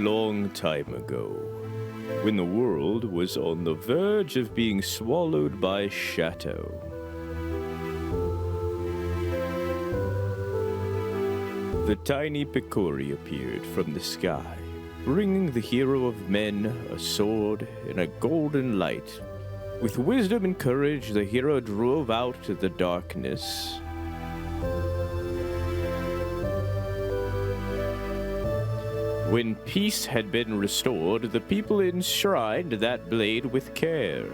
long time ago, when the world was on the verge of being swallowed by shadow. The tiny Picori appeared from the sky, bringing the hero of men a sword and a golden light. With wisdom and courage, the hero drove out to the darkness. When peace had been restored, the people enshrined that blade with care.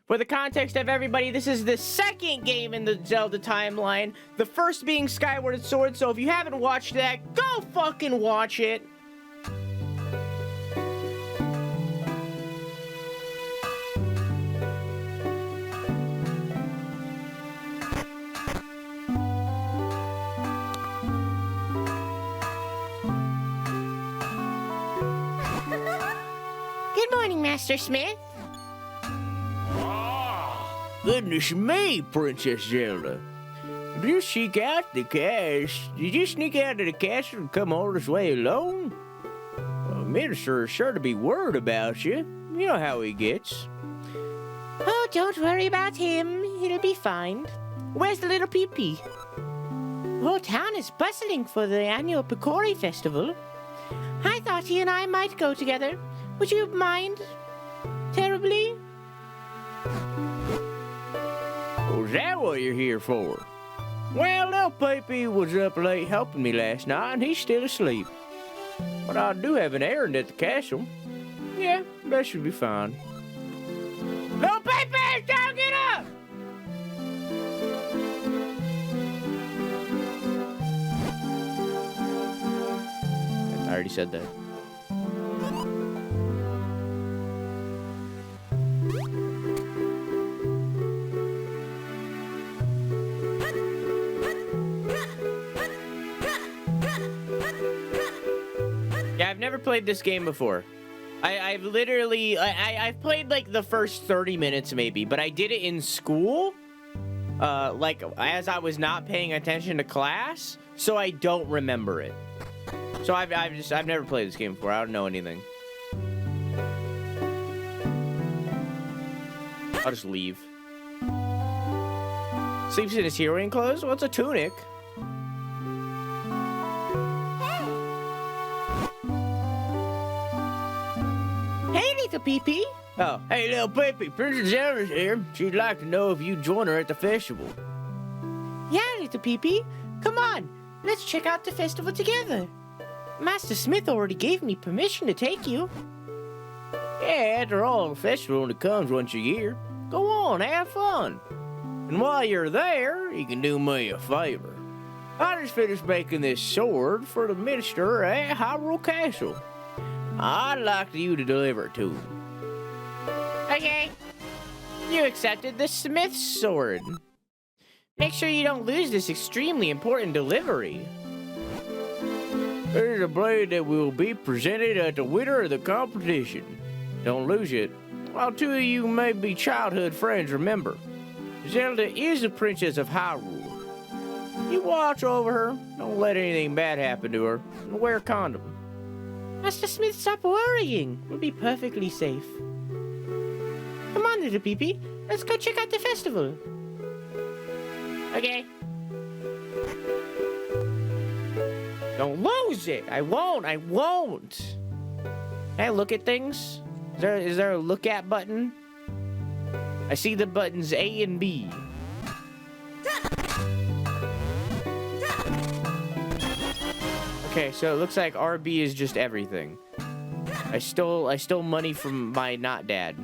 For the context of everybody, this is the second game in the Zelda timeline. The first being Skyward Sword, so if you haven't watched that, go fucking watch it. Good morning, Master Smith. Goodness me, Princess Zelda. Did you sneak out of the castle and come all this way alone? Well, the minister is sure to be worried about you. You know how he gets. Oh, don't worry about him. He'll be fine. Where's the little peepee? The whole town is bustling for the annual Picori festival. I thought he and I might go together. Would you mind terribly? Was that what you're here for? Well, little Peepee was up late helping me last night, and he's still asleep. But I do have an errand at the castle. Yeah, that should be fine. Little Peepee, don't get up! I already said that. Yeah, I've never played this game before. I've literally, I've played like the first 30 minutes maybe, but I did it in school, like as I was not paying attention to class, so I don't remember it. So I've never played this game before. I don't know anything. I'll just leave. Sleeps in his heroine clothes? Well, it's a tunic. Hey, little Peepee. Oh, hey, little Peepee, Princess Zelda's here. She'd like to know if you'd join her at the festival. Yeah, little Peepee. Come on, let's check out the festival together. Master Smith already gave me permission to take you. Yeah, after all, the festival only comes once a year. Go on, have fun. And while you're there, you can do me a favor. I just finished making this sword for the minister at Hyrule Castle. I'd like you to deliver it to him. Okay. You accepted the Smith's sword. Make sure you don't lose this extremely important delivery. There's a blade that will be presented at the winner of the competition. Don't lose it. While two of you may be childhood friends, remember, Zelda is the princess of Hyrule. You watch over her, don't let anything bad happen to her, and wear a condom. Master Smith, stop worrying. We'll be perfectly safe. Come on, little Peepee. Let's go check out the festival. Okay. Don't lose it. I won't. Can I look at things? Is there a look at button? I see the buttons A and B. Okay, so it looks like RB is just everything. I stole money from my not dad.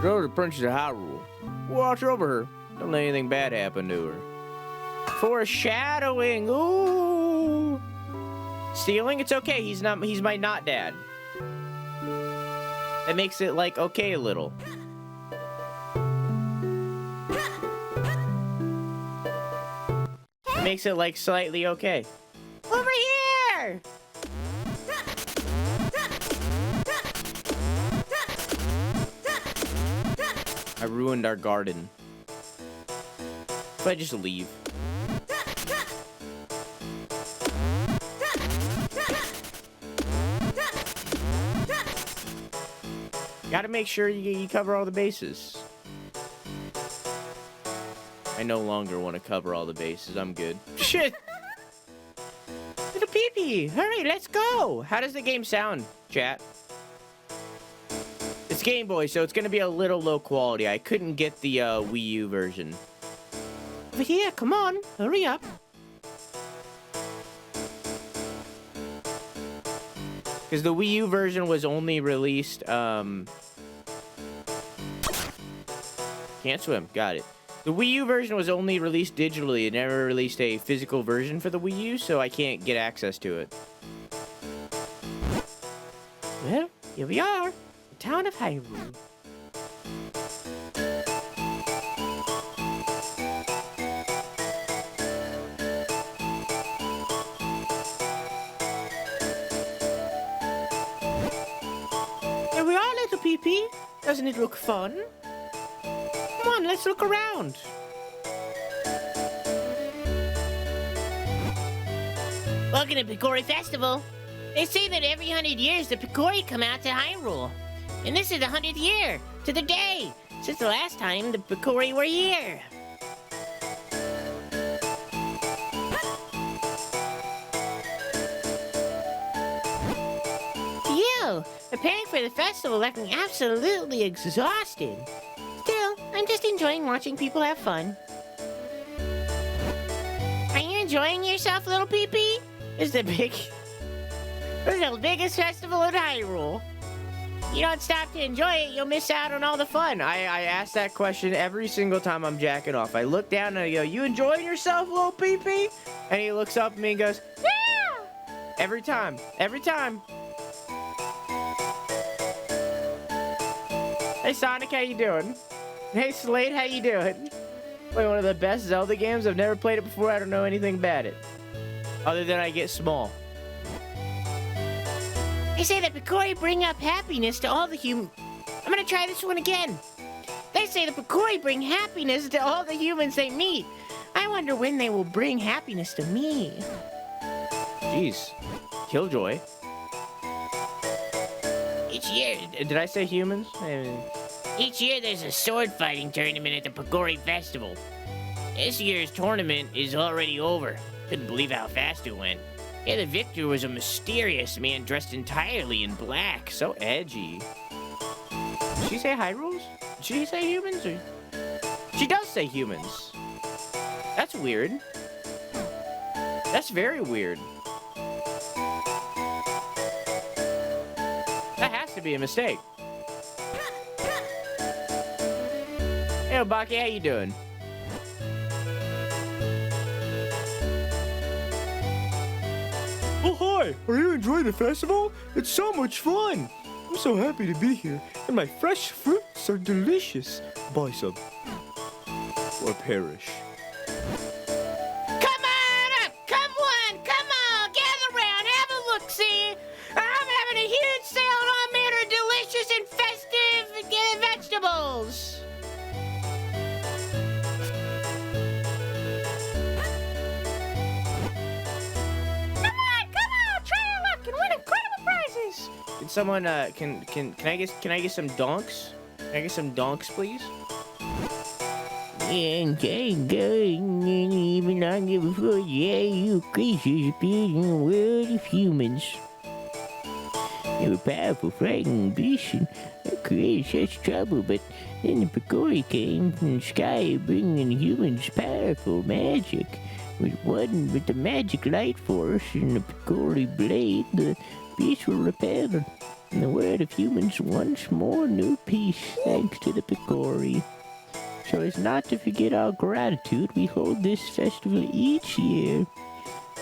Go to the Princess of Hyrule. Watch over her. Don't let anything bad happen to her. Foreshadowing. Ooh. Stealing? It's okay. He's my not dad. That makes it like okay a little. It makes it like slightly okay. Over here! I ruined our garden. If I just leave. Gotta make sure you cover all the bases. I no longer want to cover all the bases. I'm good. Shit! Little peepee! Hurry, let's go! How does the game sound, chat? It's Game Boy, so it's gonna be a little low quality. I couldn't get the Wii U version. Over here, come on, hurry up. Because the Wii U version was only released, can't swim, got it. The Wii U version was only released digitally. It never released a physical version for the Wii U, so I can't get access to it. Well, here we are, the town of Hyrule. Here we are, little Pee-Pee. Doesn't it look fun? Come on, let's look around. Welcome to Picori Festival. They say that every 100 years the Picori come out to Hyrule. And this is the 100th year, to the day, since the last time the Picori were here. Phew, preparing for the festival left me absolutely exhausted. Still, I'm just enjoying watching people have fun. Are you enjoying yourself, little Pee-Pee? This is the biggest festival in Hyrule. You don't stop to enjoy it, you'll miss out on all the fun. I ask that question every single time I'm jacking off. I look down and I go, you enjoying yourself, little Pee-Pee? And he looks up at me and goes, yeah! Every time. Every time. Hey, Sonic, how you doing? Hey, Slade, how you doing? Play one of the best Zelda games. I've never played it before. I don't know anything about it. Other than I get small. They say that Picori bring up happiness to all the I'm gonna try this one again. They say the Picori bring happiness to all the humans they meet. I wonder when they will bring happiness to me. Jeez. Killjoy. Each year, Did I say humans? Each year there's a sword fighting tournament at the Picori Festival. This year's tournament is already over. Couldn't believe how fast it went. Yeah, the victor was a mysterious man dressed entirely in black. So edgy. Did she say Hyrules? Did she say humans? Or... She does say humans. That's weird. That's very weird. That has to be a mistake. Hey, Obaki, how you doing? Oh, hi! Are you enjoying the festival? It's so much fun! I'm so happy to be here, and my fresh fruits are delicious. Buy some. Or perish. Come on up! Come on! Come on! Gather round! Have a look-see! I'm having a huge sale on all manner of delicious and festive vegetables! Can someone can I get some donks? Can I get some donks, please? And going even longer before you creatures appeared in the world of humans. They were powerful, frightening beasts and created such trouble, but then the Picori came from the sky bringing humans powerful magic. With the magic light force and the Picori Blade, the beasts were repelled, and the world of humans once more knew peace thanks to the Picori. So as not to forget our gratitude, we hold this festival each year.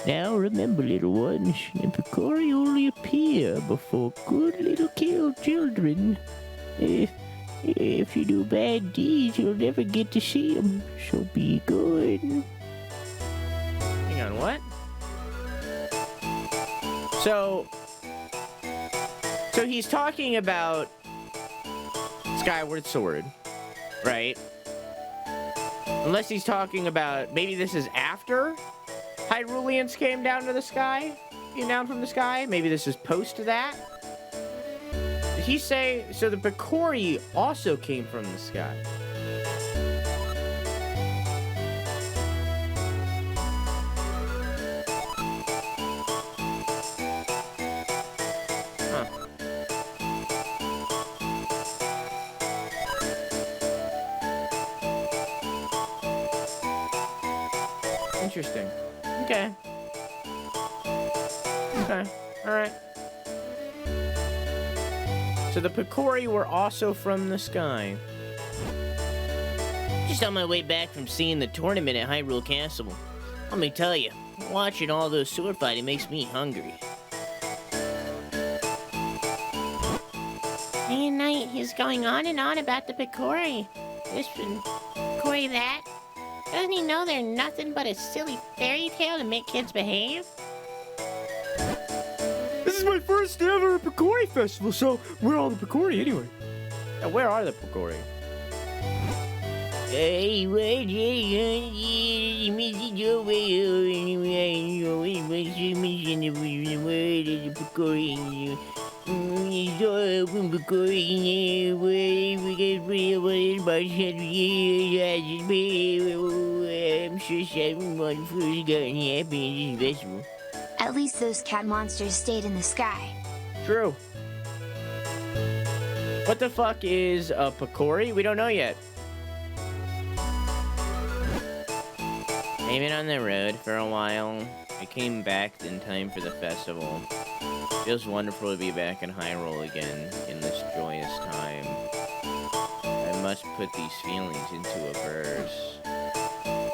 Now remember, little ones, the Picori only appear before good little children. If you do bad deeds, you'll never get to see them, so be good. Hang on, what? So he's talking about Skyward Sword, right? Unless he's talking about, maybe this is after Hyruleans came down to the sky? Came down from the sky? Maybe this is post to that? Did he say, so the Picori also came from the sky? Interesting. Okay. Okay. Alright. So the Picori were also from the sky. Just on my way back from seeing the tournament at Hyrule Castle. Let me tell you, watching all those sword fighting makes me hungry. Day and night, he's going on and on about the Picori. This and Picori that. Doesn't he know they're nothing but a silly fairy tale to make kids behave? This is my first ever Picori festival, so where are all the Picori anyway? Where are the Picori? Hey, At least those cat monsters stayed in the sky. True. What the fuck is a Picori? We don't know yet. I've been on the road for a while. I came back in time for the festival. Feels wonderful to be back in Hyrule again in this joyous time. I must put these feelings into a verse.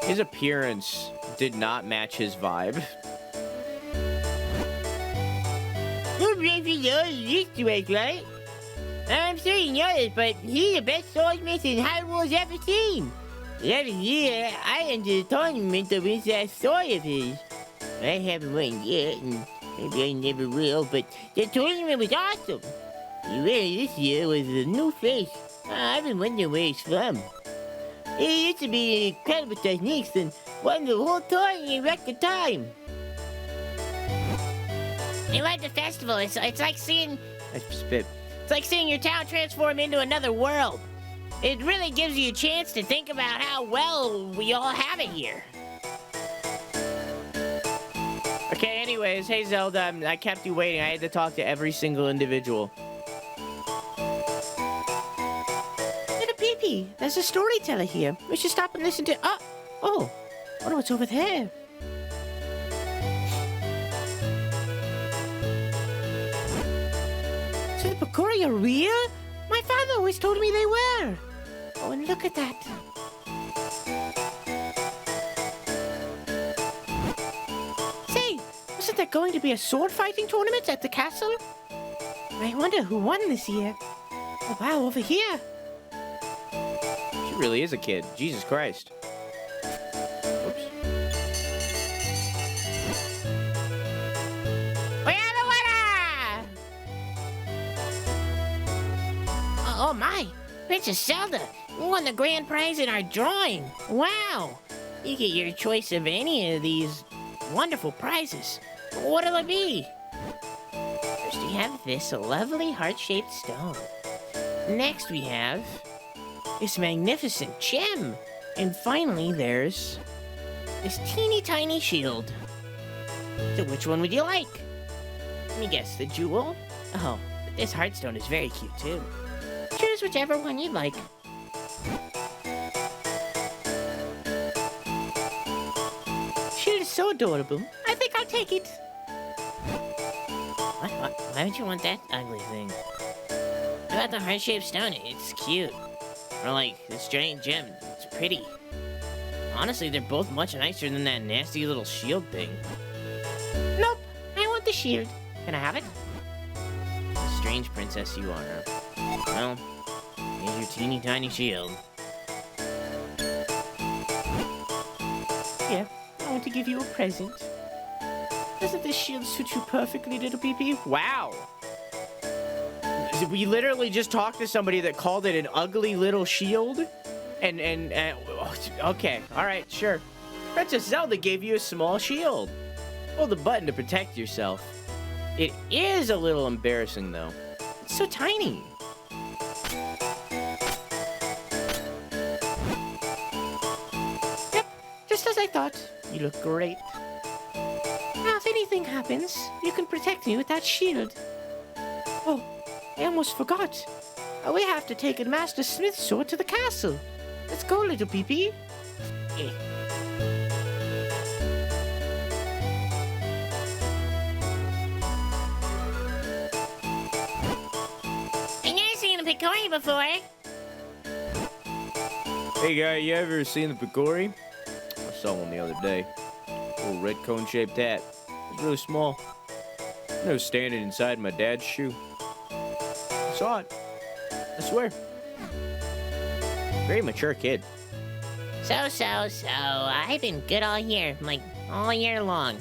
His appearance did not match his vibe. Right? I'm sure you know this, but he's the best swordsmith in Hyrule's ever seen. Every year, I enter the tournament to win that sword of his. I haven't won yet, and maybe I never will, but the tournament was awesome. The winner this year was a new face. I've been wondering where he's from. He used to be incredible techniques and won the whole tournament in record time. I love the festival. It's like seeing... I spit. It's like seeing your town transform into another world. It really gives you a chance to think about how well we all have it here. Okay, anyways, hey Zelda, I kept you waiting. I had to talk to every single individual. Little Pee-Pee, there's a storyteller here. We should stop and listen to... Oh, I wonder what's over there. So the Picori are real? My father always told me they were. Oh, and look at that. Say, wasn't there going to be a sword fighting tournament at the castle? I wonder who won this year. Oh, wow, over here. She really is a kid. Jesus Christ. Oops. We are the winner! Oh my, Princess Zelda, you won the grand prize in our drawing. Wow, you get your choice of any of these wonderful prizes. What'll it be? First we have this lovely heart-shaped stone. Next we have this magnificent gem. And finally there's this teeny tiny shield. So which one would you like? Let me guess, the jewel? Oh, but this heartstone is very cute too. Choose whichever one you'd like. Shield is so adorable. I think I'll take it. What? Why would you want that ugly thing? How about the heart-shaped stone? It's cute. Or like, this giant gem. It's pretty. Honestly, they're both much nicer than that nasty little shield thing. Nope, I want the shield. Can I have it? Strange princess you are, huh? Well, here's your teeny tiny shield. Here, I want to give you a present. Doesn't this shield suit you perfectly, little Pee-Pee? Wow. We literally just talked to somebody that called it an ugly little shield. Okay, all right, sure. Princess Zelda gave you a small shield. Hold the button to protect yourself. It is a little embarrassing, though. It's so tiny. Yep, just as I thought. You look great. Now, if anything happens, you can protect me with that shield. Oh, I almost forgot. We have to take a Master Smith's sword to the castle. Let's go, little Pee-Pee. I've never seen a Picori before. Hey guy, you ever seen the Picori? I saw one the other day. Little red cone-shaped hat. It was really small. I was standing inside my dad's shoe. I saw it. I swear. Very mature kid. So, I've been good all year, like, all year long.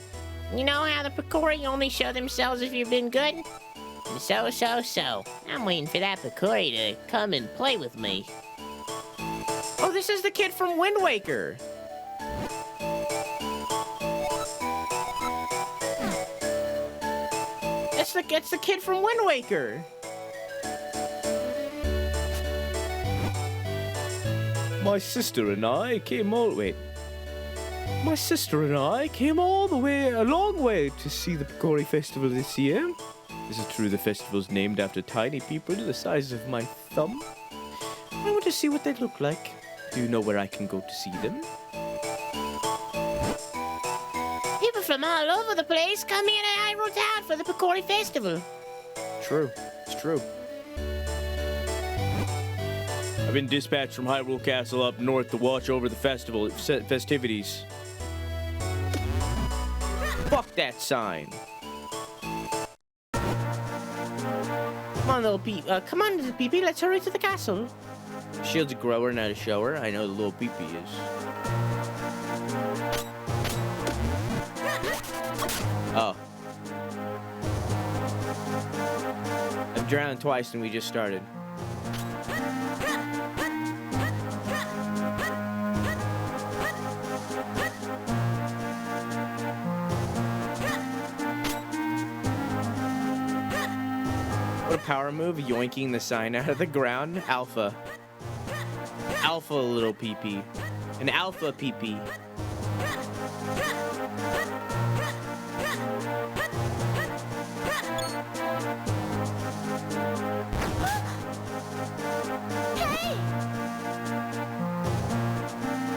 You know how the Picori only show themselves if you've been good? So. I'm waiting for that Picori to come and play with me. Oh, this is the kid from Wind Waker. It's the kid from Wind Waker. My sister and I came all the way, a long way, to see the Picori Festival this year. Is it true the festival's named after tiny people the size of my thumb? I want to see what they look like. Do you know where I can go to see them? People from all over the place come here to Hyrule Town for the Picori Festival. True. It's true. I've been dispatched from Hyrule Castle up north to watch over the festivities. Fuck that sign. Come on, little Pee-Pee, let's hurry to the castle. Shield's a grower, not a shower. I know the little Pee-Pee is. Oh. I've drowned twice and we just started. What a power move, yoinking the sign out of the ground. Alpha. Alpha little Pee-Pee. An alpha Pee-Pee.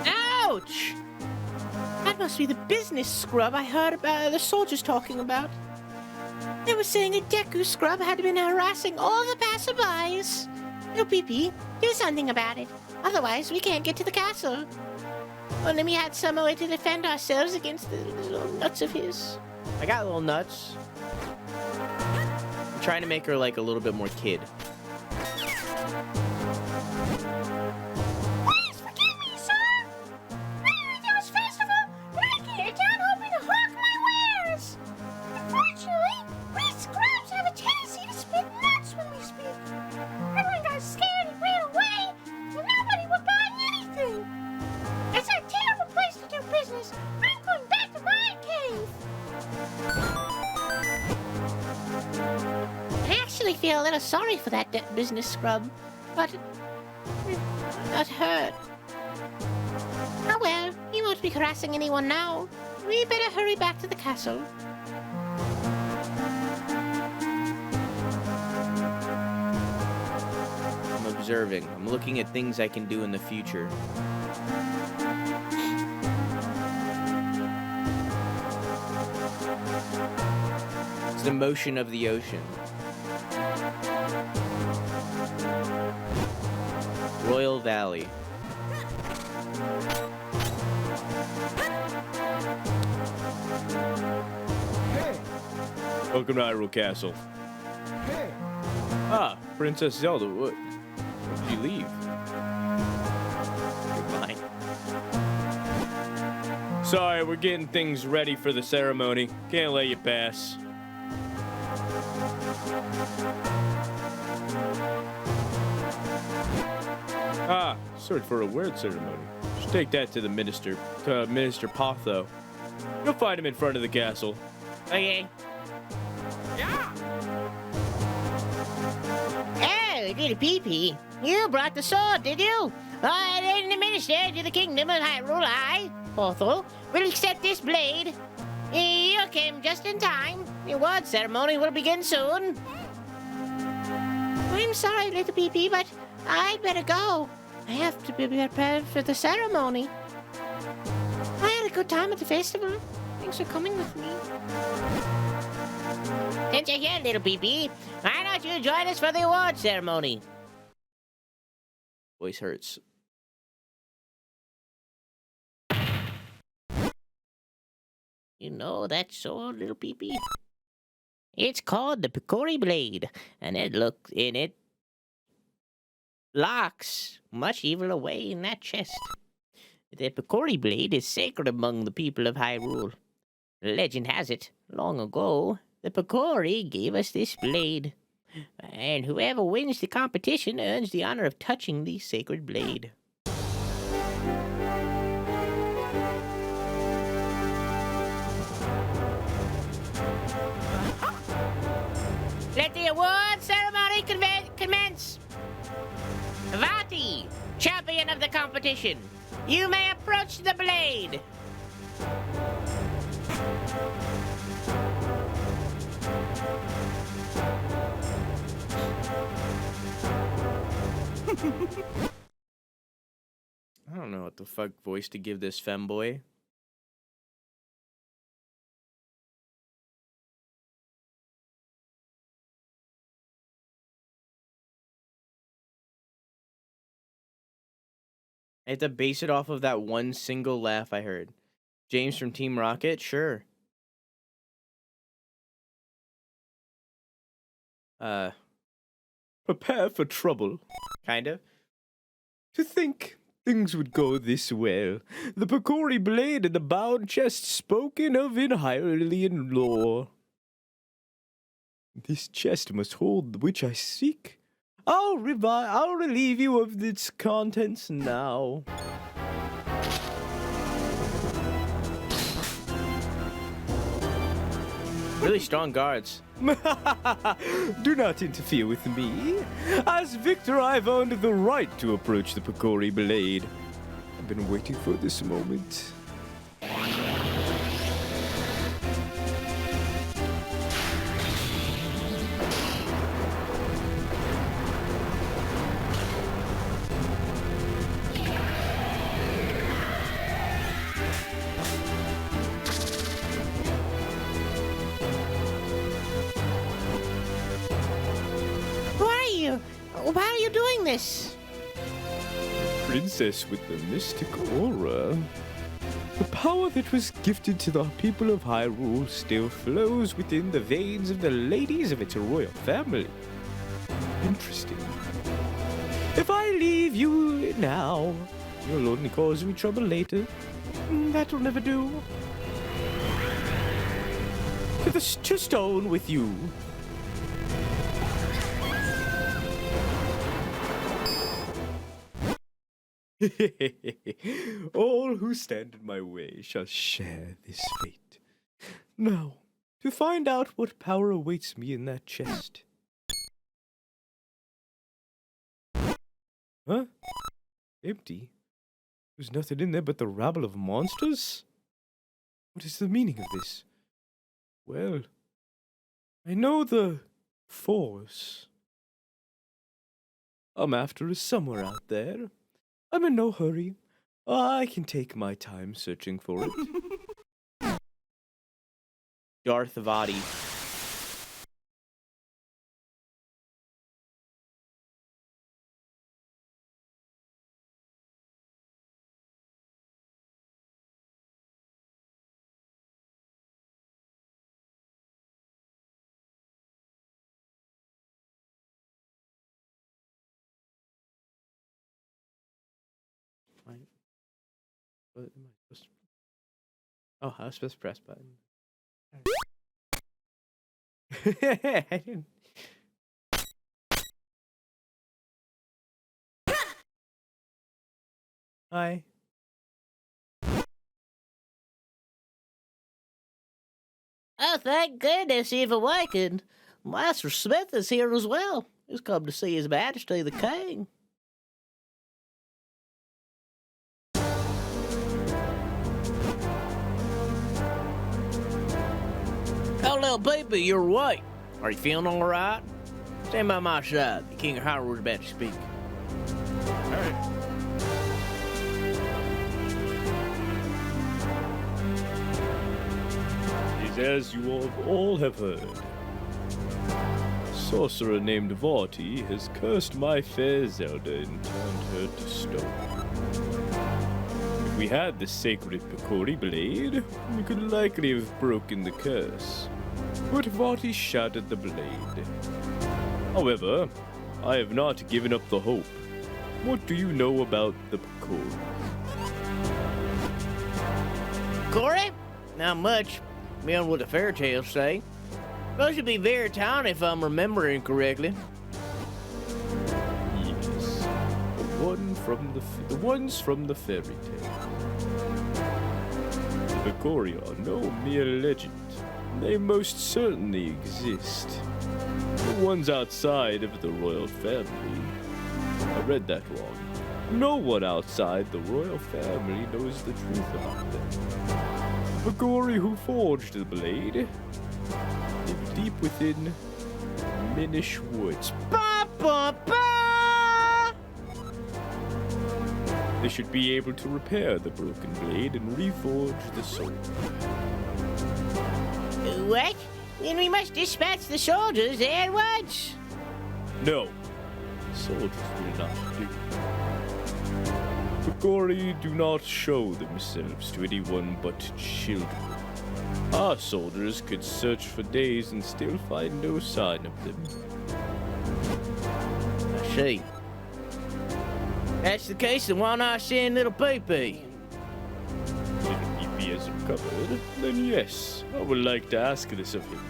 Ouch! That must be the business scrub I heard about the soldiers talking about. They were saying a Deku scrub had been harassing all the passerbys. Little Pee-Pee, do something about it. Otherwise, we can't get to the castle. Only we had some way to defend ourselves against the little nuts of his. I got little nuts. I'm trying to make her like a little bit more kid. Please forgive me, sir. This festival, and I came down hoping to hawk my wares. Unfortunately, we scrubs have a tendency to spit nuts when we speak. Everyone got scared and ran away, and nobody would buy anything. It's a terrible place to do business. I'm going back to my cave. I actually feel a little sorry for that business scrub, but not hurt. Oh well, he won't be harassing anyone now. We better hurry back to the castle. I'm observing. I'm looking at things I can do in the future. It's the motion of the ocean. Royal Valley. Welcome to Hyrule Castle. Ah, Princess Zelda, what? Did you leave? Goodbye. Sorry, we're getting things ready for the ceremony. Can't let you pass. Ah, Search for a word ceremony. Just take that to the minister, to Minister Potho. You'll find him in front of the castle. Okay. Oh, little Pee-Pee, you brought the sword, did you? I am the minister to the kingdom of Hyrule. I, Potho, will accept this blade. You came just in time. The award ceremony will begin soon. I'm sorry, little Pee-Pee, but I'd better go. I have to be prepared for the ceremony. I had a good time at the festival. Thanks for coming with me. Since you're here, little Pee-Pee, why don't you join us for the award ceremony? Voice hurts. You know that sword, little Pee-Pee? It's called the Picori Blade, and it locks much evil away in that chest. The Picori Blade is sacred among the people of Hyrule. Legend has it, long ago, the Picori gave us this blade, and whoever wins the competition earns the honor of touching the sacred blade. Let the award ceremony commence! Vaati, champion of the competition, you may approach the blade! I don't know what the fuck voice to give this femboy. I have to base it off of that one single laugh I heard. James from Team Rocket? Sure. Prepare for trouble. Kind of. To think things would go this well. The Picori Blade and the bound chest spoken of in Hylian lore. This chest must hold the which I seek. I'll relieve you of its contents now. Really strong guards. Do not interfere with me. As victor, I've earned the right to approach the Picori Blade. I've been waiting for this moment. Why are you doing this? Princess with the mystic aura. The power that was gifted to the people of Hyrule still flows within the veins of the ladies of its royal family. Interesting. If I leave you now, you'll only cause me trouble later. That'll never do. To stone with you. All who stand in my way shall share this fate. Now, to find out what power awaits me in that chest. Huh? Empty? There's nothing in there but the rabble of monsters? What is the meaning of this? Well, I know the Force I'm after is somewhere out there. I'm in no hurry. I can take my time searching for it. Darth Vaati. What am I supposed to... Oh, I was supposed to press button. I didn't... Hi. Oh, thank goodness you've awakened. Master Smith is here as well. He's come to see His Majesty the King. Oh, little baby, you're awake. Are you feeling all right? Stand by my side. The King of Hyrule is about to speak. All right. Is as you all have heard. A sorcerer named Vaati has cursed my fair Zelda and turned her to stone. If we had the sacred Picori Blade, we could likely have broken the curse. But Vaati shattered the blade. However, I have not given up the hope. What do you know about the Picori? Corey? Not much. Beyond what the fairy tales say. Supposed to be very tiny if I'm remembering correctly. Yes, the ones from the fairy tale. The Picori are no mere legend. They most certainly exist. The ones outside of the royal family. I read that wrong. No one outside the royal family knows the truth about them. The Picori who forged the blade live deep within Minish woods. Ba ba ba! They should be able to repair the broken blade and reforge the sword. What? Then we must dispatch the soldiers at once. No, soldiers will not do. Picori do not show themselves to anyone but children. Our soldiers could search for days and still find no sign of them. I see. That's the case, then why not send little Pee-Pee? If he has recovered, then yes, I would like to ask this of him.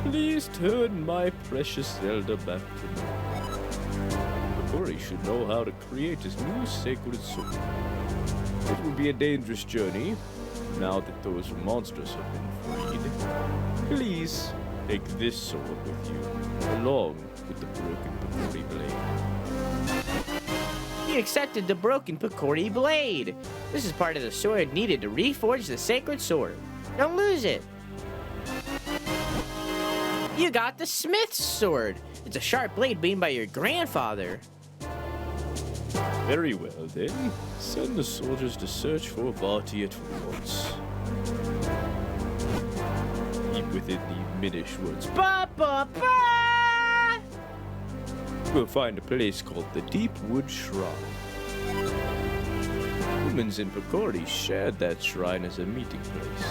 Please turn my precious Zelda back to me. Picori should know how to create his new sacred sword. It will be a dangerous journey, now that those monsters have been freed. Please take this sword with you, along with the broken Picori Blade. He accepted the broken Picori Blade. This is part of the sword needed to reforge the sacred sword. Don't lose it. You got the Smith's sword. It's a sharp blade made by your grandfather. Very well, then. Send the soldiers to search for Vaati at once. Keep within the Minish woods. Ba ba ba! We'll find a place called the Deep Wood Shrine. Humans in Picori shared that shrine as a meeting place.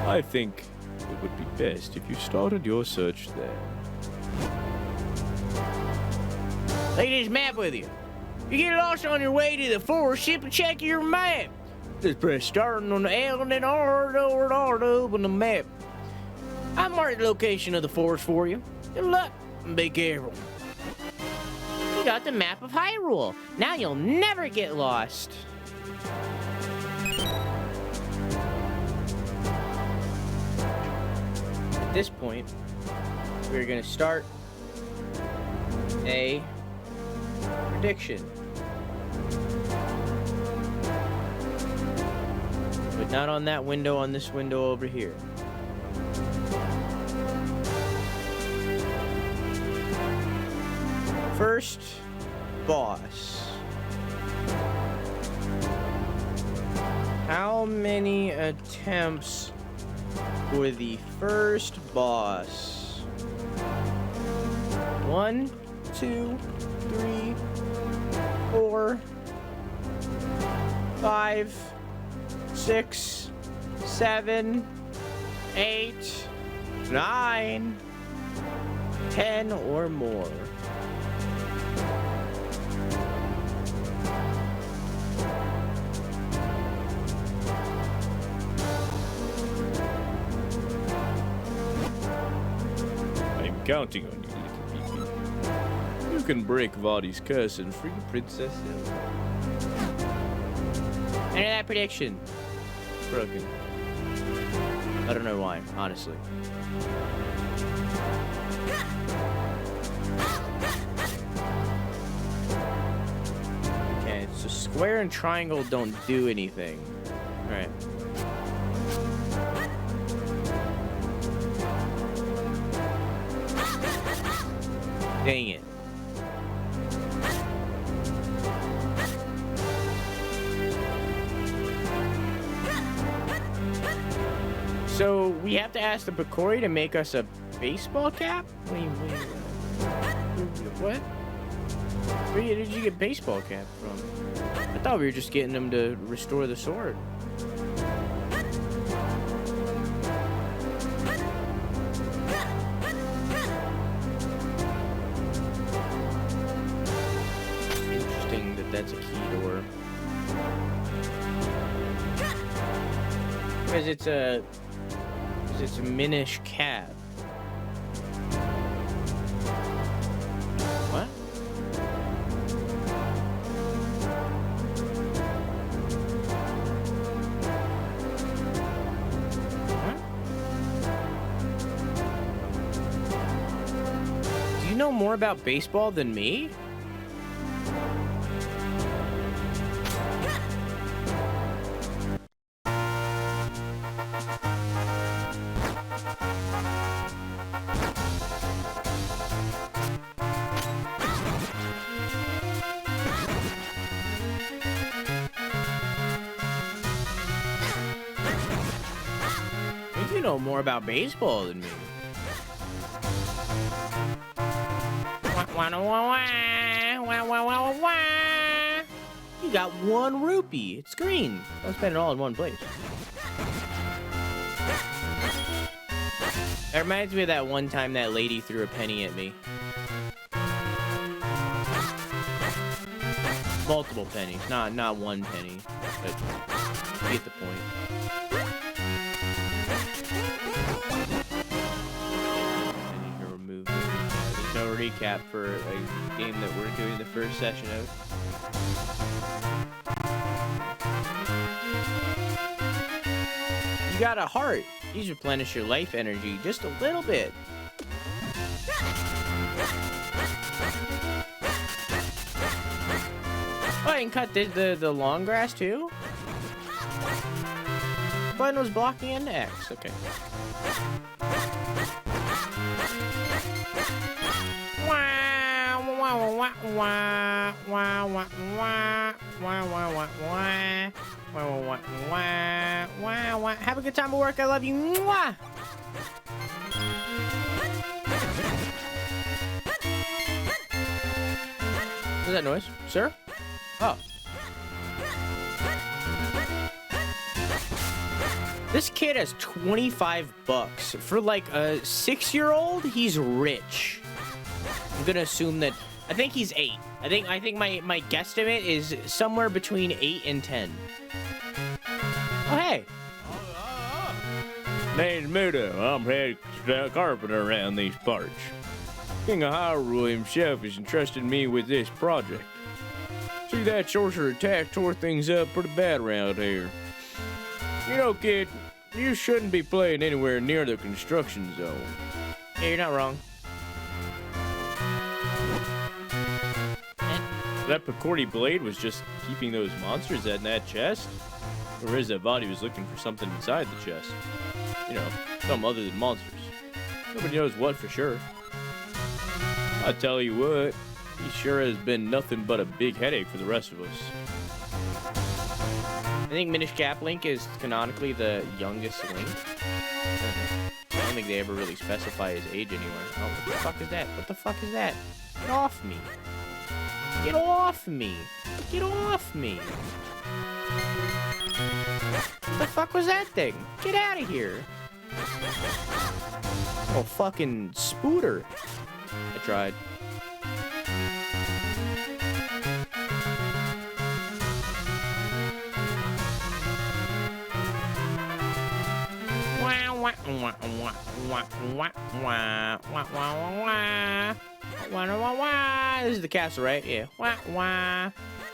I think it would be best if you started your search there. Take this map with you. If you get lost on your way to the forest, simply check your map. Just press starting on the L and then R to open the map. I marked the location of the forest for you. Good luck and be careful. You got the map of Hyrule. Now you'll never get lost. At this point, we're gonna start a prediction. But not on that window, on this window over here. First boss. How many attempts for the first boss? 1, 2, 3, 4, 5, 6, 7, 8, 9, 10 or more. I'm counting on you, little Pee-Pee. You can break Vaati's curse and free Princess Zelda. End of that prediction. Broken. I don't know why, honestly. Okay, so square and triangle don't do anything. Alright. Dang it. So we have to ask the Picori to make us a baseball cap? What? Where did you get baseball cap from? I thought we were just getting them to restore the sword. Interesting that that's a key door. Because it's a Minish cap. What? What? Do you know more about baseball than me? You know more about baseball than me. You got 1 rupee. It's green. Don't spend it all in one place. That reminds me of that one time that lady threw a penny at me. Multiple pennies, not 1 penny. But you get the point. No recap for a game that we're doing the first session of. You got a heart. These replenish your life energy just a little bit. Oh, I can cut the long grass too? Button was blocking into X. Okay. Have a good time at work. I love you. Mwah! What's that noise, sir? Oh. This kid has 25 bucks. For like a 6-year-old, he's rich. I'm gonna assume that. I think he's 8. I think my guesstimate is somewhere between 8 and 10. Oh hey. Name's Muda. I'm head carpenter around these parts. King of Hyrule himself has entrusted me with this project. See, that sorcerer attack tore things up pretty bad around here. You know, kid, you shouldn't be playing anywhere near the construction zone. Yeah, you're not wrong. That Picori Blade was just keeping those monsters in that chest? Or is that Vaati was looking for something inside the chest? You know, something other than monsters. Nobody knows what for sure. I tell you what, he sure has been nothing but a big headache for the rest of us. I think Minish Cap Link is canonically the youngest Link. I don't think they ever really specify his age anywhere. Oh, what the fuck is that? What the fuck is that? Get off me. Get off me. Get off me. What the fuck was that thing? Get out of here. Oh, fucking spooter. I tried. This is the castle, right? Yeah.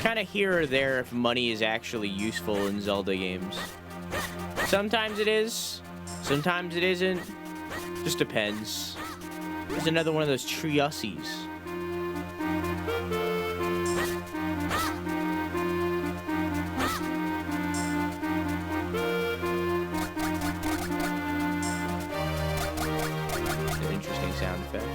kind of here or there if money is actually useful in Zelda games. Sometimes it is, sometimes it isn't. Just depends. There's another one of those Triussies. An interesting sound effect.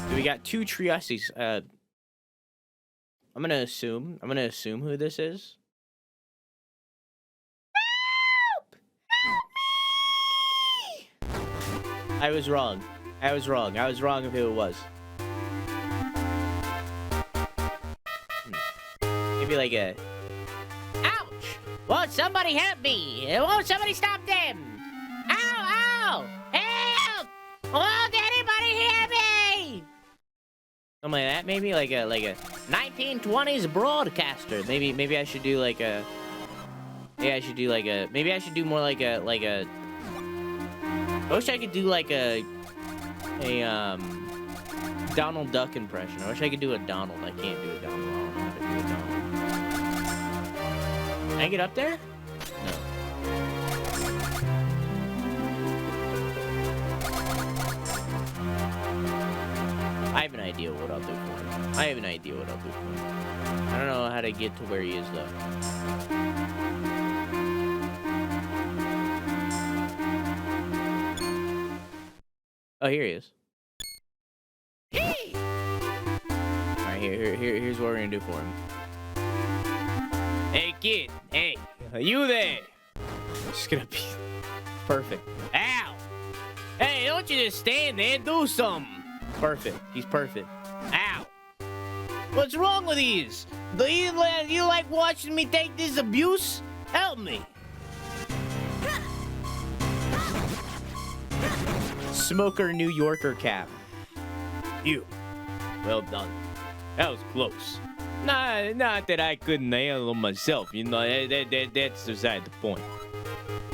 So we got 2 Triussies. I'm gonna assume who this is. Help! Help me! I was wrong of who it was. Maybe like a... Ouch! Won't somebody help me? Won't somebody stop them? Ow! Ow! Help! Won't anybody hear me? Something like that, maybe like a 1920s broadcaster. Maybe I should do like a. Maybe I should do like a. Maybe I should do more like a. I wish I could do like a Donald Duck impression. I wish I could do a Donald. I can't do a Donald. I don't know how to do a Donald. Can I get up there? No. I have an idea what I'll do for him. I don't know how to get to where he is, though. Oh, here he is. Alright, here's what we're gonna do for him. Hey, kid. Hey, are you there? It's gonna be perfect. Ow! Hey, don't you just stand there, do something. Perfect. He's perfect. Ow! What's wrong with these? Do you like watching me take this abuse? Help me! Smoker New Yorker cap. You. Well done. That was close. Not that I couldn't handle myself. You know, that's beside the point.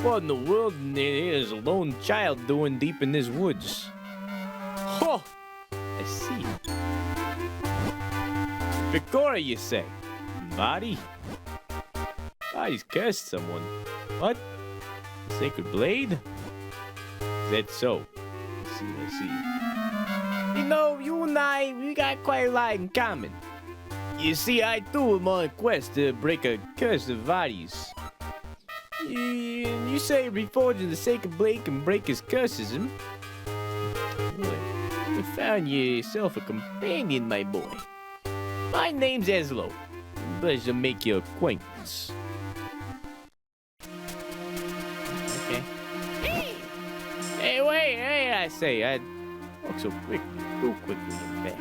What in the world is a lone child doing deep in these woods? Oh! I see. Picori, you say? Vaati? Vaati's cursed someone. What? The Sacred Blade? Is that so? I see. You know, you and I, we got quite a lot in common. You see, I too am on a quest to break a curse of Vaati's. You say reforging the Sacred Blade can break his curses, huh? You found yourself a companion, my boy. My name's Eslo. Pleasure to make your acquaintance. Okay. Hey, wait, hey, I say, I walk so quickly, too quickly, in fact.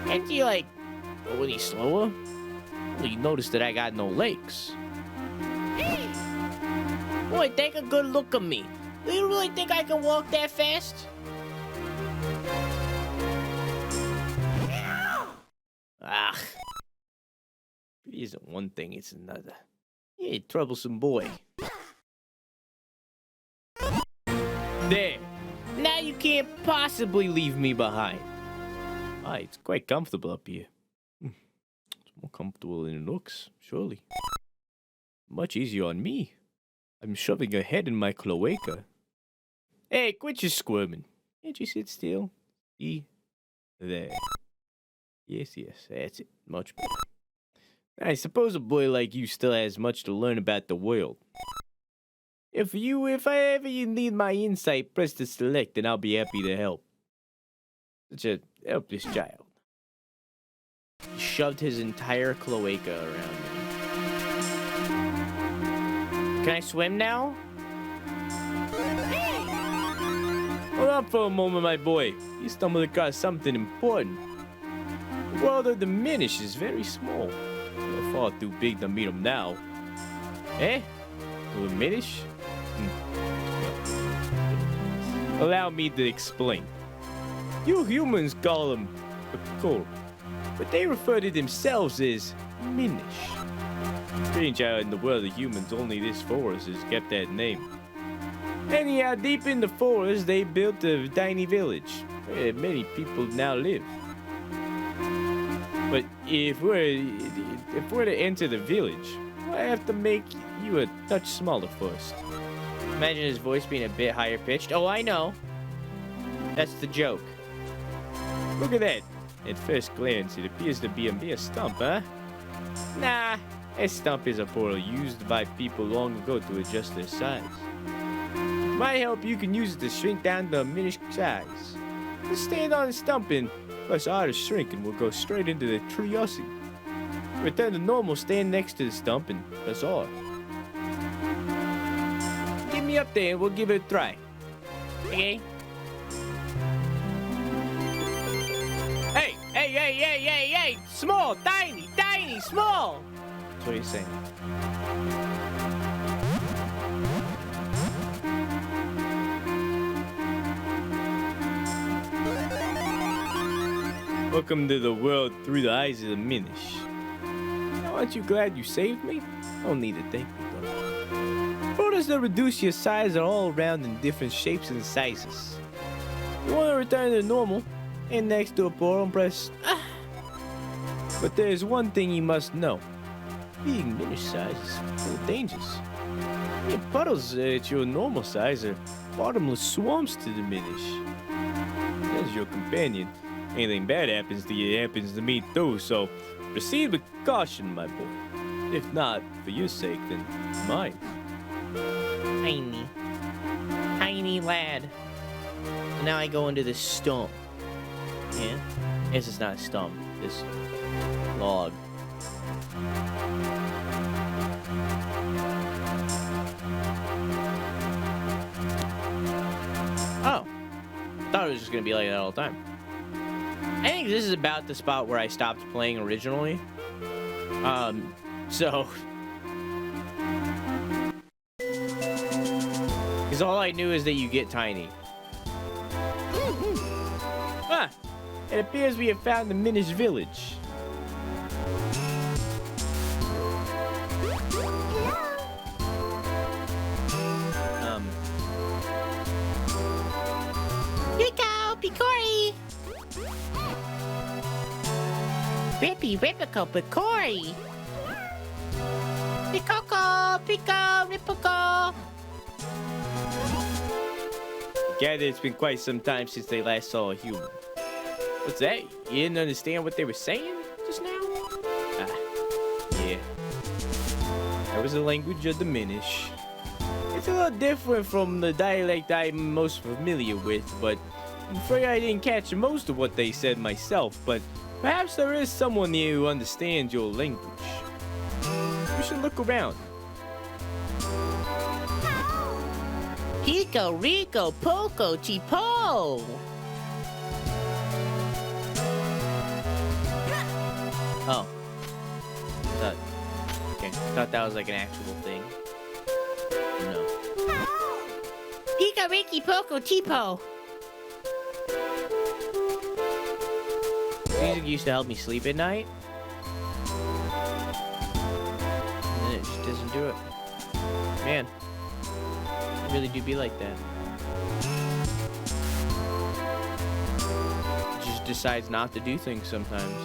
Can't you, like, go any slower? Well, you notice that I got no legs. Boy, take a good look at me. Do you really think I can walk that fast? Ah. It isn't one thing, it's another. Yeah, troublesome boy. There. Now you can't possibly leave me behind. Ah, it's quite comfortable up here. It's more comfortable than it looks, surely. Much easier on me. I'm shoving a head in my cloaca. Hey, quit your squirming. Can't you sit still? See? There. Yes, that's it. Much better. I suppose a boy like you still has much to learn about the world. If ever you need my insight, press the select and I'll be happy to help. Such a helpless child. He shoved his entire cloaca around me. Can I swim now? Hold on for a moment, my boy. You stumbled across something important. The world of the Minish is very small. You're far too big to meet him now. Eh? The Minish? Allow me to explain. You humans call them Picori, but they refer to themselves as Minish. Strange how in the world of humans only this forest has kept that name. Anyhow, deep in the forest, they built a tiny village where many people now live. But if we're to enter the village, I have to make you a touch smaller first. Imagine his voice being a bit higher pitched. Oh, I know. That's the joke. Look at that. At first glance, it appears to be a mere stump, huh? Nah, a stump is a portal used by people long ago to adjust their size. With my help, you can use it to shrink down to Minish size. Just stand on the stump and press R to shrink and we'll go straight into the curiosity. Return to normal, stand next to the stump and press R. Get me up there and we'll give it a try. Okay. Hey! Small, tiny, small! That's what he's saying. Welcome to the world through the eyes of the Minish. Now, aren't you glad you saved me? Don't need to thank me, though. Portals that reduce your size are all around in different shapes and sizes. You want to return to normal, and next to a portal and press... But there's one thing you must know. Being Minish size is full of dangers. Your puddles at your normal size are bottomless swamps to the Minish. As your companion, anything bad happens to you happens to me too, so proceed with caution, my boy. If not for your sake, then mine. Tiny lad. And now I go into this stump. Yeah? This is not a stump. This log. Oh. I thought it was just gonna be like that all the time. I think this is about the spot where I stopped playing originally. So... Because all I knew is that you get tiny. Ah! It appears we have found the Minish village. Pico, Picori! Rippy, Rippico, Picori! Picoco, Pico, Rippico! Gather it's been quite some time since they last saw a human. What's that? You didn't understand what they were saying just now? Ah, yeah. That was the language of the Minish. It's a little different from the dialect I'm most familiar with, but I'm afraid I didn't catch most of what they said myself, but perhaps there is someone here who understands your language. We should look around. Pico, Rico, Poco, Tipo! Oh. Thought that was like an actual thing. No. Pico, Ricky, Poco, Tipo! Music used to help me sleep at night. And then it just doesn't do it. Man. It really do be like that. It just decides not to do things sometimes.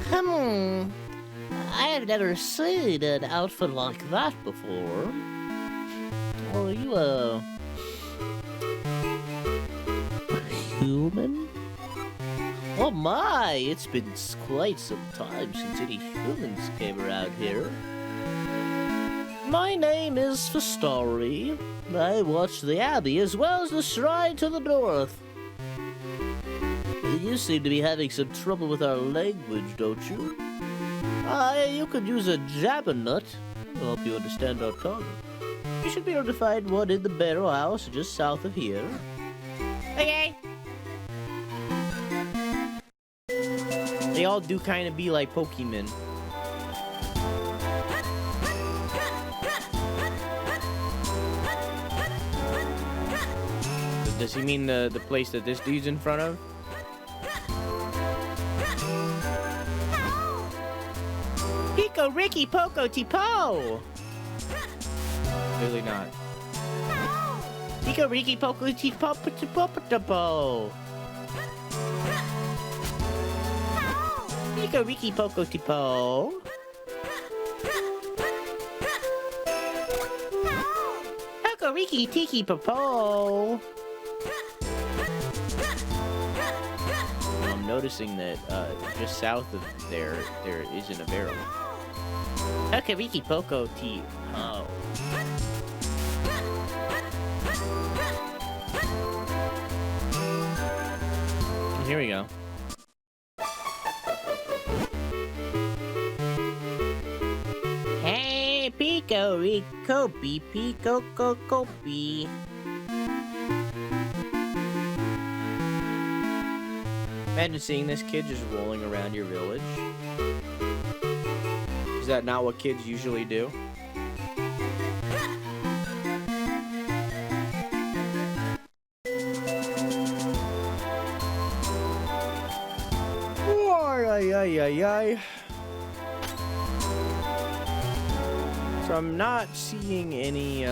Come on. I have never seen an outfit like that before. Are you a human? Oh my, it's been quite some time since any humans came around here. My name is Festori. I watch the Abbey as well as the shrine to the north. You seem to be having some trouble with our language, don't you? You could use a jabber nut to help you understand our tongue. You should be able to find one in the barrel house just south of here. Okay. They all do kind of be like Pokemon. Does he mean the place that this dude's in front of? Pico Ricky Poco Tipo. Clearly not. Pico Ricky Poco Tipo Tipo. Pico Ricky Poco Tipo. Poco Ricky Tiki Popo. I'm noticing that just south of there isn't a barrel. Poco Ricky Poco T. Oh. Here we go. Hey, Pico Rico Pico Copi. Imagine seeing this kid just rolling around your village. Is that not what kids usually do? Ay. So I'm not seeing any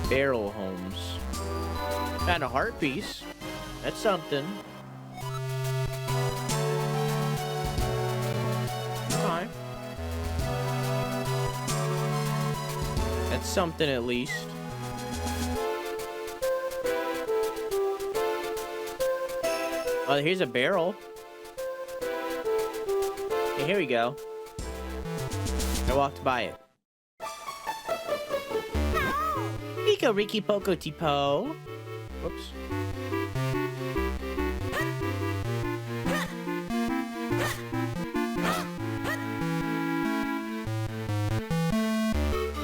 barrel homes. Found a heart piece. That's something. Alright. That's something at least. Oh, here's a barrel. Okay, here we go. I walked by it. Pico Ricky Poco Tipo. Whoops.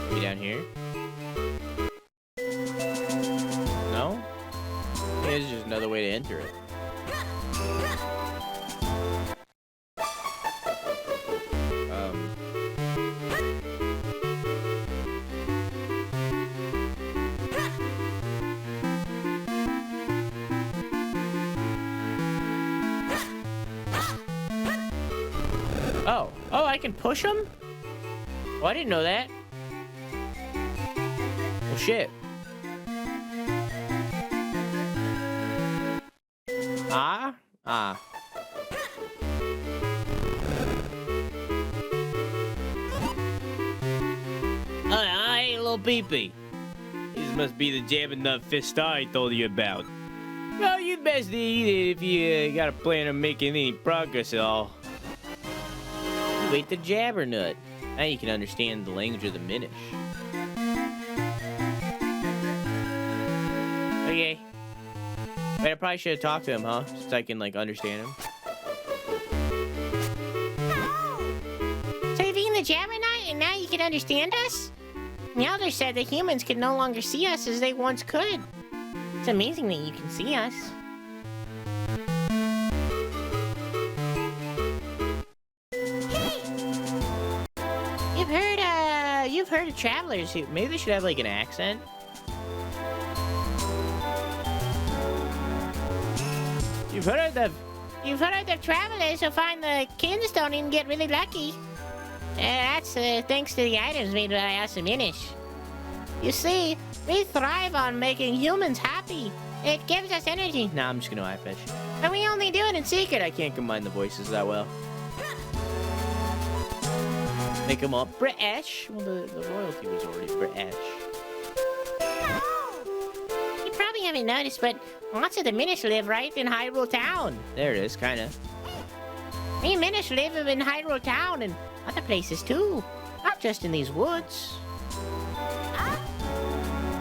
Maybe down here? No? Maybe there's just another way to enter it. Oh, I can push them? Oh, I didn't know that. Well, shit. Ah. Hey, little peepee. This must be the jabbing nut fist I told you about. Well, you'd best eat it if you got a plan of making any progress at all. You ate the jabber nut. Now you can understand the language of the Minish. Okay. Wait, I probably should have talked to him, huh? So I can, like, understand him. So you've eaten the jabber nut and now you can understand us? The elder said the humans can no longer see us as they once could. It's amazing that you can see us. You've heard of travelers who maybe they should have like an accent. You've heard of the Travelers who find the kinstone and get really lucky. That's thanks to the items made by us in Minish. You see, we thrive on making humans happy. It gives us energy. Nah, I'm just gonna eye-fish. But we only do it in secret. I can't combine the voices that well. Make them all British. Well, the royalty was already British. You probably haven't noticed, but lots of the Minish live right in Hyrule Town. There it is, kinda. Me and Minish live in Hyrule Town and other places too. Not just in these woods.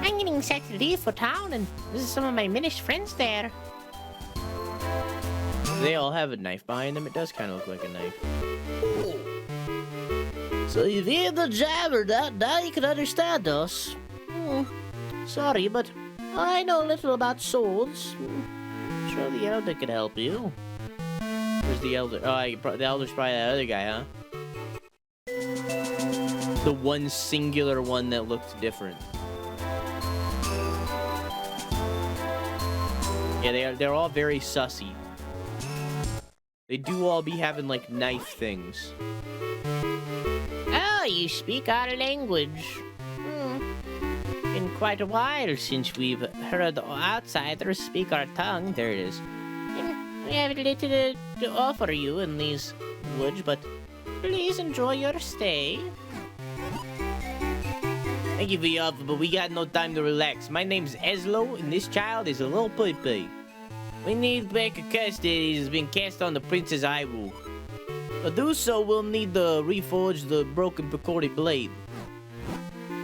I'm getting set to leave for town, and this is some of my Minish friends there. They all have a knife behind them. It does kind of look like a knife. So you've eaten the jabber nut, now you can understand us. Sorry, but I know little about swords. Sure the elder can help you. Where's the elder? Oh, the elder's probably that other guy, huh? The one singular one that looked different. Yeah, they're all very sussy. They do all be having, like, knife things. Oh, you speak our language. Been quite a while since we've heard outsiders speak our tongue. There it is. And we have little to offer you in these woods, but please enjoy your stay. Thank you for the offer, but we got no time to relax. My name's Eslo, and this child is a little pee-pee. We need back a curse that has been cast on the Princess Hyrule. To do so, we'll need to reforge the broken Picori Blade.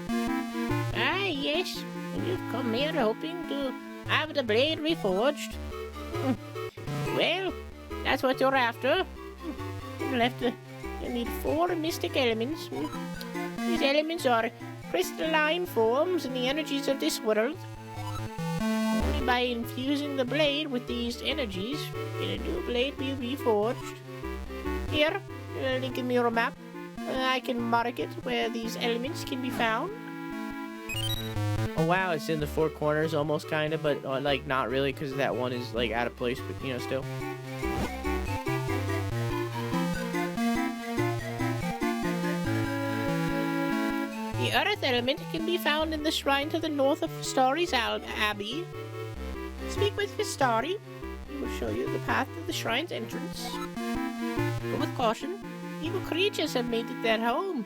Ah, yes. You've come here hoping to have the blade reforged. Well, that's what you're after. You'll need 4 mystic elements. These elements are crystalline forms and the energies of this world. Only by infusing the blade with these energies can a new blade be reforged. Here, link in your map. I can mark it where these elements can be found. Oh wow, it's in the 4 corners almost, kind of, but like not really, because that one is like out of place, but you know, still. The earth element can be found in the shrine to the north of Vistari's Abbey. Speak with Vistari. He will show you the path to the shrine's entrance. But with caution, evil creatures have made it their home.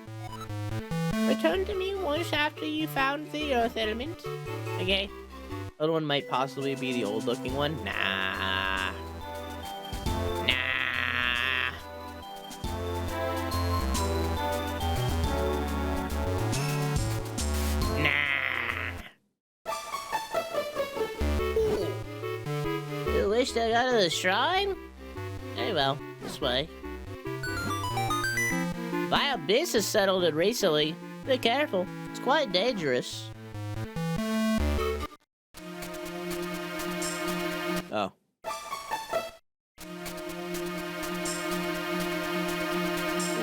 Return to me once after you found the earth element. Okay. Other one might possibly be the old looking one. Nah. Nah. Nah. You wish to go to the shrine? Very well, this way. Vile Beast has settled it recently. Be careful, it's quite dangerous. Oh.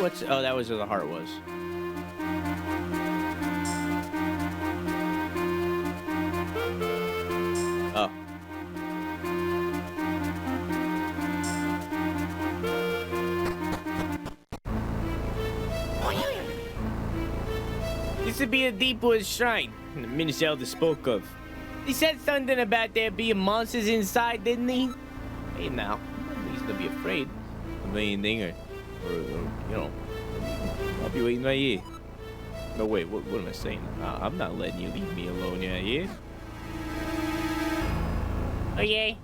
What's... Oh, that was where the heart was. Oh. This would be a Deepwood shrine the Minish Zelda spoke of. He said something about there being monsters inside, didn't he? Hey now, no reason to be afraid of anything or you know, I'll be waiting right here. No, wait, what am I saying? I'm not letting you leave me alone out here. Oh, yay.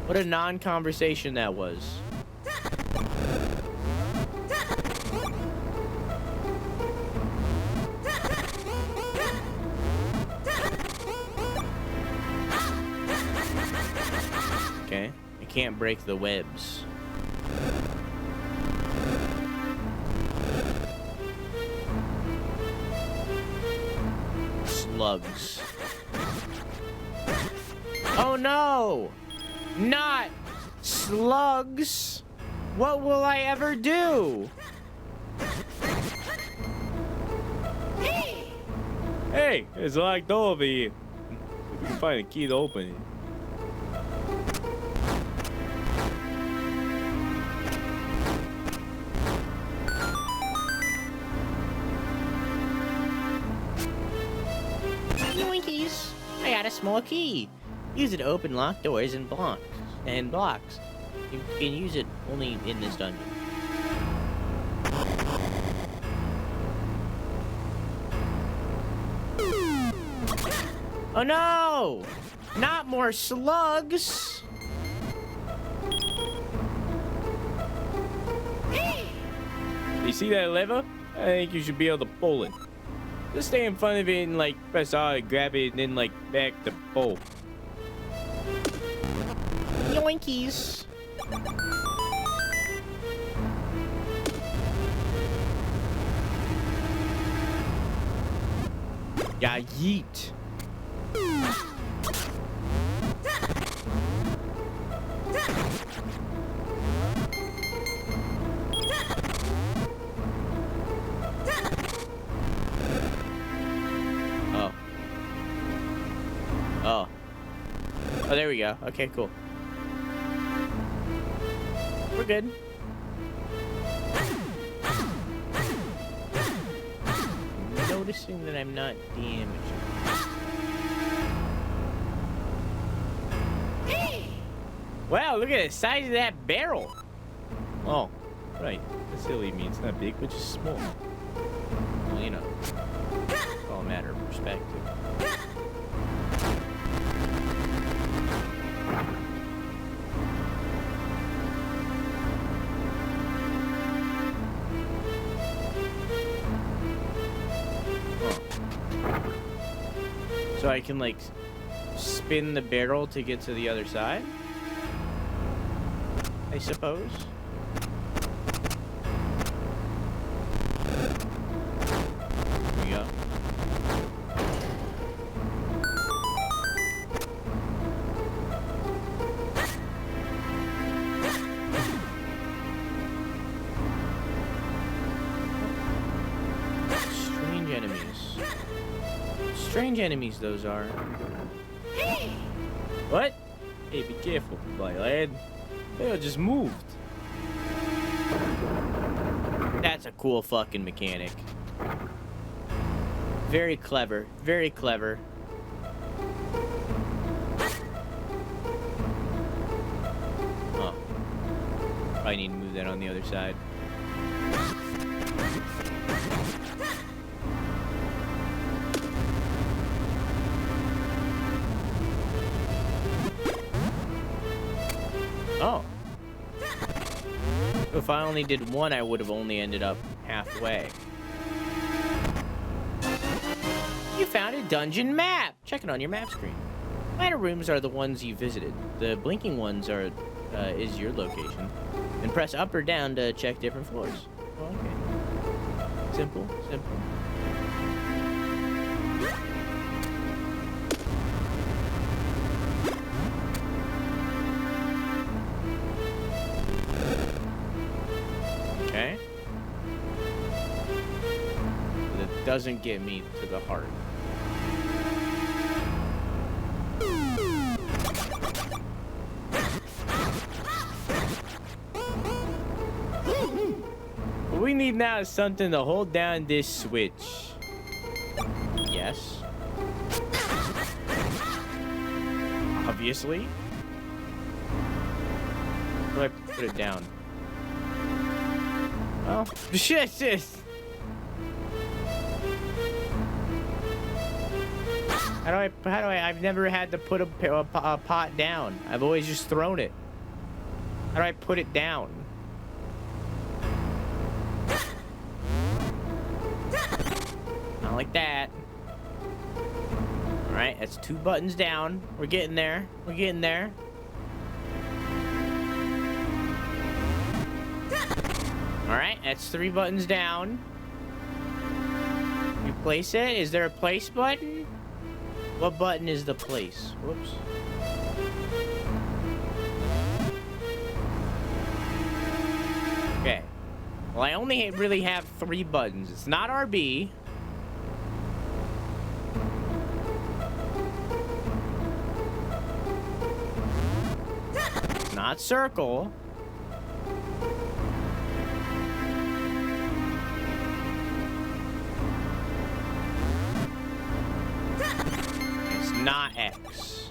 What a non-conversation that was. Okay, I can't break the webs. Slugs. Oh no! Not slugs! What will I ever do? Hey, it's locked over here. We can find a key to open it. Yoinkies! I got a small key. Use it to open locked doors and blocks. You can use it only in this dungeon. Oh no! Not more slugs! You see that lever? I think you should be able to pull it. Just stay in front of it and like press R, grab it, and then like back to pull. Yoinkies! Yeah, yeet. Oh. Oh. Oh, there we go. Okay, cool. We're good. I'm noticing that I'm not damaged. Wow, look at the size of that barrel. Oh, right. That's silly means it's not big, but just small. Well, you know, it's all a matter of perspective. So I can, like, spin the barrel to get to the other side? I suppose. Here we go. Strange enemies. Strange enemies those are. What? Hey, be careful, my lad. They just moved. That's a cool fucking mechanic. Very clever. Very clever. Oh. Probably need to move that on the other side. Oh. If I only did one, I would have only ended up halfway. You found a dungeon map! Check it on your map screen. Minor rooms are the ones you visited. The blinking ones are is your location. And press up or down to check different floors. Oh, okay. Simple, simple. Okay. That doesn't get me to the heart. What we need now is something to hold down this switch. Yes. Obviously. Where do I put it down? Oh, shit, shit. How do I, I've never had to put a pot down. I've always just thrown it. How do I put it down? Not like that. All right, that's 2 buttons down. We're getting there. We're getting there. All right, that's 3 buttons down. You place it. Is there a place button? What button is the place? Whoops. Okay. Well, I only really have 3 buttons. It's not RB. It's not circle. It's not X.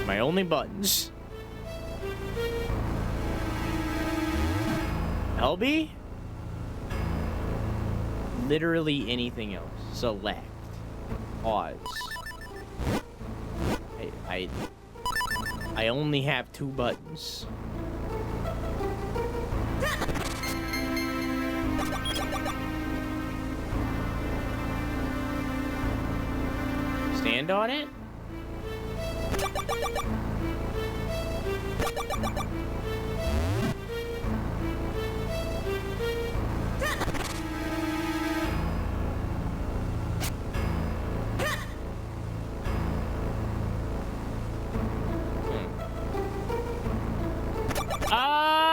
My only buttons. LB? Literally anything else. Select. Pause. I only have 2 buttons. Stand on it? Oh!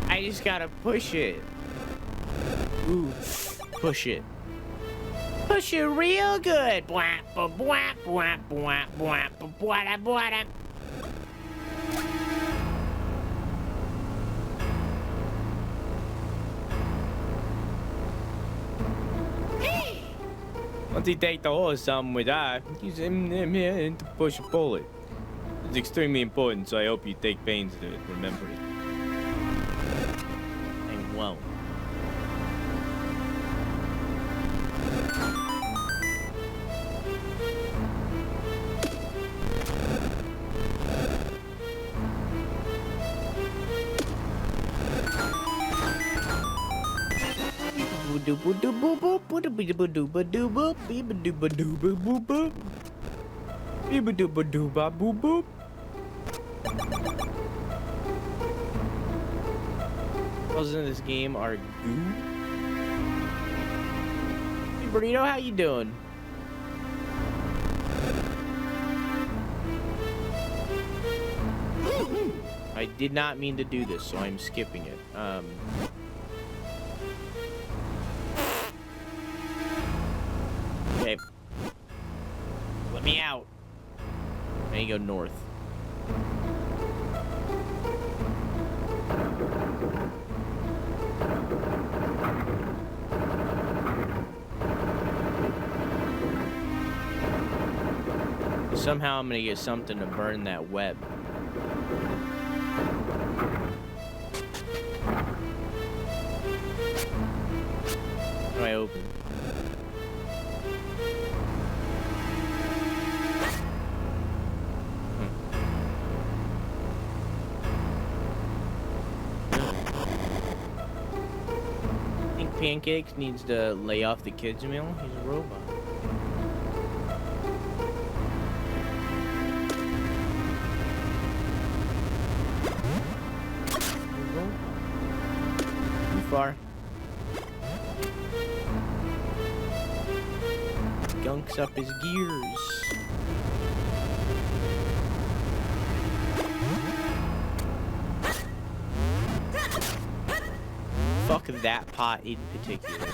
I I just gotta push it. Ooh, push it. Push it real good. Bwap, bwap, bwap, bwap, bwap, bwap, bwap, bwap. Once you take the horse something with that, use him to push a bullet. It's extremely important, so I hope you take pains to remember it. I won't. Puzzles in this game are goo. Hey Burrito, how you doing? I did not mean to do this, so I'm skipping it. Okay. Let me out. Now you go north. Somehow I'm gonna get something to burn that web. How do I open? I think Pancakes needs to lay off the kids meal. He's a robot. Far. Gunks up his gears. Fuck that pot in particular.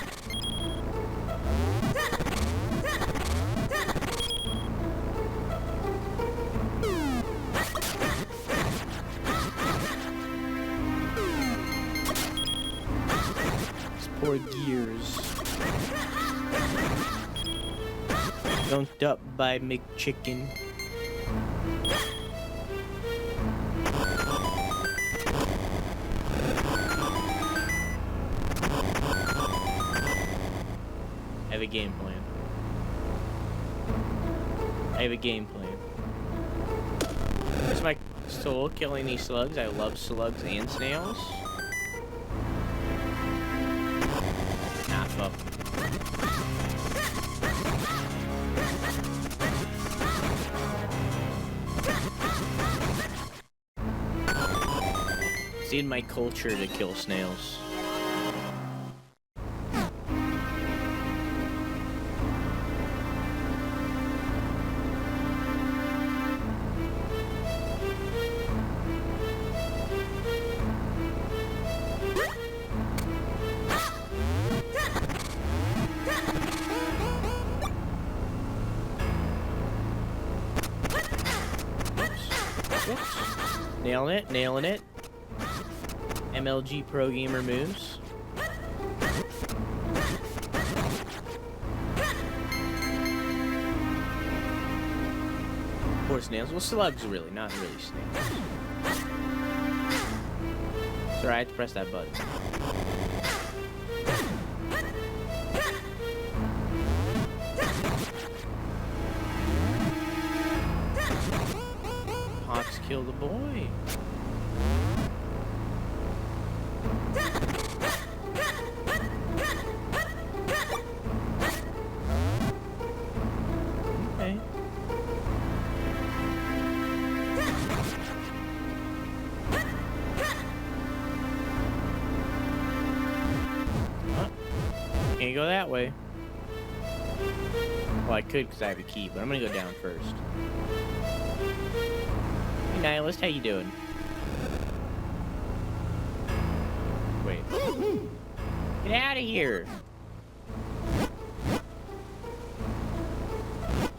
Poor gears. Gunked up by McChicken. I have a game plan. I have a game plan. Here's my soul killing these slugs. I love slugs and snails. Up. It's in my culture to kill snails. Nailing it, nailing it. MLG Pro Gamer moves. Poor snails. Well, slugs really, not really snails. Sorry, I had to press that button. Pox kill the boy. Okay. Can't go that way. Well, I could because I have a key, but I'm gonna go down first. Hey, Nihilist, how you doing? Get out of here.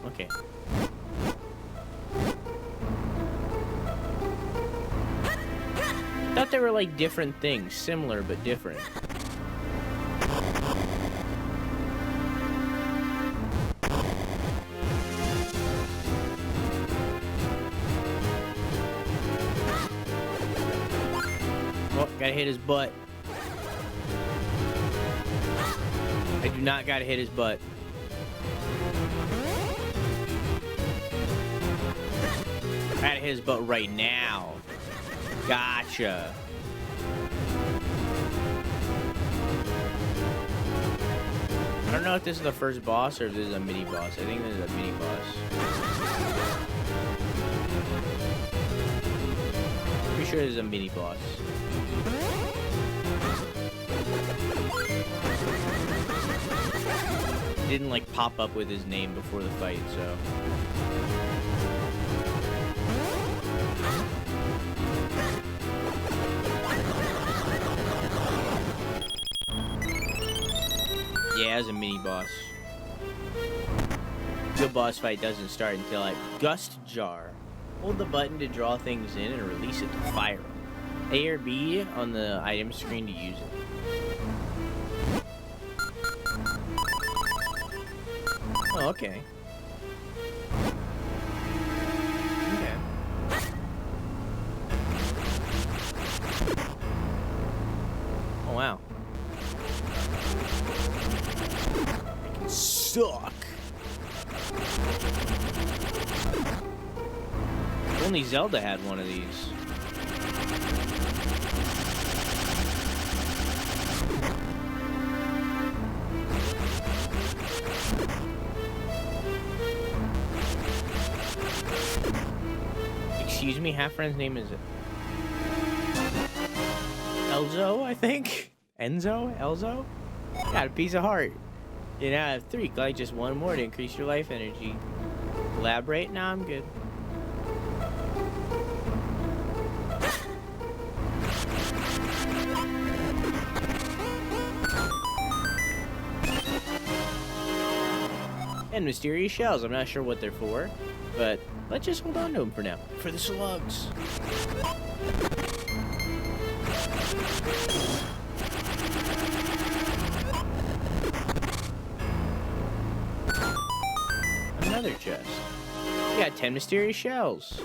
Okay. I thought they were like different things, similar but different. Oh, gotta hit his butt. I do not gotta hit his butt. I gotta hit his butt right now. Gotcha. I don't know if this is the first boss or if this is a mini boss. I think this is a mini boss. Pretty sure this is a mini boss. Didn't like pop up with his name before the fight, so. Yeah, as a mini boss. The boss fight doesn't start until at Gust Jar. Hold the button to draw things in and release it to fire them. A or B on the item screen to use it. Oh, okay. Okay. Oh, wow. I can suck. Only Zelda had one of these. Excuse me, half friend's name is Elzo, I think. Enzo? Elzo? Got a piece of heart. You now have 3. Collect just 1 more to increase your life energy. Elaborate? Nah, I'm good. And mysterious shells. I'm not sure what they're for, but let's just hold on to them for now. For the slugs. Another chest. We got 10 mysterious shells.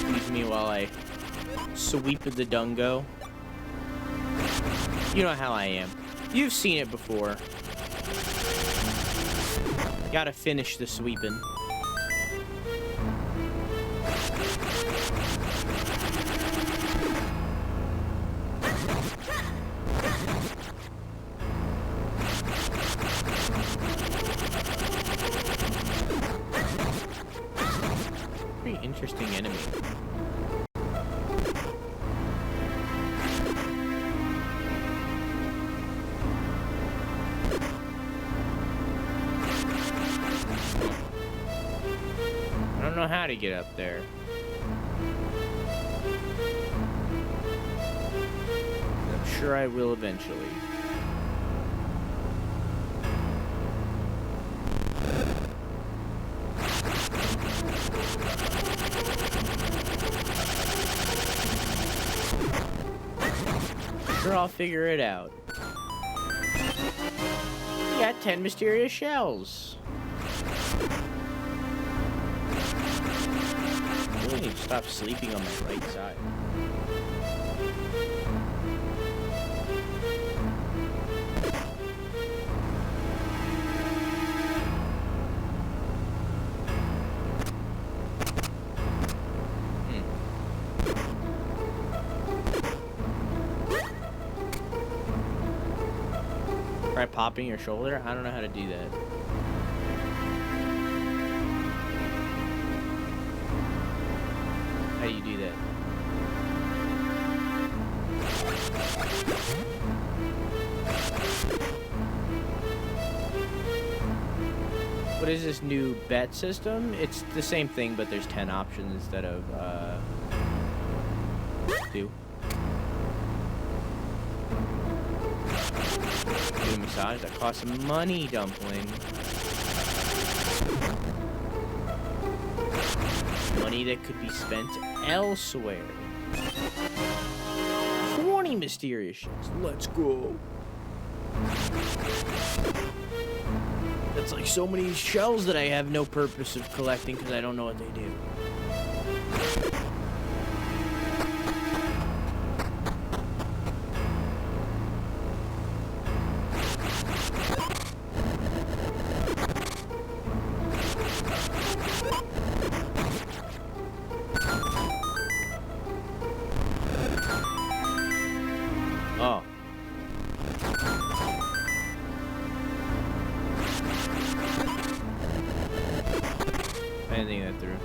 Excuse me while I sweep the dungo. You know how I am. You've seen it before. Gotta finish the sweeping. Pretty interesting enemy. I don't know how to get up there. I'm sure I will eventually. Sure, I'll figure it out. You got 10 mysterious shells. I really need to stop sleeping on my right side. Try popping your shoulder? I don't know how to do that. How do you do that? What is this new bet system? It's the same thing, but there's 10 options instead of 2. New massage that costs money, Dumpling. Money that could be spent elsewhere. 20 mysterious ships. Let's go. That's like so many shells that I have no purpose of collecting because I don't know what they do. Oh. I didn't think that through.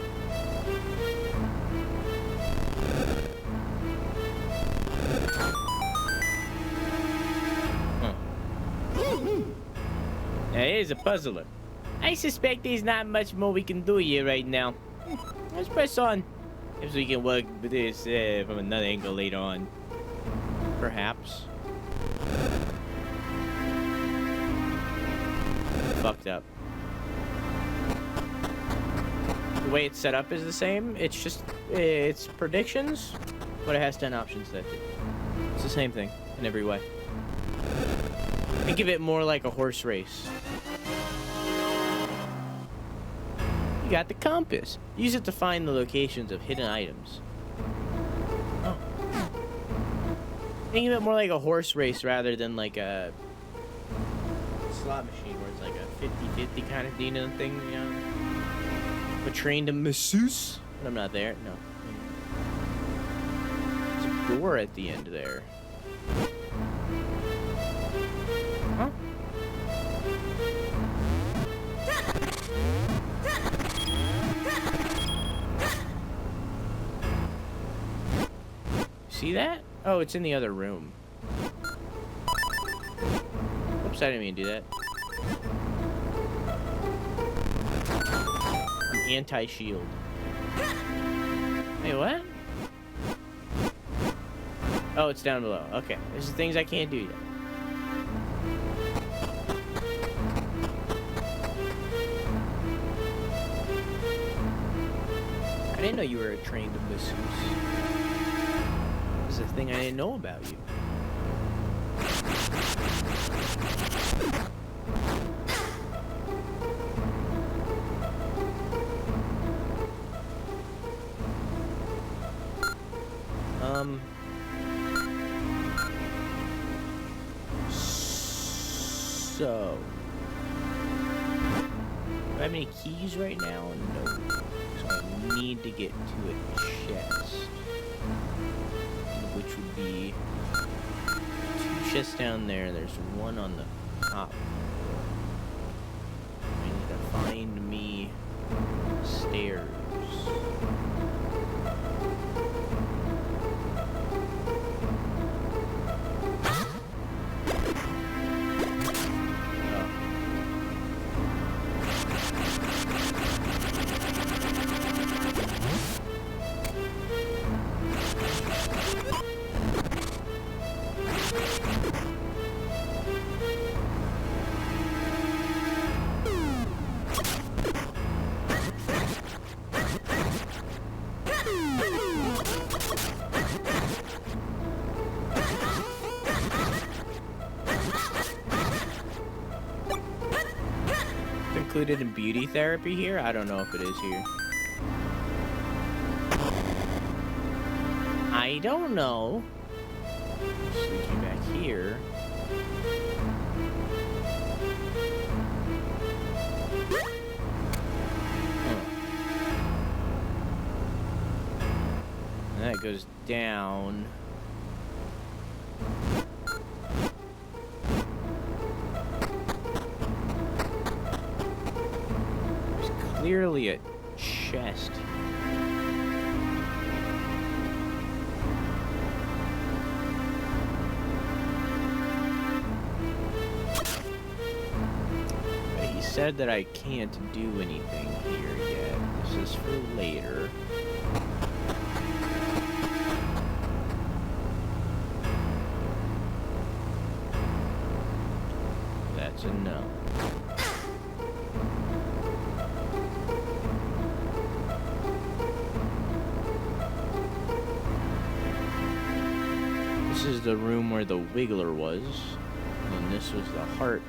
Huh. Now here's a puzzler. I suspect there's not much more we can do here right now. Let's press on. If we can work with this from another angle later on. Perhaps. Fucked up. The way it's set up is the same. It's just, it's predictions, but it has 10 options that do. It's the same thing in every way. Think of it more like a horse race. You got the compass. Use it to find the locations of hidden items. Oh. Think of it more like a horse race rather than like a slot machine where it's like a 50-50 kind of Dino thing, you know? A trained to masseuse, but I'm not there. No. There's a door at the end there. Huh? See that? Oh, it's in the other room. Oops, I didn't mean to do that. Anti-shield. Wait, what? Oh, it's down below. Okay. There's the things I can't do yet. I didn't know you were a trained masseuse. This is a thing I didn't know about you. So, do I have any keys right now? No. So I need to get to a chest, which would be 2 chests down there, and there's one on the top. I need to find me stairs. Included in beauty therapy here? I don't know if it is here. I don't know. Just leave you back here. And that goes down. Clearly a chest. said that I can't do anything here yet. This is for later. That's a no. This is the room where the Wiggler was, and this was the heart piece.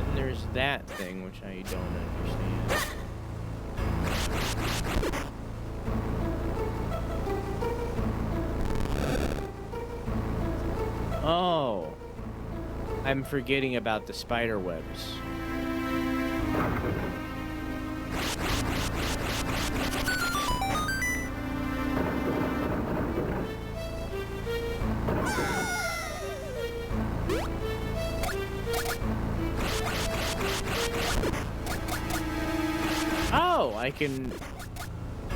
And there's that thing, which I don't understand. Oh. I'm forgetting about the spider webs. Oh, I can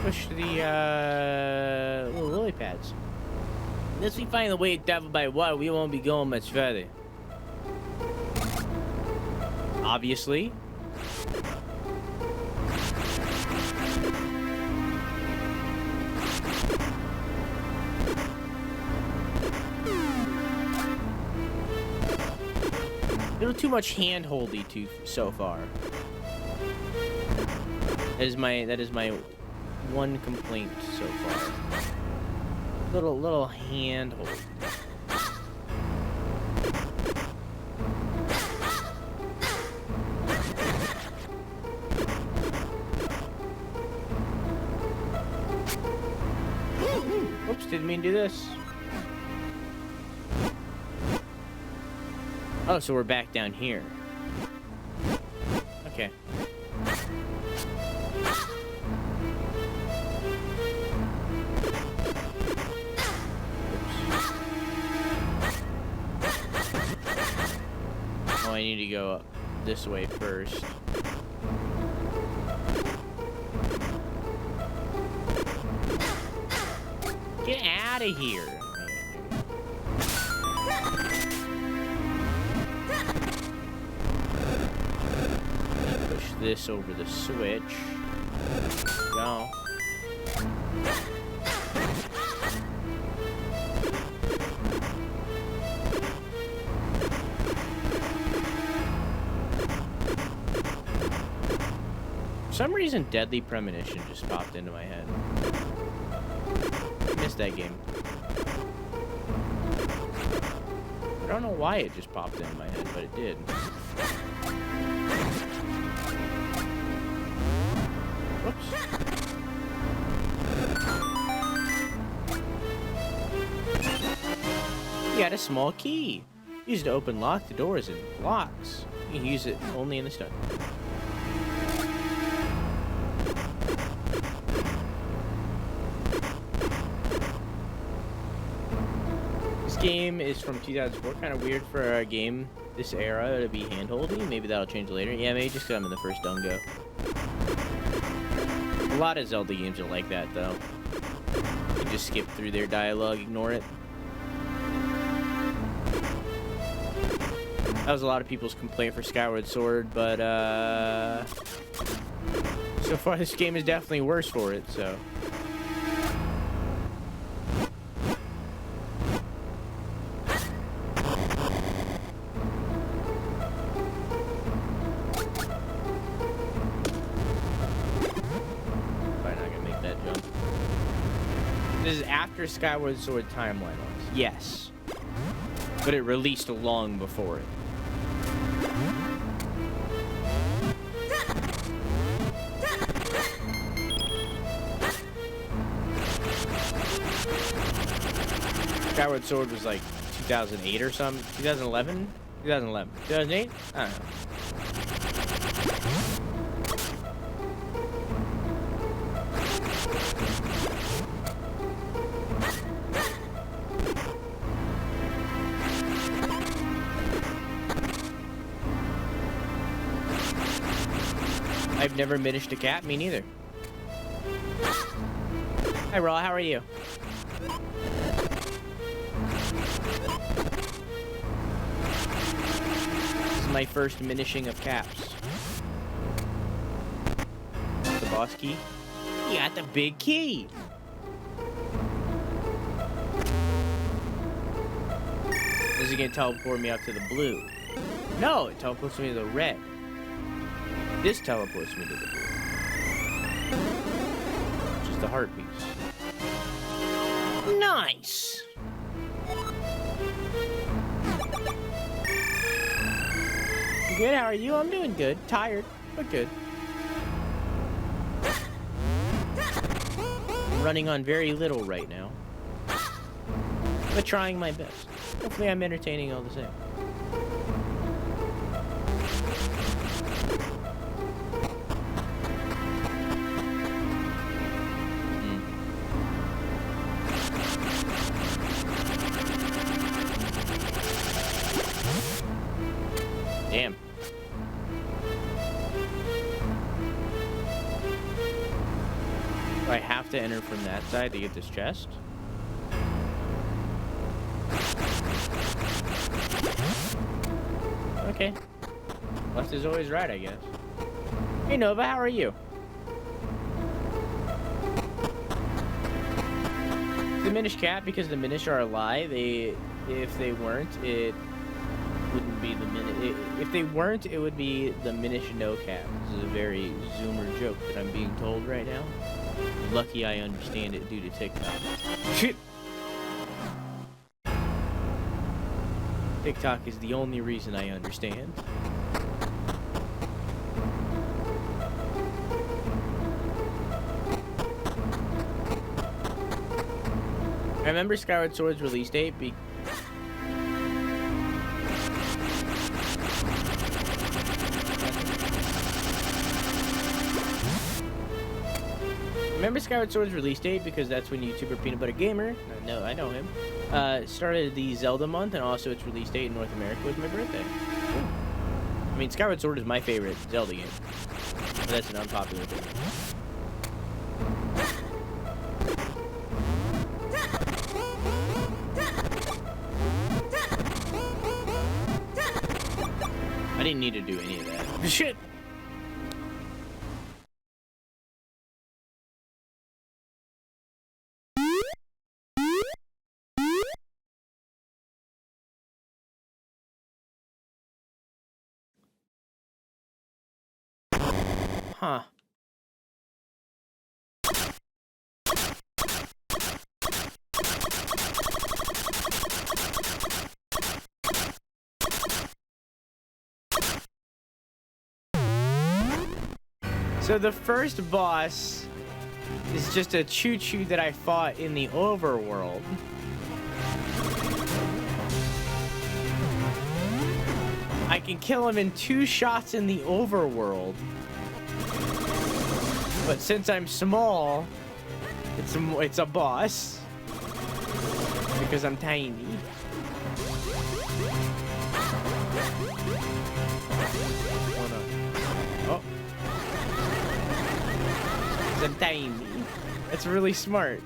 push the little lily pads. Unless we find the way to travel by water, we won't be going much further. Obviously. A little too much hand-holdy so far. That is my one complaint so far. Little hand-holdy. Oops, didn't mean to do this. Oh, so we're back down here. Okay. Oh, I need to go this way first. Get out of here. Push this over the switch. Go. For some reason, Deadly Premonition just popped into my head. Missed that game. I don't know why it just popped into my head, but it did. Whoops. You got a small key. Used to open lock the doors and locks. You can use it only in the start. Game is from 2004. Kind of weird for a game this era to be hand-holdy. Maybe that'll change later. Yeah, maybe just because I'm in the first Dungo. A lot of Zelda games are like that, though. You can just skip through their dialogue, ignore it. That was a lot of people's complaint for Skyward Sword, but so far this game is definitely worse for it, so. This is after Skyward Sword timeline was. Yes. But it released long before it. Skyward Sword was like 2008 or something. 2011? 2011. 2008? I don't know. I've never minished a cat. Me neither. Hi, Raw. How are you? This is my first minishing of caps. The boss key. You got the big key. Is it gonna teleport me up to the blue? No, it teleports me to the red. This teleports me to the blue. Which is the heart piece. Nice! You good? How are you? I'm doing good. Tired, but good. I'm running on very little right now. But trying my best. Hopefully I'm entertaining all the same. Damn. Do I have to enter from that side to get this chest? Okay. Left is always right, I guess. Hey Nova, how are you? The Minish cat, because the Minish are alive. If they weren't, it wouldn't be the Minish. If they weren't, it would be the Minish no cat. This is a very Zoomer joke that I'm being told right now. Lucky I understand it due to TikTok. Shit. TikTok is the only reason I understand. I remember Skyward Sword's release date because that's when YouTuber Peanut Butter Gamer, I know him, started the Zelda month, and also its release date in North America was my birthday. Cool. I mean, Skyward Sword is my favorite Zelda game, but that's an unpopular opinion. I didn't need to do any of that. Shit! Huh. So the first boss is just a choo-choo that I fought in the overworld. I can kill him in 2 shots in the overworld. But since I'm small, it's a boss. Because I'm tiny. Oh no. Oh. I'm tiny. That's really smart.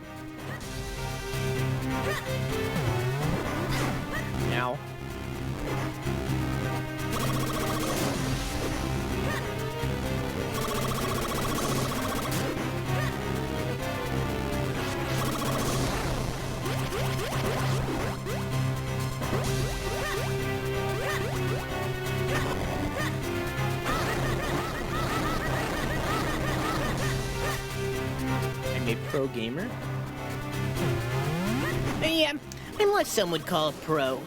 Now. A pro gamer? Yeah, I'm what some would call a pro.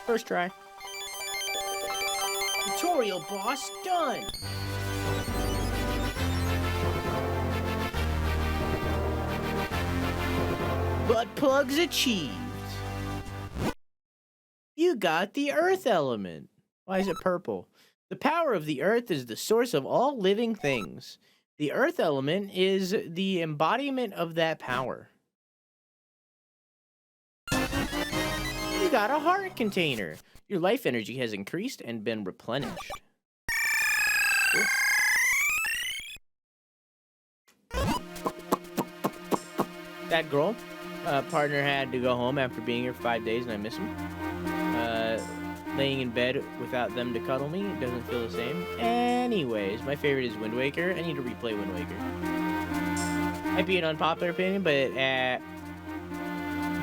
First try. Tutorial boss done. Butt plugs achieved. You you got the earth element. Why is it purple? The power of the earth is the source of all living things. The earth element is the embodiment of that power. You got a heart container. Your life energy has increased and been replenished. That girl, partner had to go home after being here for 5 days, and I miss him. Laying in bed without them to cuddle me doesn't feel the same. Anyways, my favorite is Wind Waker. I need to replay Wind Waker. Might be an unpopular opinion, but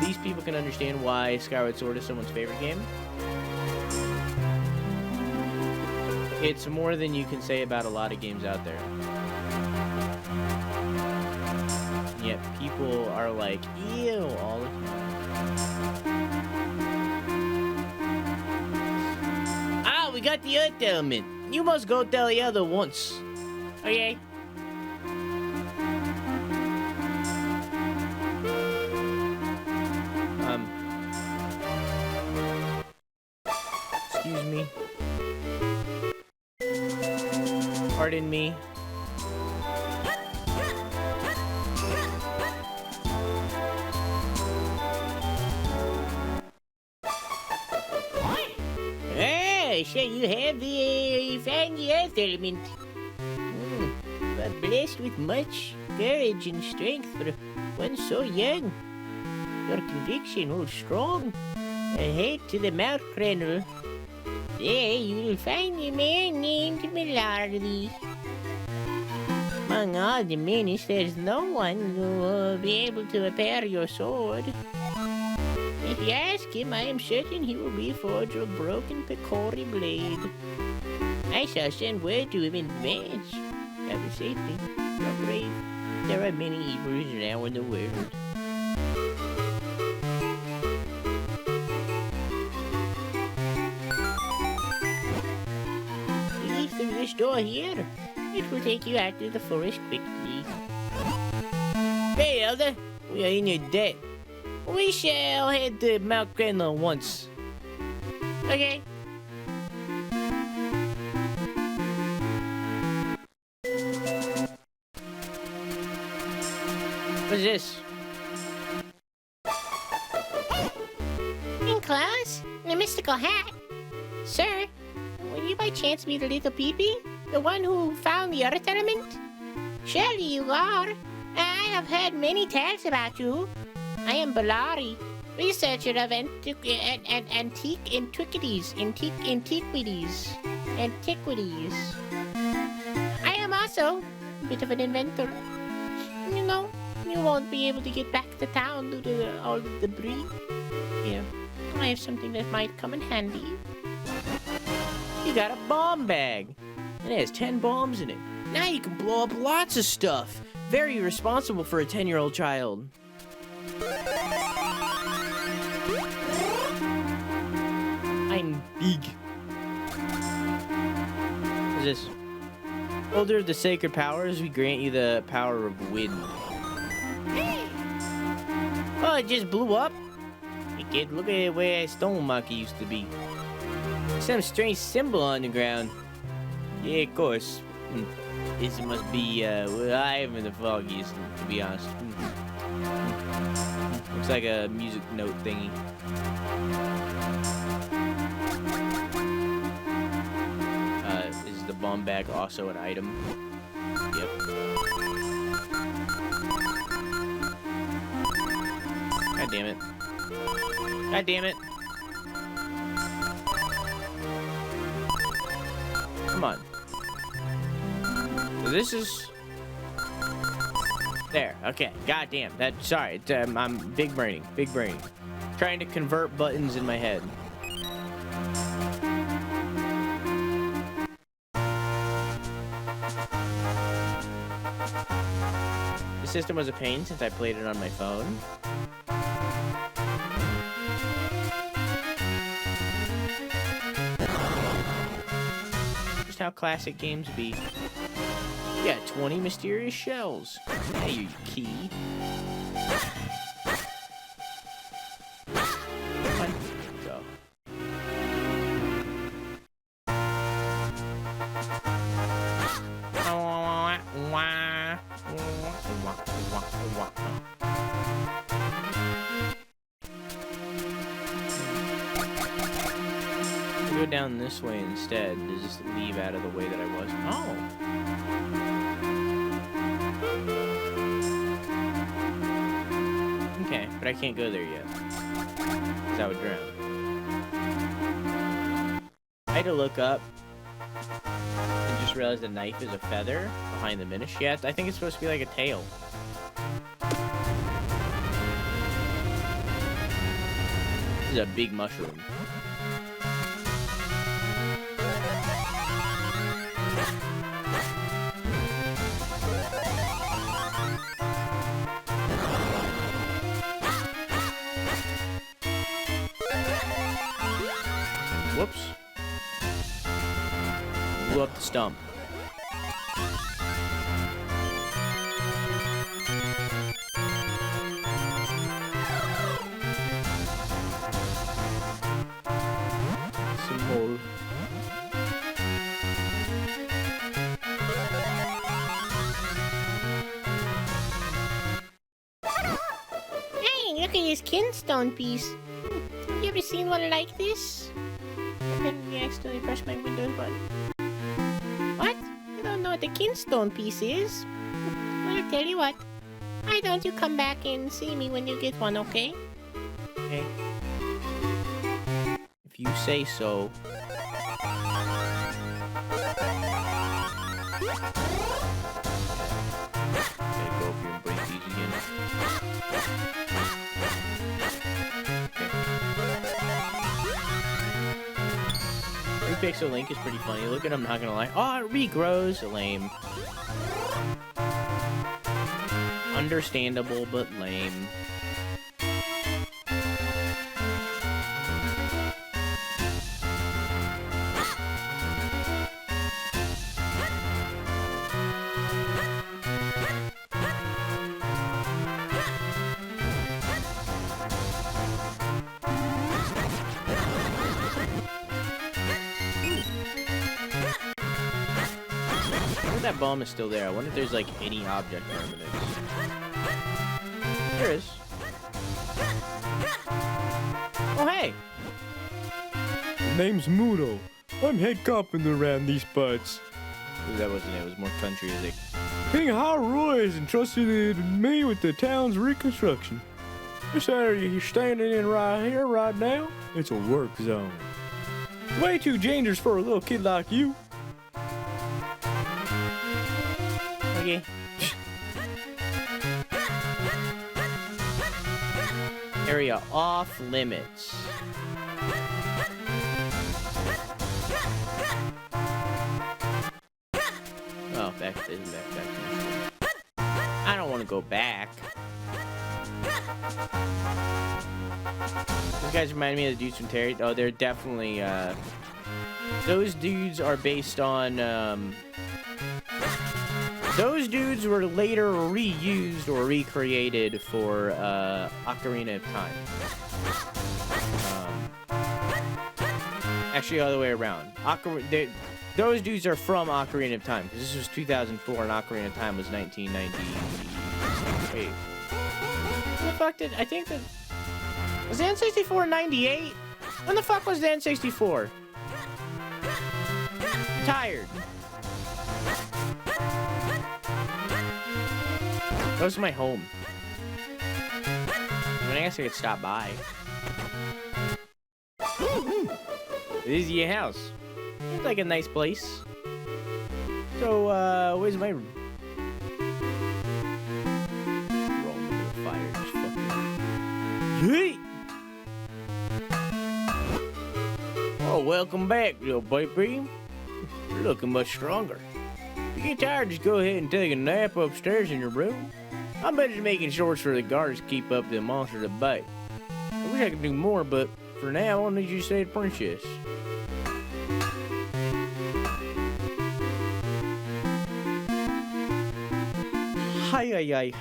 these people can understand why Skyward Sword is someone's favorite game. It's more than you can say about a lot of games out there. And yet people are like, ew, all the time. Ah, we got the earth element. You must go tell the other once. Okay? Excuse me. Pardon me. So you have found the earth element. But blessed with much courage and strength for one so young. Your conviction holds strong. Head to the mouth cradle. There you will find a man named Millardy. Among all the Minish, there's no one who will be able to repair your sword. If you ask him, I am certain he will reforge a broken Picori Blade. I shall send word to him in advance. Travel safely. You're brave. There are many evils now in the world. Leave through this door here. It will take you out to the forest quickly. Hey, Elder. We are in your debt. We shall head to Mount Grenland once. Okay. What's this? In class, in a mystical hat. Sir, will you by chance be the little peepee? The one who found the earth element? Surely you are. I have heard many tales about you. I am Balari, researcher of antiquities. I am also a bit of an inventor. You know, you won't be able to get back to town due to all the debris. Here, I have something that might come in handy. You got a bomb bag. It has 10 bombs in it. Now you can blow up lots of stuff. Very responsible for a 10-year-old child. I'm big. What's this? Holder of the sacred powers, we grant you the power of wind. Oh, it just blew up? Hey kid, look at where that stone monkey used to be. Some strange symbol on the ground. Yeah, of course. This must be, well, I am in the foggiest, to be honest. Looks like a music note thingy. Is the bomb bag also an item? Yep. God damn it. God damn it. Come on. So this is... There, okay. God damn. Sorry, I'm big braining. Big braining. Trying to convert buttons in my head. The system was a pain since I played it on my phone. Just how classic games be. You got 20 mysterious shells. Hey, you key. Come on. Go. go down this way instead. To just leave out of the way that I was. Oh. Okay, but I can't go there yet. Because I would drown. I had to look up and just realized the knife is a feather behind the Minish. Yeah, I think it's supposed to be like a tail. This is a big mushroom. Whoops. Blew up the stump. Some more. Hey, look at this kinstone piece. Have you ever seen one like this? I accidentally pressed my Windows button. What? You don't know what the kinstone piece is? Well, I'll tell you what. Why don't you come back and see me when you get one, okay? Okay. If you say so. Okay, go up here and break these again. Okay. 3-pixel Link is pretty funny. Look at him, not gonna lie. Oh, it regrows. Lame. Understandable, but lame. That bomb is still there. I wonder if there's like any object permanents. There is. Oh hey! Name's Mudo. I'm head carpenter around these parts. That wasn't it. It was more country music. King Hyrule has entrusted me with the town's reconstruction. This area you're standing in right here, right now, it's a work zone. Way too dangerous for a little kid like you. Okay. Area off limits. Oh, back. I don't want to go back. These guys remind me of the dudes from Terry. Oh, they're definitely, those dudes are based on, those dudes were later reused or recreated for Ocarina of Time. Actually, all the way around. Those dudes are from Ocarina of Time, because this was 2004 and Ocarina of Time was 1998. When the fuck did... I think that... Was the N64 98? When the fuck was the N64? I'm tired. That was my home. I mean, I guess I could stop by. This is your house. It's like a nice place. So, where's my room? Rolling into the fire, just fucking... Yeet! Oh, welcome back, little baby. You're looking much stronger. If you get tired, just go ahead and take a nap upstairs in your room. I'm better making shorts for the guards to keep up the monsters at bay. I wish I could do more, but for now, I need you to stay the princess. Hi.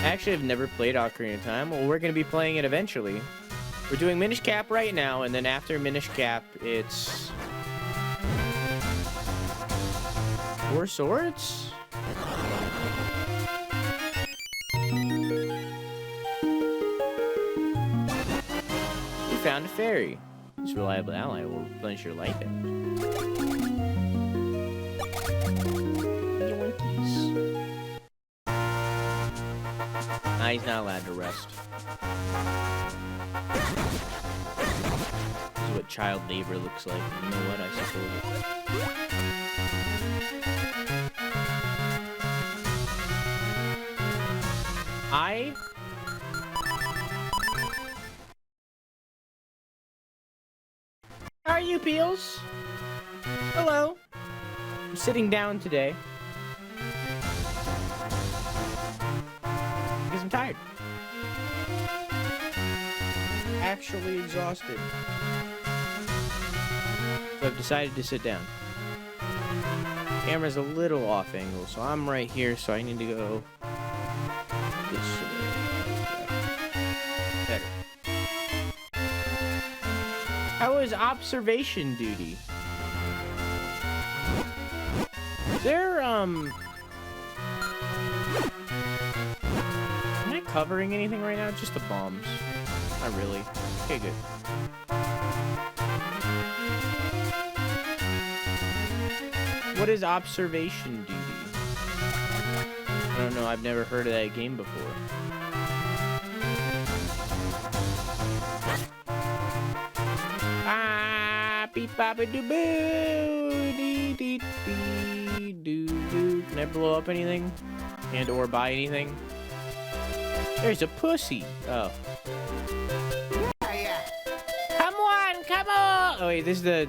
Actually, I've never played Ocarina of Time. Well, we're going to be playing it eventually. We're doing Minish Cap right now, and then after Minish Cap, it's... 4 swords? fairy. This reliable ally will replenish your life energy. Nah, he's not allowed to rest. This is what child labor looks like. You know what? I suppose How are you, Peels? Hello. I'm sitting down today. Because I'm tired. Actually exhausted. So I've decided to sit down. Camera's a little off angle, so I'm right here, so I need to go this way. Better. How was observation duty? Is there, am I covering anything right now? Just the bombs. Not really. Okay, good. What is observation duty? I don't know. I've never heard of that game before. Beep bop a doo boo dee dee dee doo doo. Can I blow up anything? And or buy anything? There's a pussy. Oh. Come on, come on! Oh wait, this is the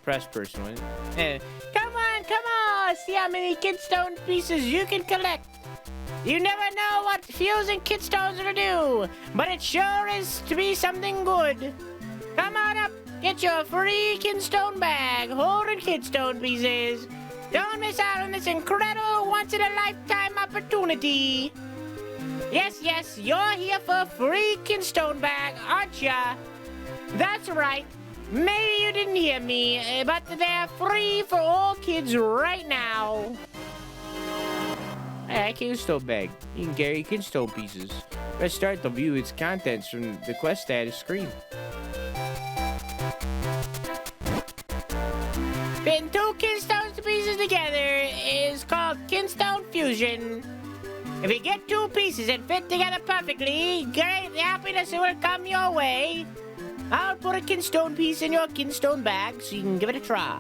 press person one. Come on, come on! See how many kidstone pieces you can collect. You never know what fusing kidstones will do, but it sure is to be something good. Come on up, get your free kidstone bag holding kidstone pieces. Don't miss out on this incredible once-in-a-lifetime opportunity. Yes, yes, you're here for a free kidstone bag, aren't ya? That's right. Maybe you didn't hear me, but they're free for all kids right now. Hey, kidstone bag. You can carry kidstone pieces. Let's start to view its contents from the quest status screen. Putting two kidstone pieces together is called kidstone fusion. If you get two pieces that fit together perfectly, great happiness will come your way. I'll put a kidstone piece in your kidstone bag so you can give it a try.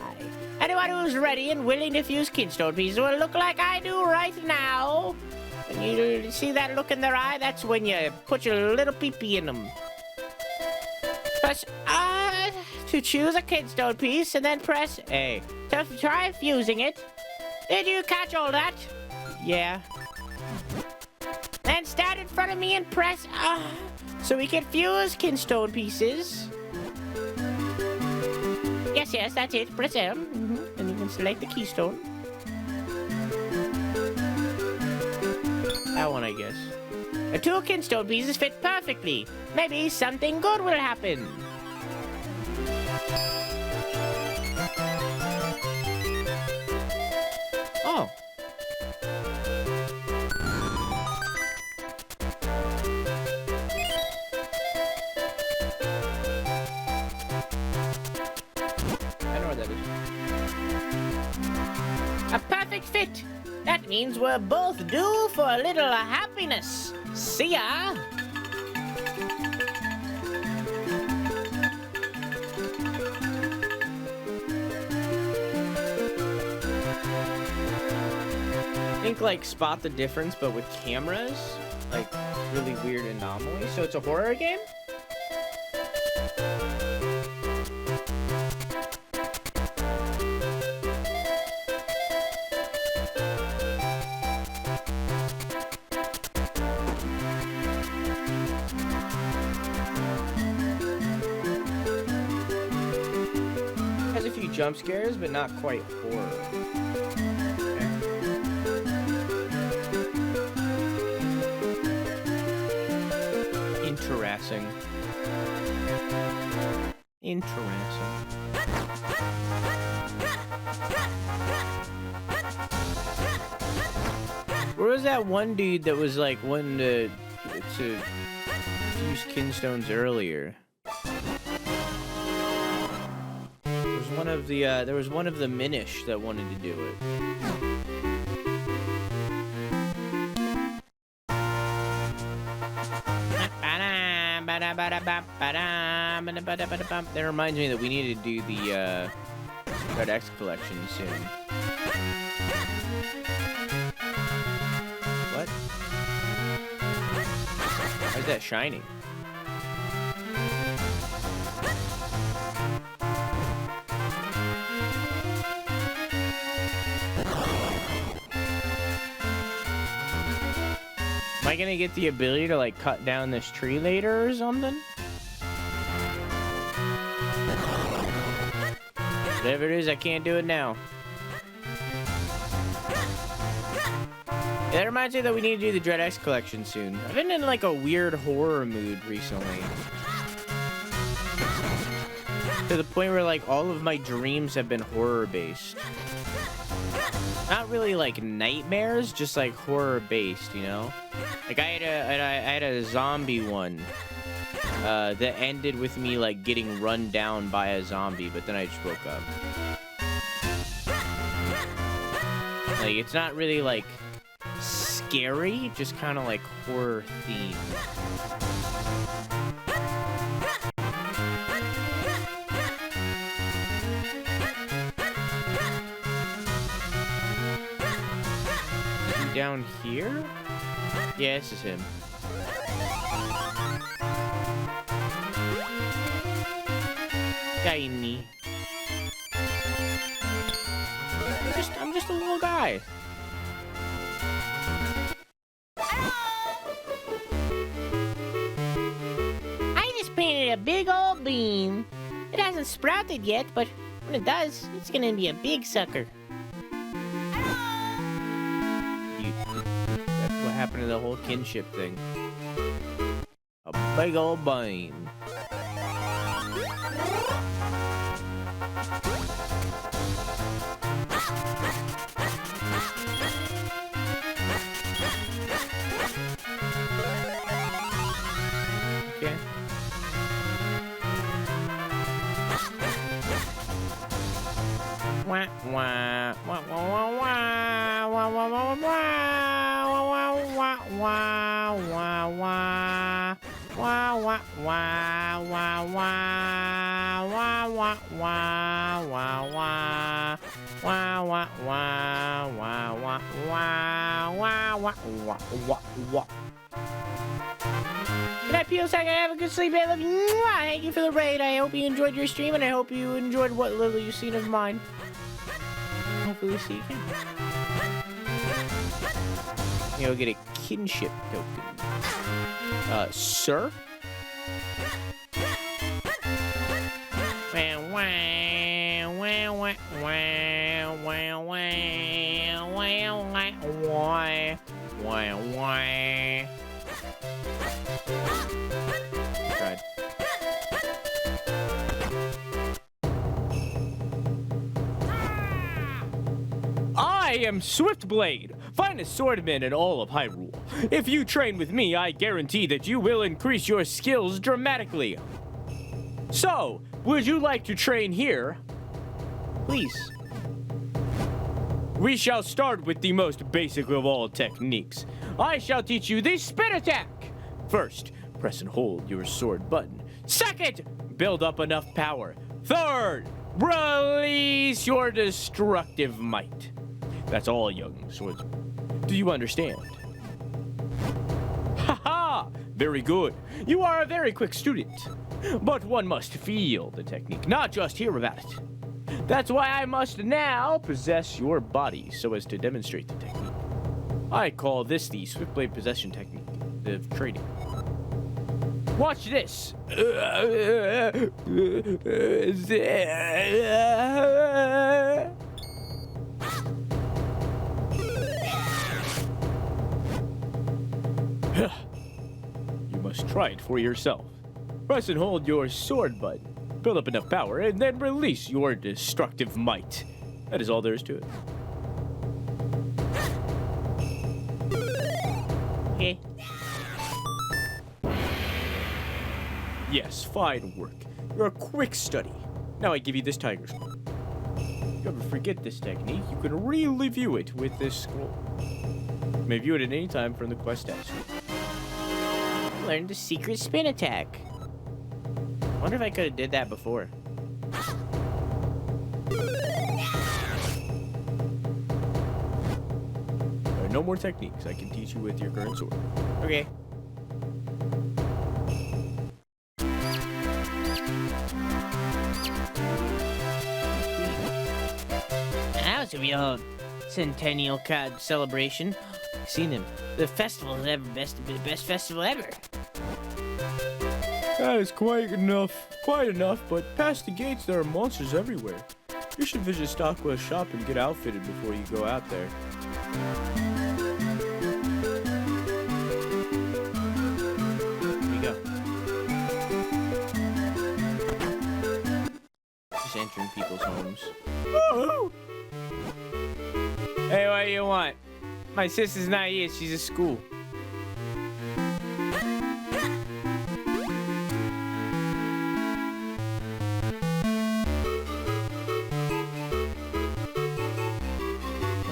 Anyone who's ready and willing to fuse kidstone pieces will look like I do right now. When you see that look in their eye, that's when you put your little pee-pee in them. Press R to choose a kidstone piece, and then press A to try fusing it. Did you catch all that? Yeah. Then stand in front of me and press R so we can fuse kidstone pieces. Yes, yes, that's it. Press M, and you can select the keystone. That one, I guess. The two kidstone pieces fit perfectly. Maybe something good will happen. Oh. A perfect fit. That means we're both due for a little happiness. See ya. Think like Spot the Difference, but with cameras. Like really weird anomaly. So it's a horror game? Jump scares, but not quite horror. Okay. Interesting. Interesting. Where was that one dude that was like wanting to fuse kinstones earlier? one of the Minish that wanted to do it. That reminds me that we need to do the Red X collection soon. What? Why is that shining? Am I gonna get the ability to like cut down this tree later or something? Whatever it is, I can't do it now. Yeah, that reminds me that we need to do the Dread X collection soon. I've been in like a weird horror mood recently. To the point where like all of my dreams have been horror based. Not really like nightmares, just like horror based, you know? Like I had a zombie one that ended with me like getting run down by a zombie, but then I just woke up. Like it's not really like scary, just kind of like horror themed. Down here? Yeah, this is him. Tiny. I'm just a little guy. I just painted a big old bean. It hasn't sprouted yet, but when it does, it's gonna be a big sucker. That's what happened to the whole kinship thing. A big old bean. Okay. Wah wah wah wah wah wah wah wah wah Good night, Peel Sack. Have a good sleep. I love you. Mwah. Thank you for the raid. I hope you enjoyed your stream, and I hope you enjoyed what little you've seen of mine. Hopefully, see you again. You'll get a kinship token. Sir? Tried. I am Swift Blade, finest swordman in all of Hyrule. If you train with me, I guarantee that you will increase your skills dramatically. So, would you like to train here? Please. We shall start with the most basic of all techniques. I shall teach you the spin attack. First, press and hold your sword button. Second, build up enough power. Third, release your destructive might. That's all, young swordsman. Do you understand? Ha! Very good. You are a very quick student. But one must feel the technique, not just hear about it. That's why I must now possess your body so as to demonstrate the technique. I call this the Swift Blade Possession Technique of trading. Watch this. You must try it for yourself. Press and hold your sword button. Build up enough power, and then release your destructive might. That is all there is to it. Okay. Yes, fine work. You're a quick study. Now I give you this tiger skull. you ever forget this technique, you can re-review it with this scroll. You may view it at any time from the quest desk. Learn the secret spin attack. Wonder if I could have did that before. There are no more techniques I can teach you with your current sword. Okay. That was a real centennial card celebration. Seen them. The festival is ever the best festival ever. That is quite enough, but past the gates there are monsters everywhere. You should visit Stockwell's shop and get outfitted before you go out there. Here we go. Just entering people's homes. Woo! Hey, what do you want? My sister's not here, she's at school.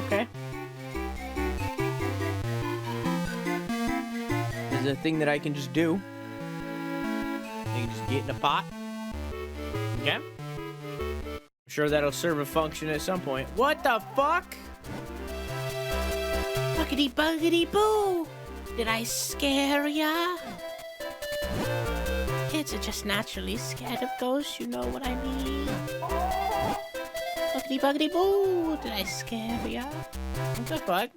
Okay. This is a thing that I can just do. I can just get in a pot. Okay. I'm sure that'll serve a function at some point. What the fuck? Buggity buggity boo! Did I scare ya? Kids are just naturally scared of ghosts, you know what I mean? Buggity buggity boo! Did I scare ya? What the fuck?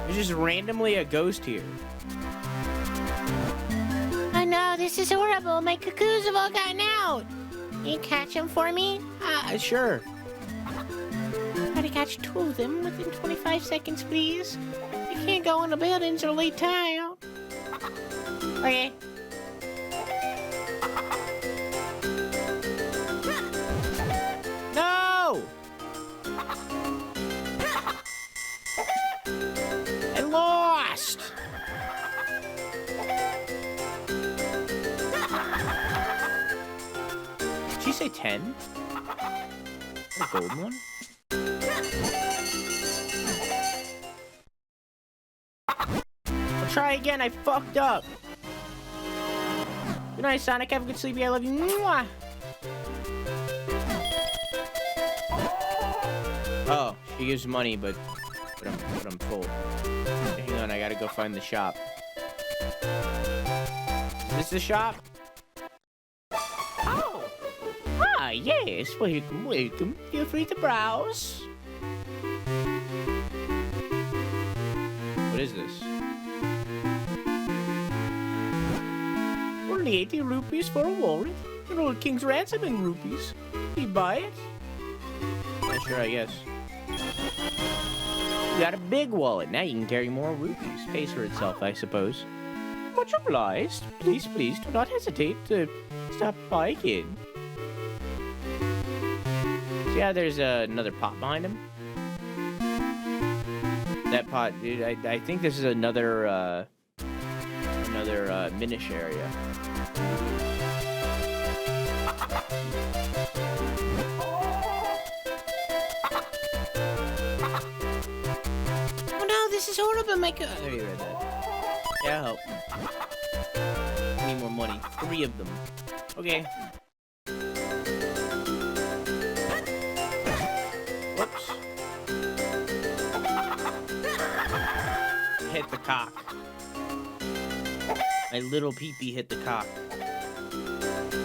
There's just randomly a ghost here. Oh no, this is horrible. My cuckoos have all gotten out. Can you catch them for me? Sure. Try to catch 2 of them within 25 seconds, please. You can't go in the buildings or late time. Okay. No! I lost! Did she say 10? The golden one? I'll try again, I fucked up. Good night, Sonic. Have a good sleep. I love you. Mwah! Oh, she gives money, but I'm full. Hang on, I gotta go find the shop. Is this the shop? Oh! Ah, yes. Welcome, welcome. Feel free to browse. What is this? Only 80 rupees for a wallet. An old king's ransom in rupees. You buy it? Yeah, sure, I guess. You got a big wallet. Now you can carry more rupees. Pays for itself, I suppose. Much obliged. Please, please, do not hesitate to stop by again. See how there's another pot behind him? That pot, dude, I think this is another Minish area. Oh no, this is horrible, my god. There you read that. Yeah, help. I need more money. 3 of them. Okay. Whoops. Hit the cock. My little peepee hit the cock.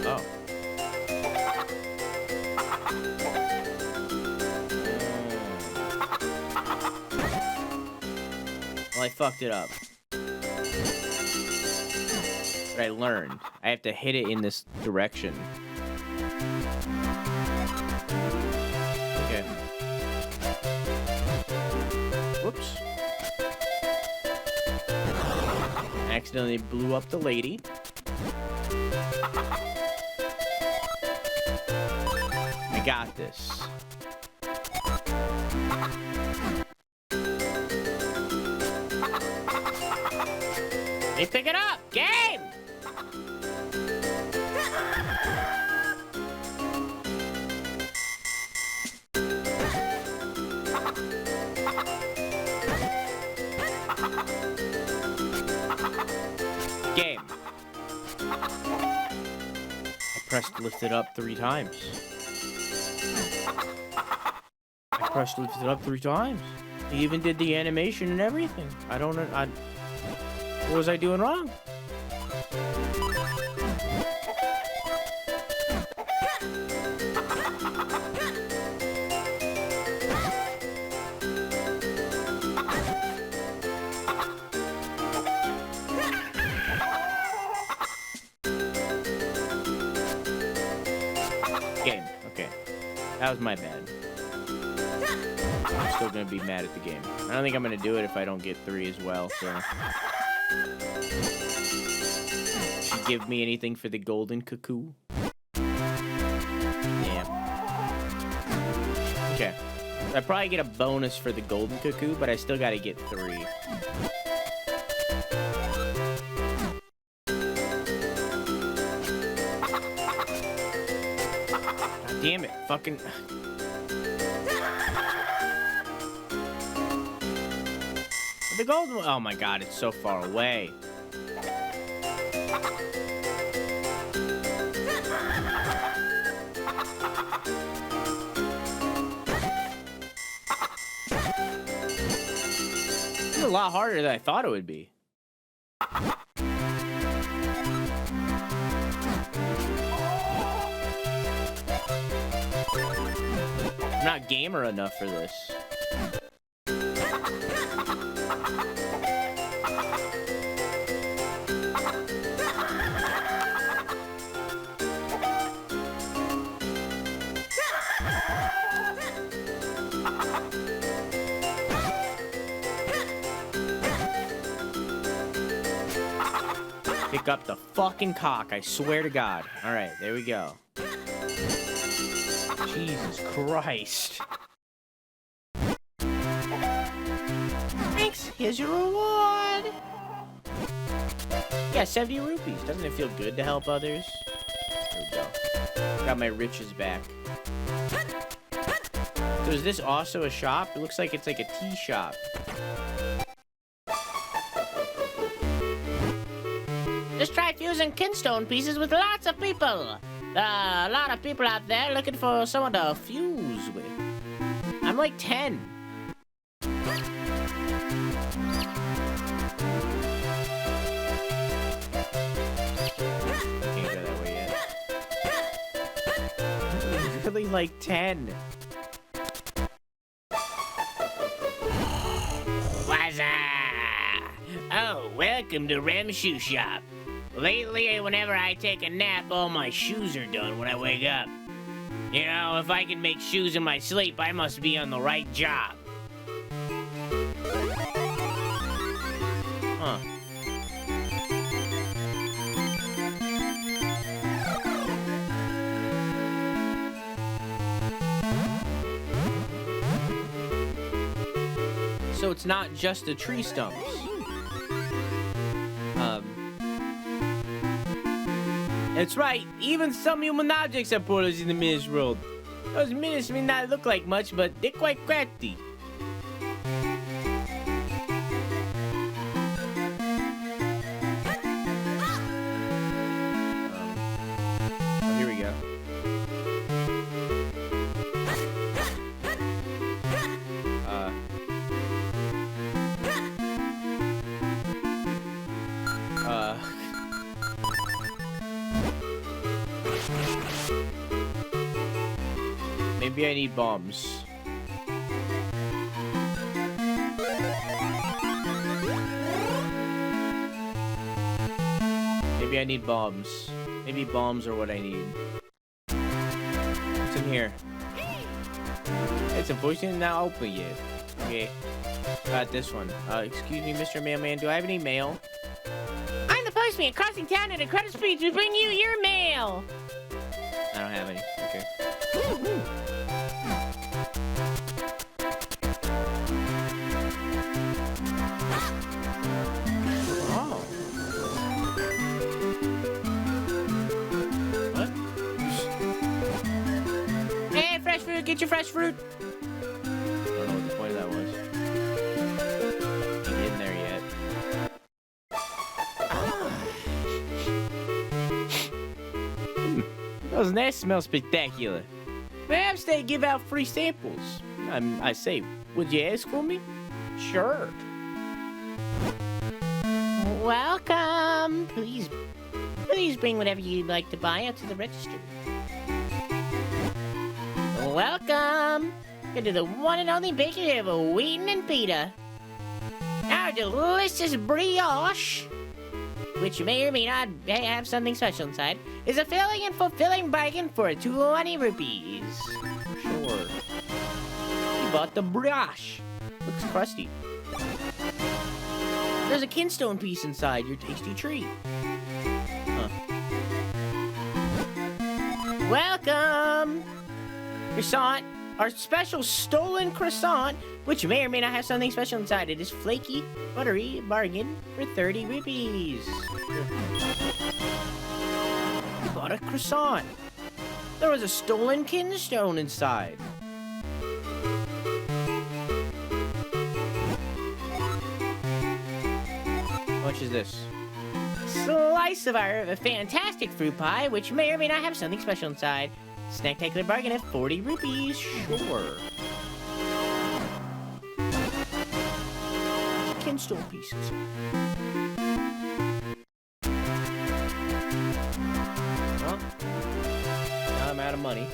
Oh. Well, I fucked it up. But I learned. I have to hit it in this direction. Okay. Whoops. Accidentally blew up the lady. I got this. Hey, pick it up! Game! pressed lift it up 3 times. I pressed lift it up 3 times. He even did the animation and everything. I don't know. What was I doing wrong? Game. Okay. That was my bad. I'm still gonna be mad at the game. I don't think I'm gonna do it if I don't get 3 as well, so. Should give me anything for the golden cuckoo? Yeah. Okay. I probably get a bonus for the golden cuckoo, but I still gotta get 3. God damn it. Fucking... The golden one. Oh my god, it's so far away. It's a lot harder than I thought it would be. I'm not gamer enough for this. Pick up the fucking cock, I swear to God. All right, there we go. Jesus Christ. Thanks, here's your reward. Yeah, 70 rupees. Doesn't it feel good to help others? There we go. Got my riches back. So is this also a shop? It looks like it's like a tea shop. Just try fusing kinstone pieces with lots of people. A lot of people out there looking for someone to fuse with. I'm like 10. Can't go that way yet. Really like 10. Wazza! Oh, welcome to Rem's Shoe Shop. Lately, whenever I take a nap, all my shoes are done when I wake up. You know, if I can make shoes in my sleep, I must be on the right job. Huh. So it's not just the tree stumps. That's right, even some human objects are portals in the Minish world. Those Minish may not look like much, but they're quite crafty. Oh, here we go. Maybe I need bombs. Maybe I need bombs. Maybe bombs are what I need. What's in here? It's a potion not open yet. Okay. Got this one. Excuse me, Mr. Mailman. Do I have any mail? I'm the postman crossing town at a credit speed to bring you your mail. I don't have any. Okay. Oh. What? Hey, fresh fruit, get your fresh fruit. I don't know what the point of that was. Ain't in there yet. Doesn't that smell spectacular? Perhaps they give out free samples. I say, would you ask for me? Sure. Welcome. Please bring whatever you'd like to buy up to the register. Welcome to the one and only bakery of Wheaton and Pita. Our delicious brioche, which may or may not have something special inside, is a filling and fulfilling bargain for 20 rupees. Sure. You bought the brioche. Looks crusty. There's a kinstone piece inside your tasty treat. Huh. Welcome. Croissant, our special stolen croissant, which may or may not have something special inside. It is flaky, buttery, bargain for 30 rupees. You bought a croissant. There was a stolen kinstone inside. How much is this? Slice of our fantastic fruit pie, which may or may not have something special inside. Snacktacular bargain at 40 rupees. Sure. Kinstone pieces. Well, now I'm out of money.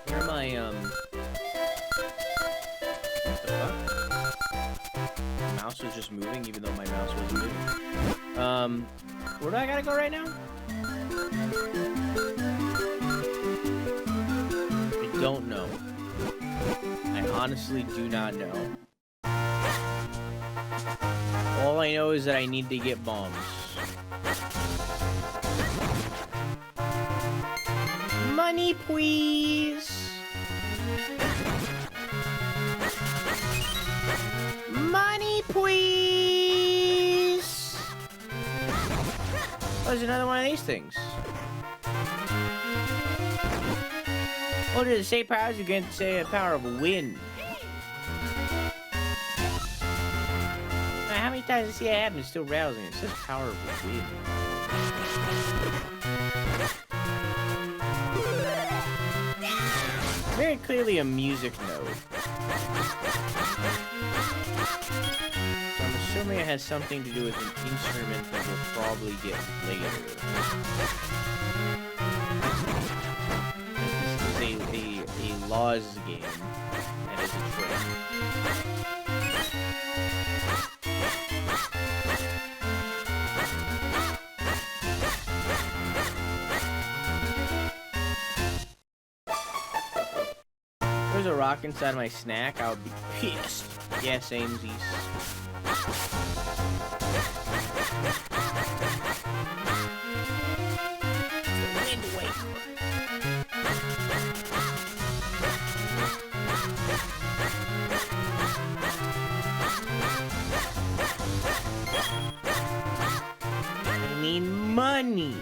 Where am I, what the fuck? The mouse was just moving even though my mouse wasn't moving. Where do I gotta go right now? I don't know. I honestly do not know. All I know is that I need to get bombs. Money, please. Money, please. Oh, there's another one of these things. Oh, does it say powers? You can say a power of wind. Now, how many times does it see it happen? It's still rousing. It says power of wind. Very clearly a music note. So I'm assuming it has something to do with an instrument that we'll probably get later. This is a laws game. That is a trick. If there's a rock inside my snack, I would be pissed. Yeah, samesies. Wind waker. I need money.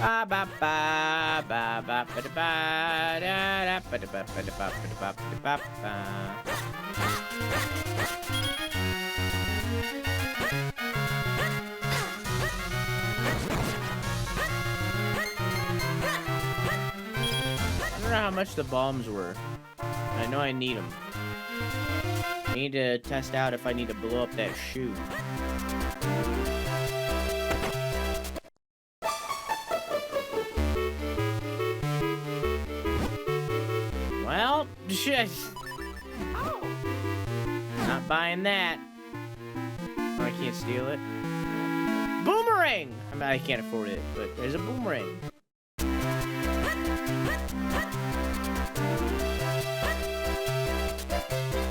Ba ba ba ba ba ba da ba da da ba da ba ba da ba ba da ba ba da ba. I don't know how much the bombs were. I know I need them. I need to test out if I need to blow up that shoe. Well, shit. Not buying that. Oh, I can't steal it. Boomerang! I can't afford it, but there's a boomerang.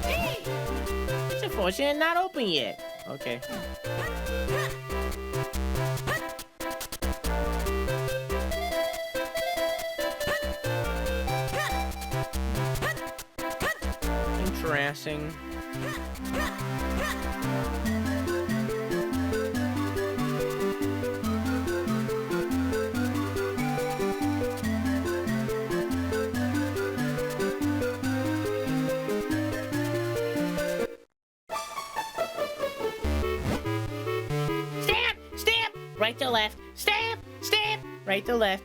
Hey! It's unfortunate not open yet. Okay. Interesting. right to left. Step, step, right to left.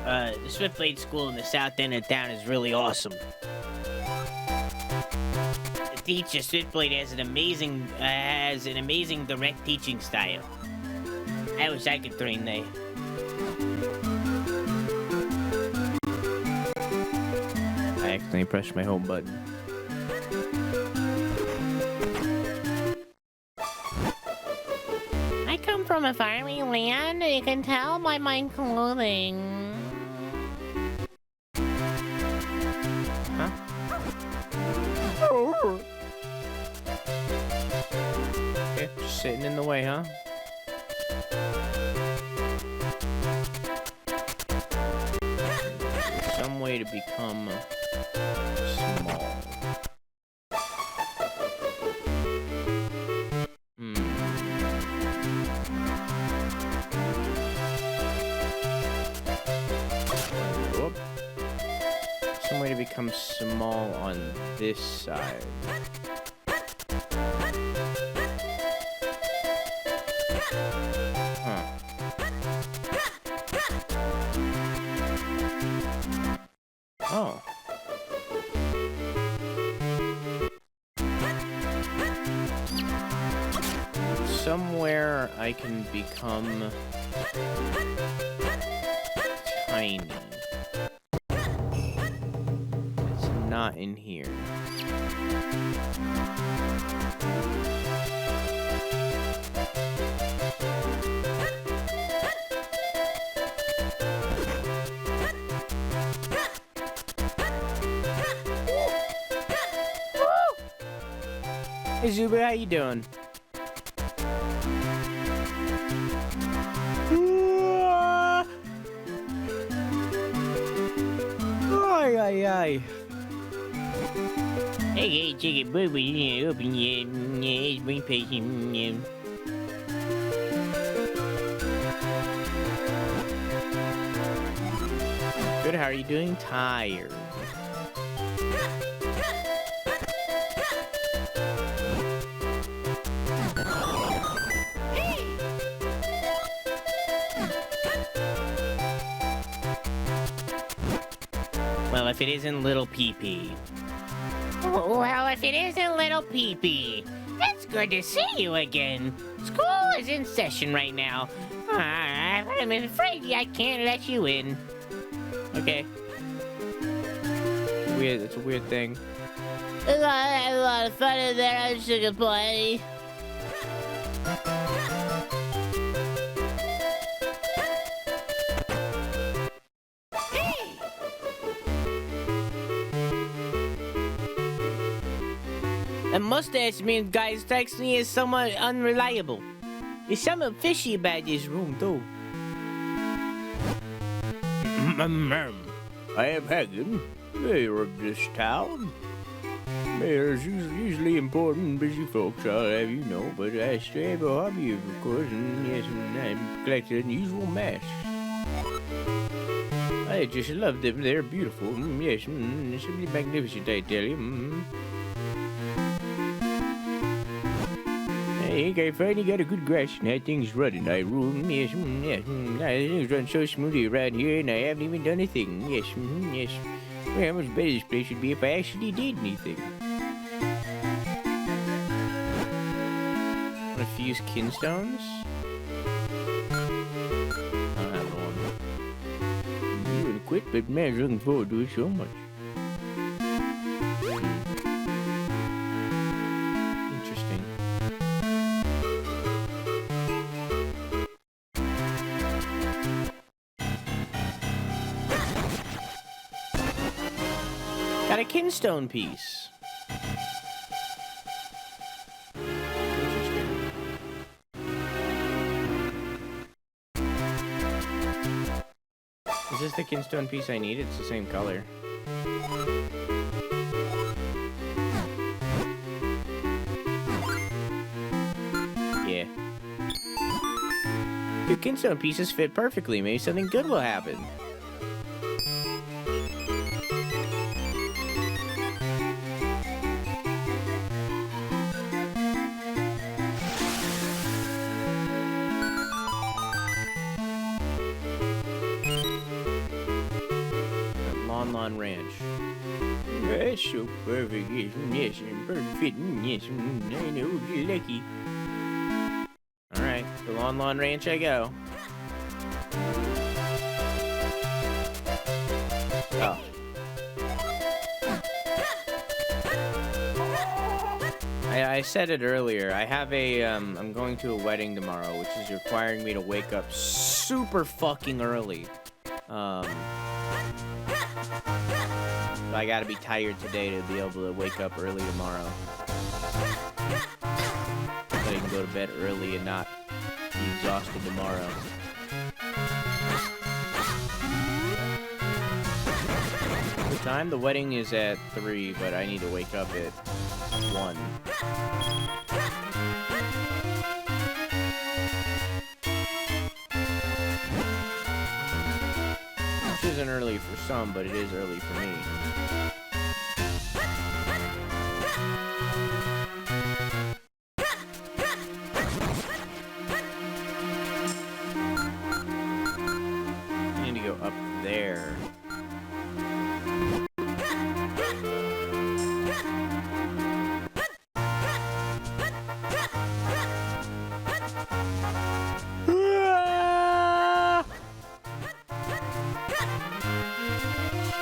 The Swiftblade school in the south end of town is really awesome. The teacher Swiftblade has an amazing direct teaching style. I wish I could train there. I accidentally pressed my home button. I come from a faraway land, you can tell by my clothing. Huh? Okay, just sitting in the way, huh? Some way to become small. Whoop. Some way to become small on this side. Huh. Oh. Somewhere I can become tiny. It's not in here. Hey Zuber, how you doing? Ay, ay, ay. Hey, chicken boo, open your bring patient. Good, how are you doing? Tired. Well, if it isn't Little Pee-Pee. Well, if it isn't little Pee-Pee, it's good to see you again. School is in session right now. I'm afraid I can't let you in. Okay. Weird, it's a weird thing. I had a lot of fun in there. I was gonna play. That mustache means guys text me is somewhat unreliable. There's something fishy about this room, too. I am Hagen, mayor of this town. Mayors usually important and busy folks, I'll have you know, but I still have a hobby, of course, and yes, and I'm collecting unusual masks. I just love them, they're beautiful, yes, simply magnificent, I tell you. I think I finally got a good grasp on how things running. I rule, yes, yes, things run so smoothly around here, and I haven't even done a thing. Yes, yes. Well, how much better this place would be if I actually did anything. Want to fuse kinstones? I don't have one. You would quit, but man, I'm looking forward to it so much. Got a kinstone piece. Interesting. Is this the kinstone piece I need? It's the same color. Yeah. Your kinstone pieces fit perfectly. Maybe something good will happen. Lon Ranch. That's so perfect. Yes, perfect. Yes, I know you're lucky. Alright, to Lon Ranch I go. Oh. I said it earlier. I have I'm going to a wedding tomorrow, which is requiring me to wake up super fucking early. So I gotta be tired today to be able to wake up early tomorrow. So I can go to bed early and not be exhausted tomorrow. The time the wedding is at 3, but I need to wake up at 1. Which isn't early for some, but it is early for me. I need to go up there.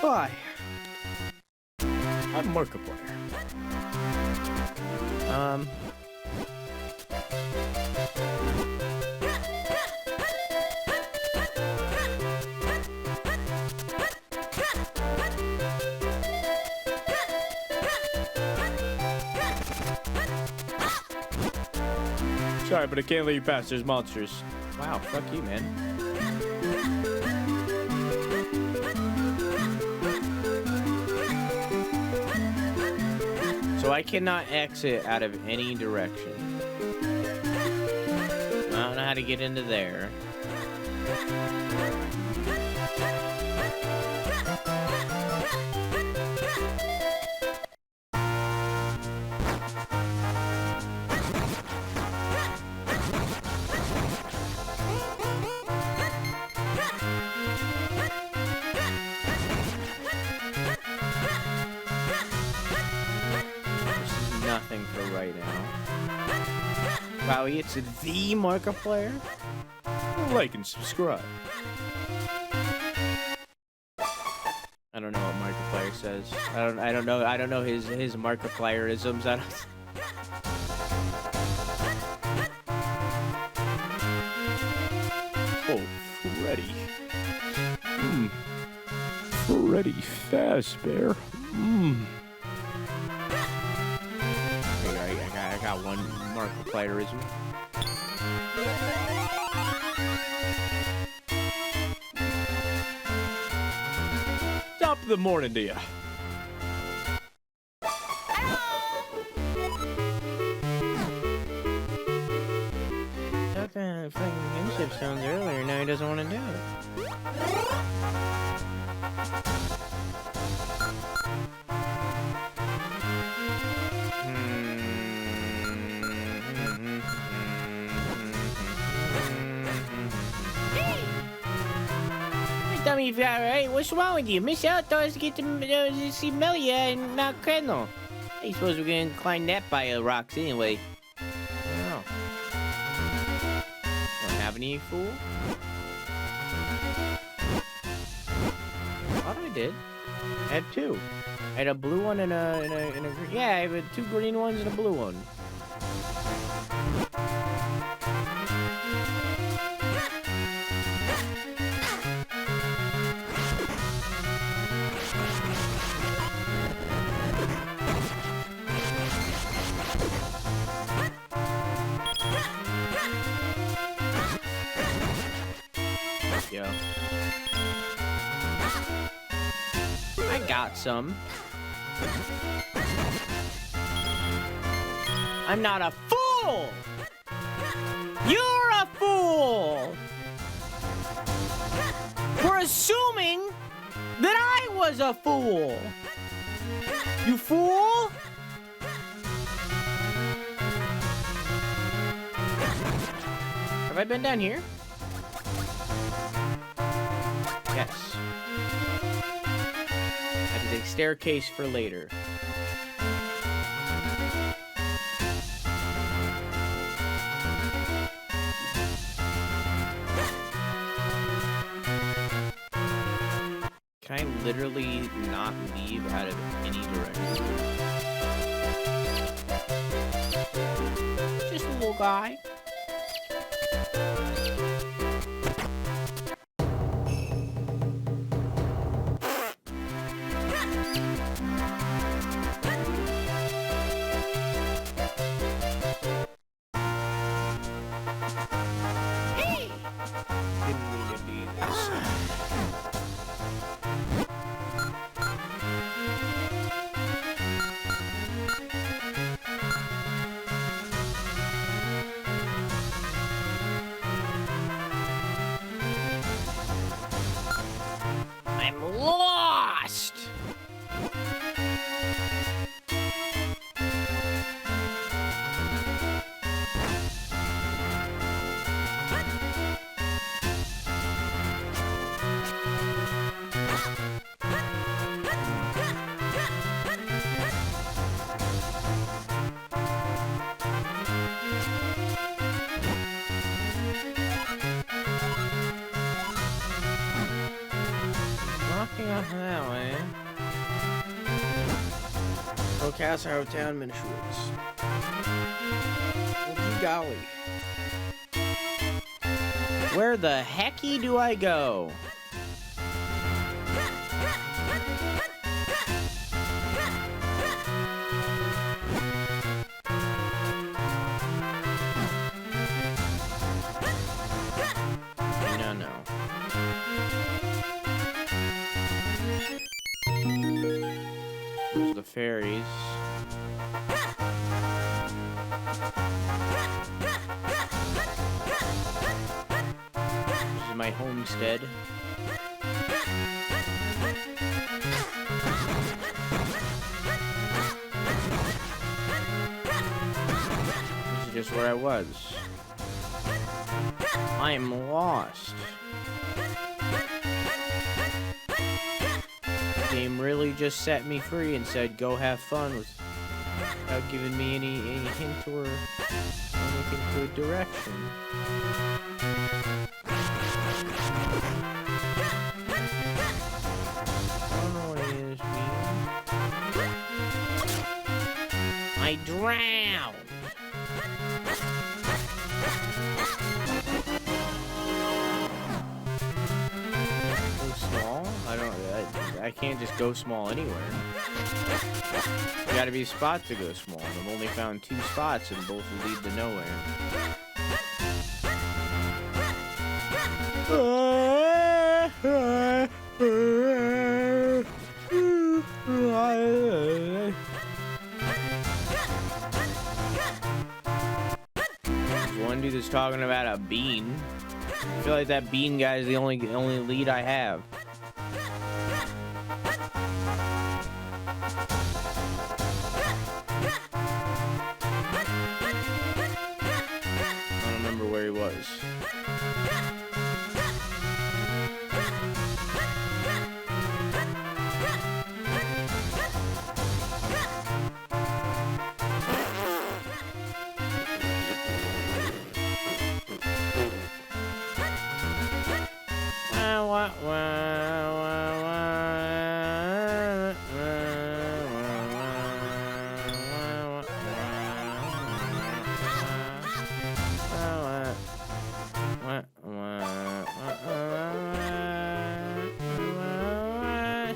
Hi. I'm Markiplier. Sorry, but I can't let you pass. There's monsters. Wow, fuck you, man. So I cannot exit out of any direction. I don't know how to get into there. Nothing for right now. Wow, it's the Markiplier? Like and subscribe. I don't know what Markiplier says. I don't know his Markiplierisms. I don't. Oh, Freddy. Freddy Fazbear. I got one Markiplierism. Top of the morning to ya. Took a fucking kinship stones earlier. Now he doesn't want to do it. Tell me if you're alright. What's wrong with you? Miss outdoors to get to see Melia and Mount Crenel. I suppose we're gonna climb that pile of rocks anyway. I don't know. Don't have any, fool? I thought I did. I had 2. I had a blue one and a green. Yeah, I have 2 green ones and a blue one. Yo. I got some. I'm not a fool! You're a fool! for assuming that I was a fool. You fool! Have I been down here? Yes. That is a staircase for later. Can I literally not leave out of any direction? Just a little guy. Didn't mean to do this. I'm lost! Walking off that way. Go Castle Town, Minish Woods. Oh, golly. Where the hecky do I go? No. There's the fairies. This is my homestead. This is just where I was. I'm lost. The game really just set me free and said, go have fun without giving me any hint or anything to a direction. I don't know what any of this means. I drowned! Small? I can't just go small anywhere. You gotta be a spot to go small. And I've only found 2 spots and both will lead to nowhere. There's one dude that's talking about a bean. I feel like that bean guy is the only lead I have. I don't remember where he was.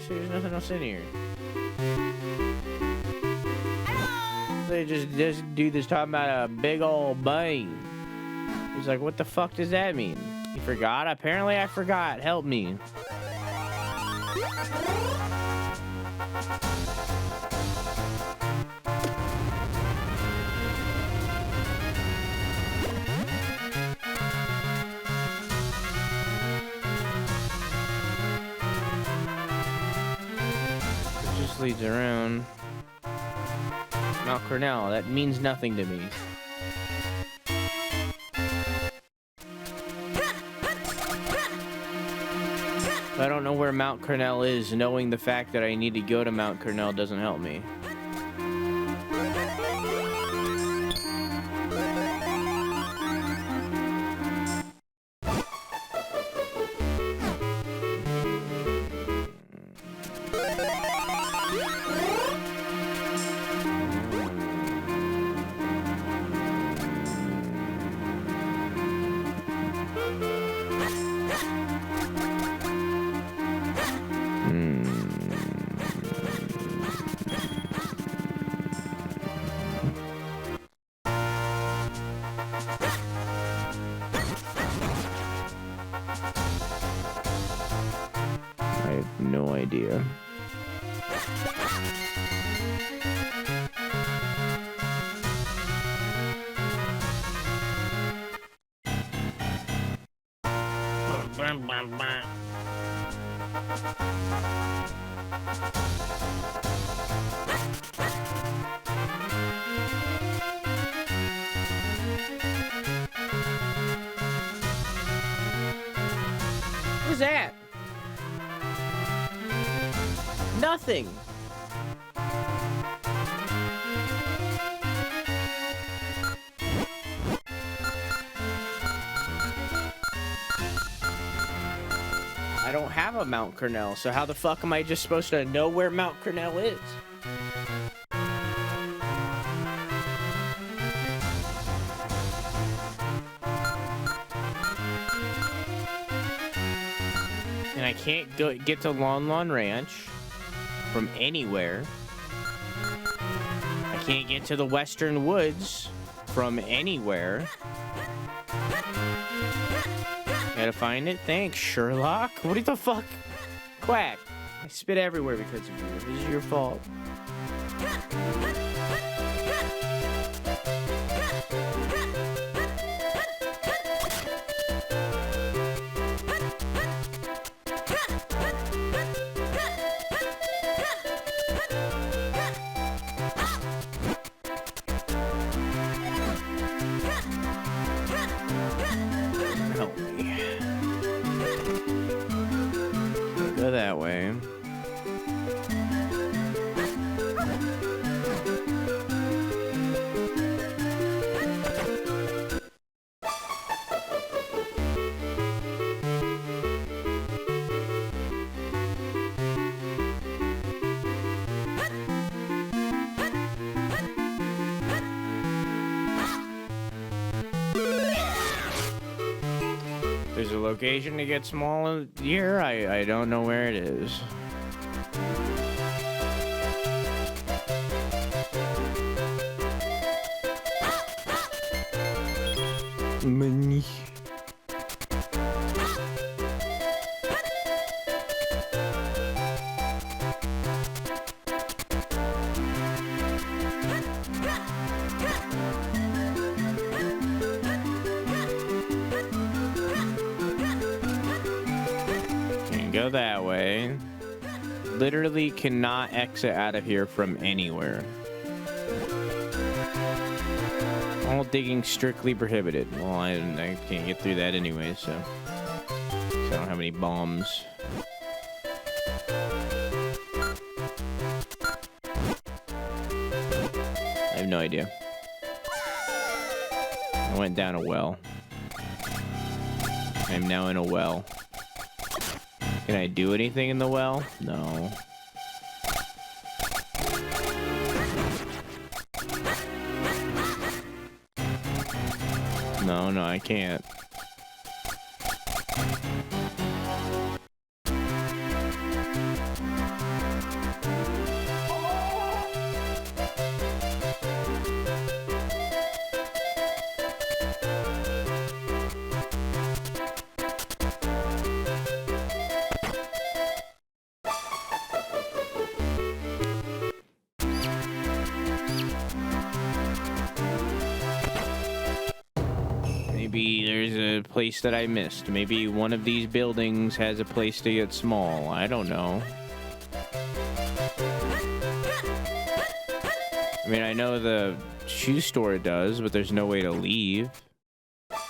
There's nothing else in here. They just this dude that's talking about a big old bean. He's like, what the fuck does that mean? You forgot? Apparently I forgot. Help me. This leads around. Mount Cornell, that means nothing to me. I don't know where Mount Cornell is. Knowing the fact that I need to go to Mount Cornell doesn't help me. I have no idea. What's that? Nothing. I don't have a Mount Cornell, so how the fuck am I just supposed to know where Mount Cornell is? And I can't get to Lon Lon Ranch from anywhere. I can't get to the Western Woods from anywhere. Gotta find it. Thanks, Sherlock. What the fuck? Quack. I spit everywhere because of you. This is your fault. Help me. Go that way. There's a location to get small here. I don't know where it is. Minish. Go that way. Literally cannot exit out of here from anywhere. All digging strictly prohibited. Well, I can't get through that anyway, so I don't have any bombs. I have no idea. I went down a well. I'm now in a well. Can I do anything in the well? No. No, I can't. Maybe there's a place that I missed. Maybe one of these buildings has a place to get small. I don't know. I mean, I know the shoe store does, but there's no way to leave.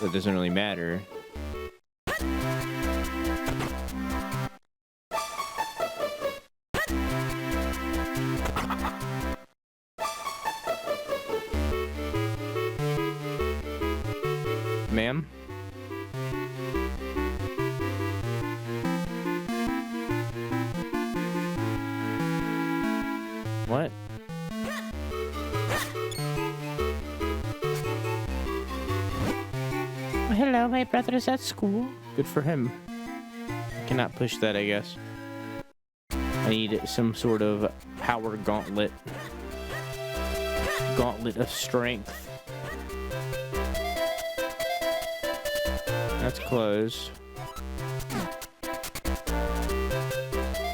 That doesn't really matter. Ma'am? What? Hello, my brother is at school. Good for him. I cannot push that, I guess. I need some sort of power gauntlet. Gauntlet of strength. That's closed.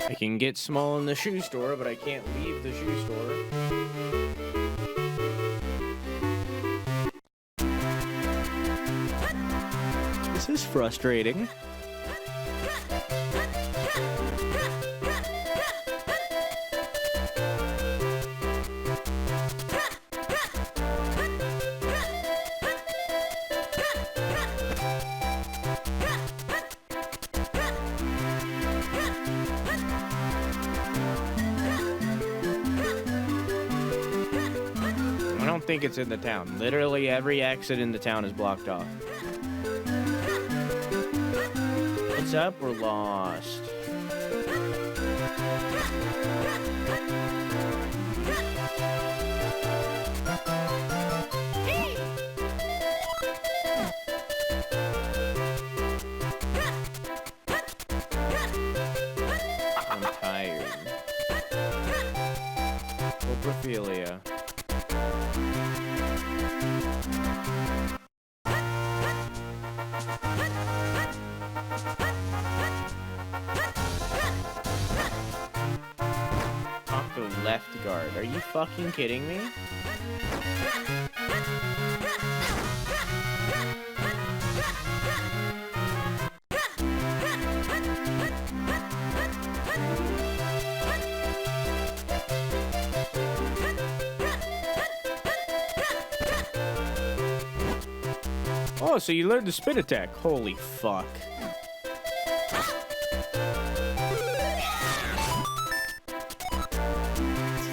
I can get small in the shoe store, but I can't leave the shoe store. This is frustrating. I don't think it's in the town. Literally every exit in the town is blocked off. What's up? We're lost. I'm tired. Coprophilia. Left guard. Are you fucking kidding me? Oh, so you learned the spin attack. Holy fuck.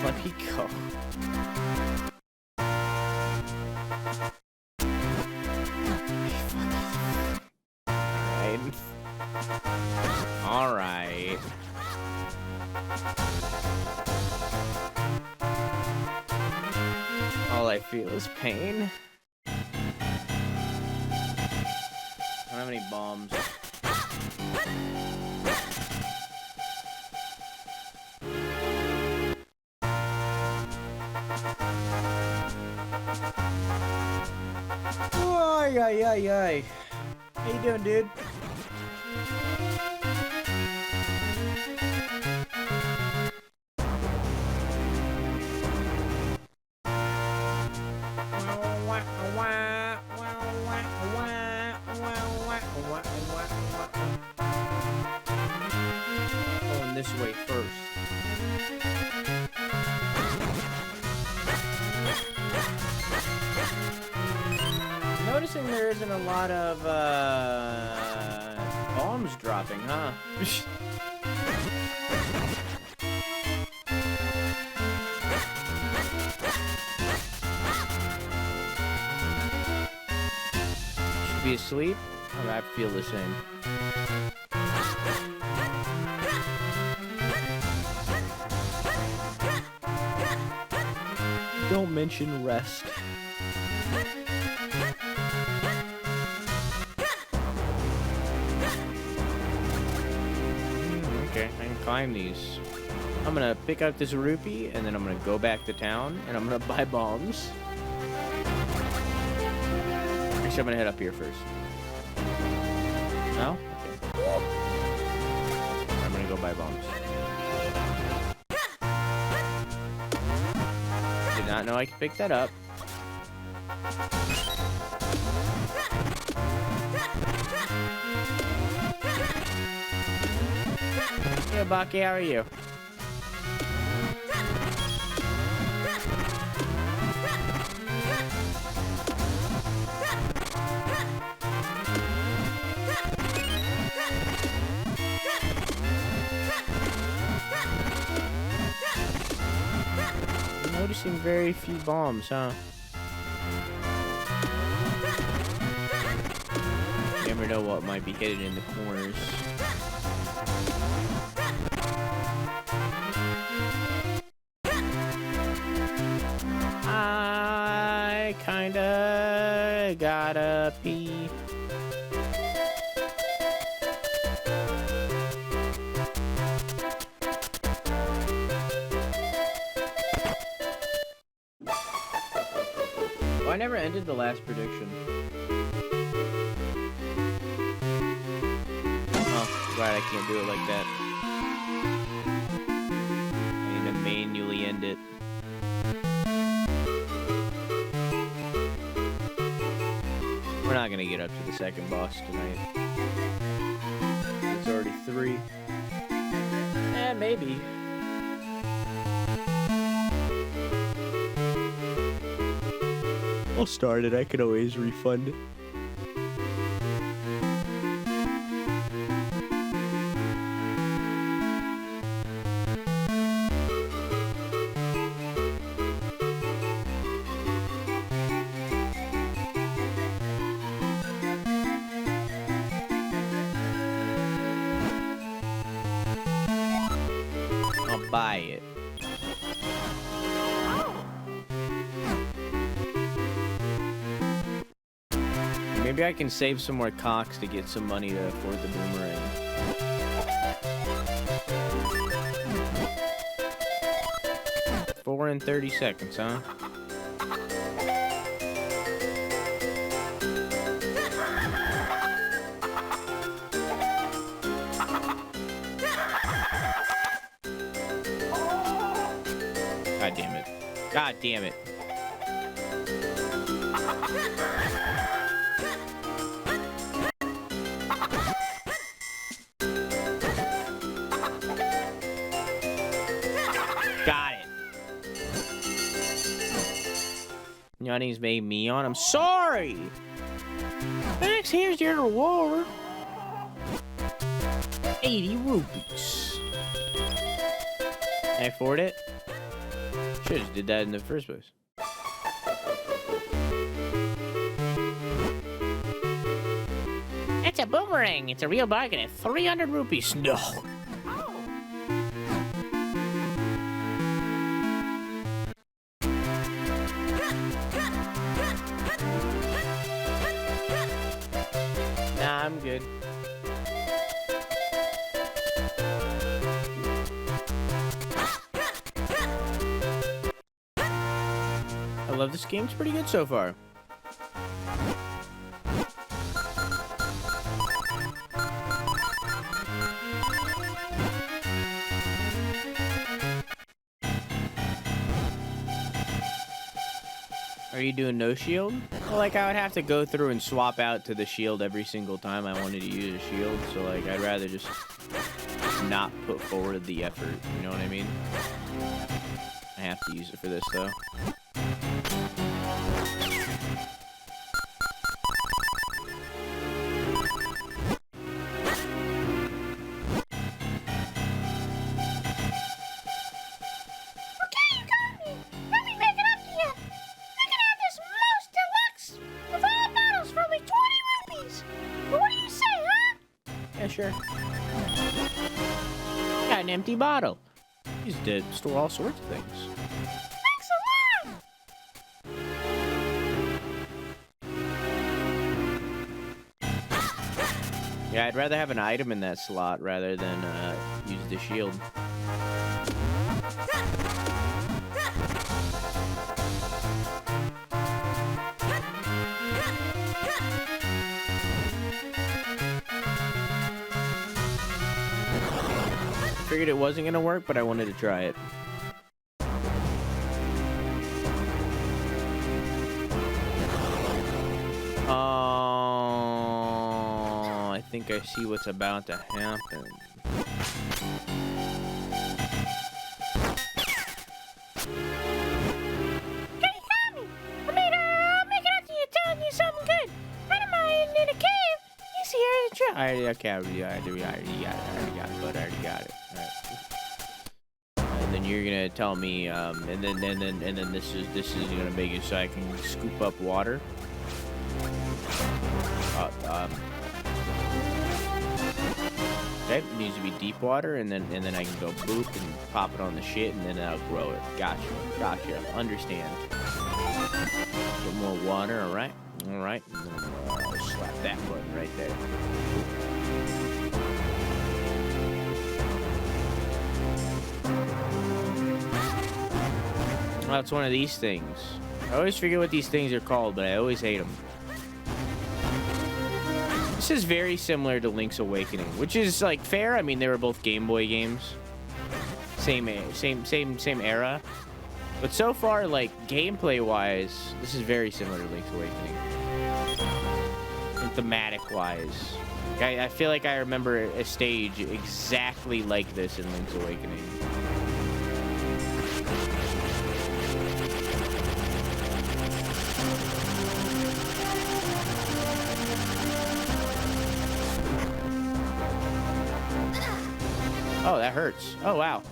Let me go. All right. All I feel is pain. I don't have any bombs. Ay. How you doing, dude? Going this way first. Noticing there isn't a lot of bombs dropping, huh? Should be asleep? Oh, I feel the same. Don't mention rest. Okay, I can climb these. I'm gonna pick up this rupee, and then I'm gonna go back to town, and I'm gonna buy bombs. Actually, I'm gonna head up here first. No? Okay. I'm gonna go buy bombs. Did not know I could pick that up. Hey, Baki, how are you? Noticing very few bombs, huh? You never know what might be hidden in the corners. I kinda gotta pee. Oh, I never ended the last prediction. Oh, right, I can't do it like that. I need to manually end it. We're not gonna get up to the second boss tonight. There's already 3. Eh, maybe. I'll start it. I can always refund it. I'll buy it. Maybe I can save some more cocks to get some money to afford the boomerang. $4 and 30 seconds, huh? God damn it. God damn it. Got it. Yanni's made me on. I'm sorry. Thanks, here's your reward. 80 rupees. Can I afford it? Should've just did that in the first place. That's a boomerang. It's a real bargain at 300 rupees. No. Nah, I'm good. I love this game. It's pretty good so far. Are you doing no shield? Well, like, I would have to go through and swap out to the shield every single time I wanted to use a shield, so, like, I'd rather just not put forward the effort, you know what I mean? I have to use it for this, though. Sure. Got an empty bottle. Used to store all sorts of things. Thanks a lot! Yeah, I'd rather have an item in that slot rather than use the shield. Figured it wasn't gonna work, but I wanted to try it. Oh, I think I see what's about to happen. I already got it, but I already got it. All right. And then you're gonna tell me, and then this is gonna make it so I can scoop up water. Okay, it needs to be deep water, and then I can go boop and pop it on the shit, and then I'll grow it. Gotcha. Understand. Get more water. All right. And then I'll slap that button right there. Well, it's one of these things. I always forget what these things are called, but I always hate them. This is very similar to Link's Awakening, which is like fair. I mean, they were both Game Boy games, same era. But so far, like gameplay-wise, this is very similar to Link's Awakening. And thematic-wise, I feel like I remember a stage exactly like this in Link's Awakening. Oh, that hurts. Oh, wow.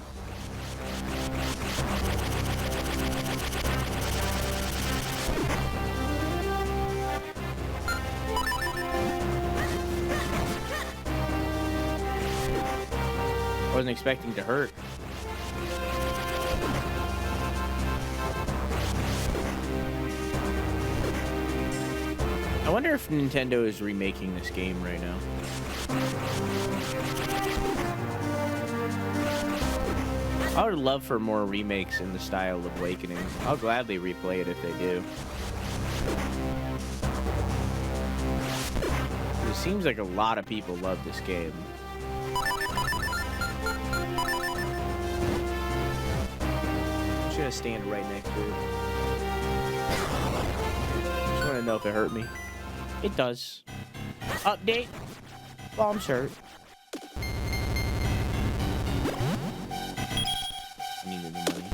Wasn't expecting to hurt. I wonder if Nintendo is remaking this game right now. I would love for more remakes in the style of Awakening. I'll gladly replay it if they do. It seems like a lot of people love this game. I'm just gonna stand right next to it. Just wanna know if it hurt me. It does. Update. Bombs hurt. Needed the money.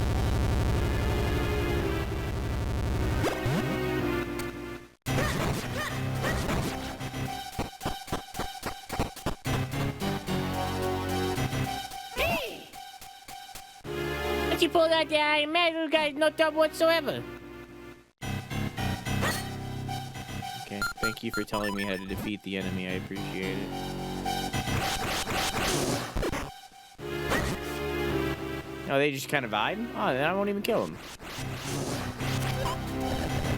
Hey! Once you pull out the iron metal, guys, no trouble whatsoever. Okay, thank you for telling me how to defeat the enemy. I appreciate it. Oh, they just kind of vibe? Oh, then I won't even kill him.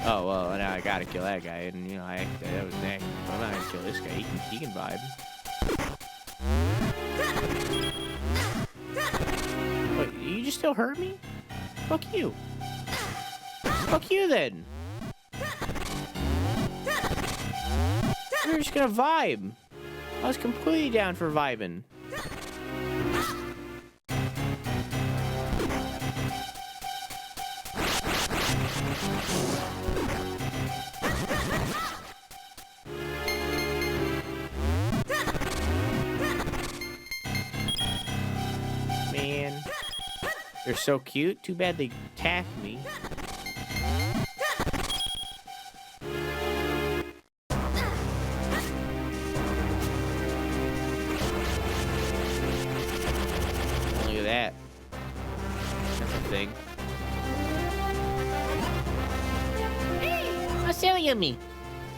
Oh, well, now I gotta kill that guy, and, you know, that was next. I'm not gonna kill this guy. He can vibe. Wait, you just still hurt me? Fuck you. Fuck you, then. We were just gonna vibe. I was completely down for vibing. Man, they're so cute. Too bad they attacked me. Look at that. That's a thing. Hey, what's silly of me?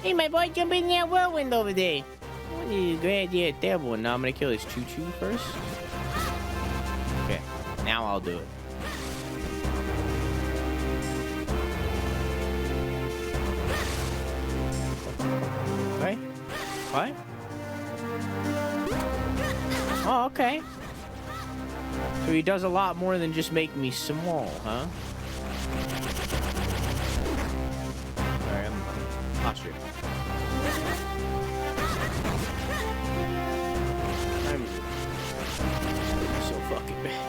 Hey, my boy, jump in that whirlwind over there. What is a great idea, devil? Now I'm gonna kill this choo-choo first. Okay, now I'll do it. Okay. What? Oh, okay. So he does a lot more than just make me small, huh? Sorry, I'm posture. I'm so fucking bad.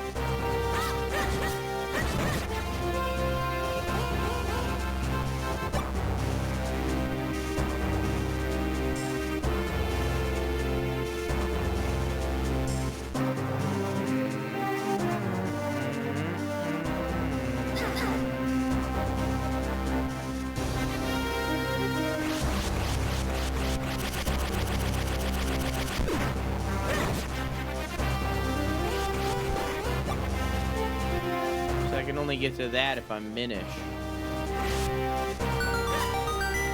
get to that if I'm Minish.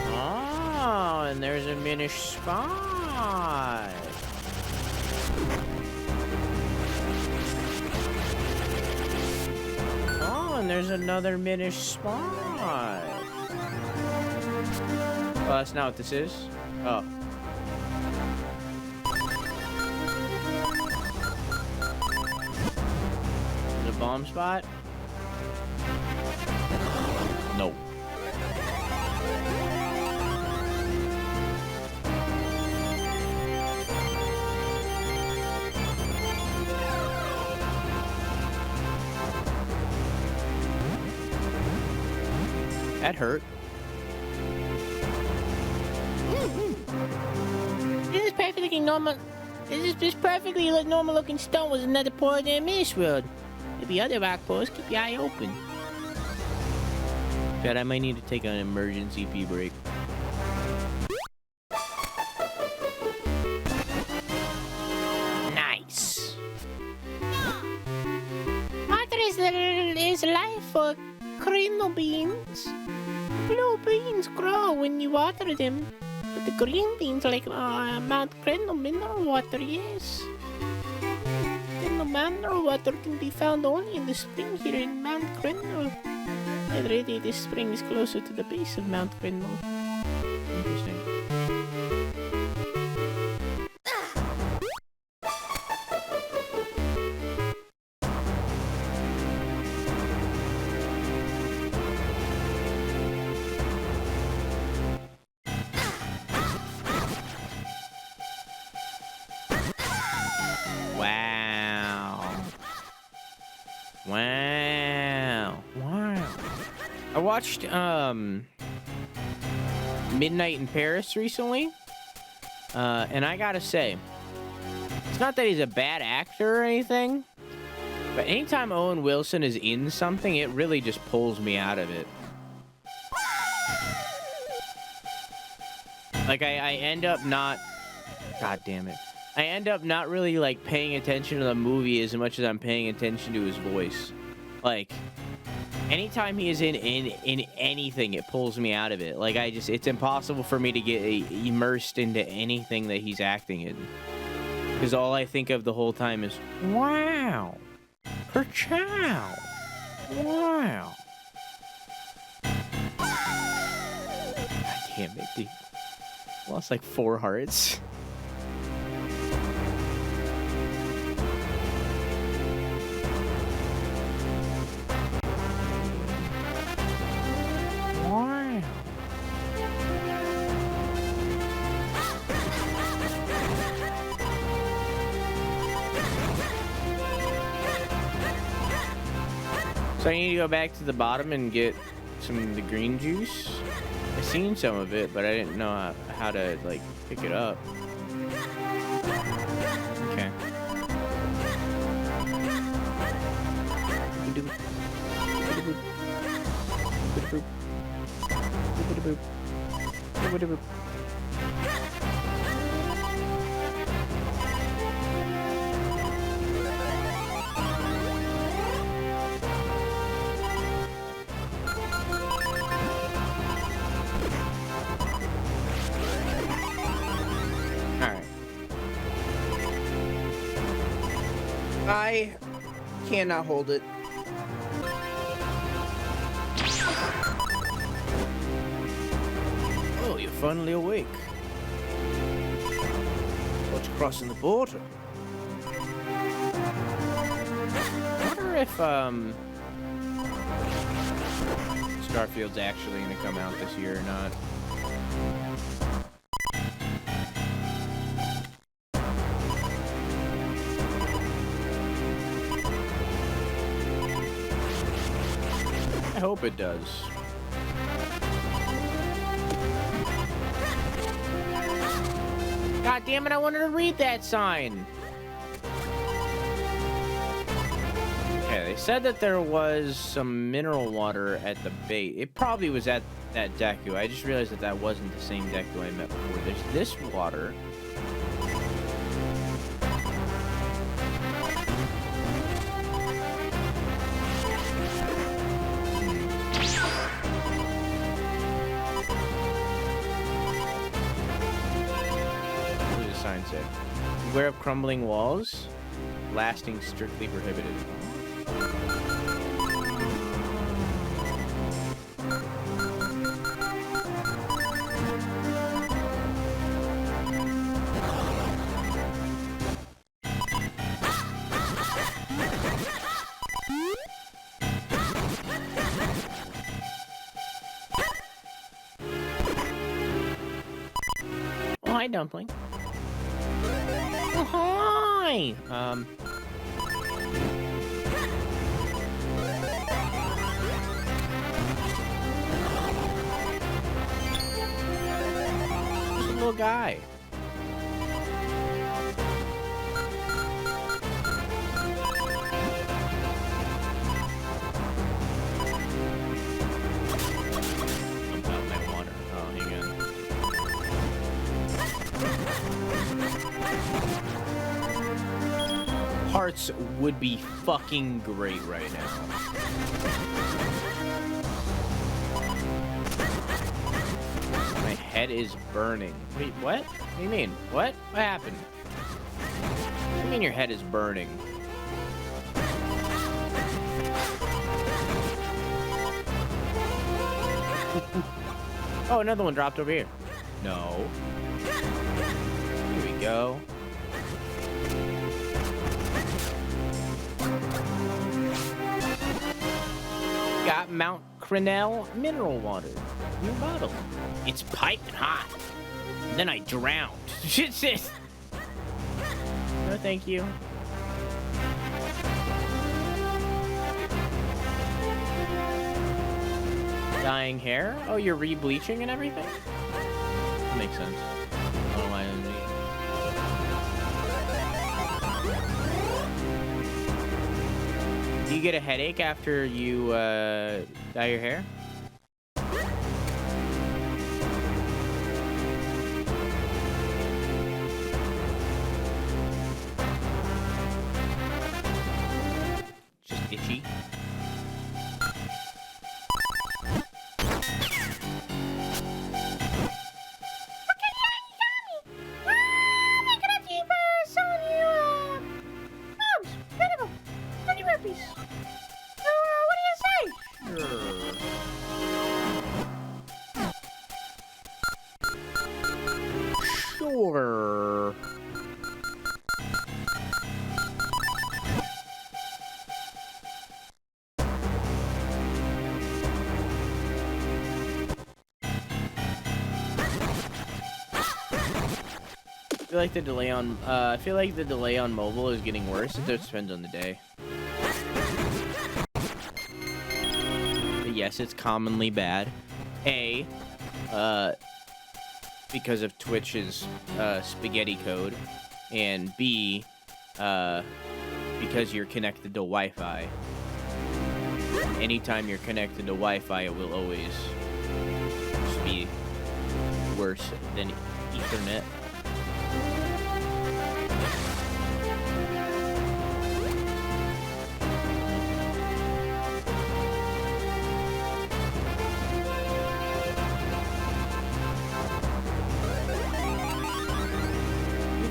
Oh, and there's a Minish spot. Oh, and there's another Minish spot. Oh, that's not what this is. Oh. The bomb spot? No. That hurt. This is perfectly normal. This is perfectly normal looking stone was another part of the Minish world. There'll be other rock pools. Keep your eye open. God, I might need to take an emergency pee break. Nice. Water is life for crino beans. Blue beans grow when you water them. But the green beans like Mount Creno mineral water, yes. Then the mineral water can be found only in the spring here in Mount Creno. Already this spring is closer to the base of Mount Creno. Interesting. Wow. I watched Midnight in Paris recently. And I gotta say, it's not that he's a bad actor or anything, but anytime Owen Wilson is in something, it really just pulls me out of it. Like, I end up not... God damn it. I end up not really, like, paying attention to the movie as much as I'm paying attention to his voice. Like, anytime he is in anything, it pulls me out of it. Like, it's impossible for me to get immersed into anything that he's acting in. Because all I think of the whole time is, wow, ka-chow, wow. God damn it, dude. Lost like 4 hearts. Wow. So I need to go back to the bottom and get some of the green juice. I seen some of it, but I didn't know how to, like, pick it up. Okay. I cannot hold it. Oh, you're finally awake. What's crossing the border? I wonder if Starfield's actually gonna come out this year or not. I hope it does. God damn it, I wanted to read that sign. Okay, they said that there was some mineral water at the bait. It probably was at that Deku. I just realized that that wasn't the same Deku I met before. There's this water. say? Beware of crumbling walls. Blasting strictly prohibited. Oh, hi, Dumpling. Oh, hi! Just a little guy. Dump out my water. Oh, hang on. Hearts would be fucking great right now. My head is burning. Wait, what? What do you mean? What? What happened? What do you mean your head is burning? Oh, another one dropped over here. No. Here we go. Got Mount Crenell mineral water. New bottle. It's piping hot. And then I drowned. Shit. No, thank you. Dyeing hair? Oh, you're re-bleaching and everything? That makes sense. I don't know why I didn't Do you get a headache after you dye your hair? Just itchy. Sure. I feel like the delay on mobile is getting worse. It just depends on the day. But yes, it's commonly bad. A, because of Twitch's spaghetti code, and B, because you're connected to Wi-Fi. Anytime you're connected to Wi-Fi, it will always just be worse than Ethernet.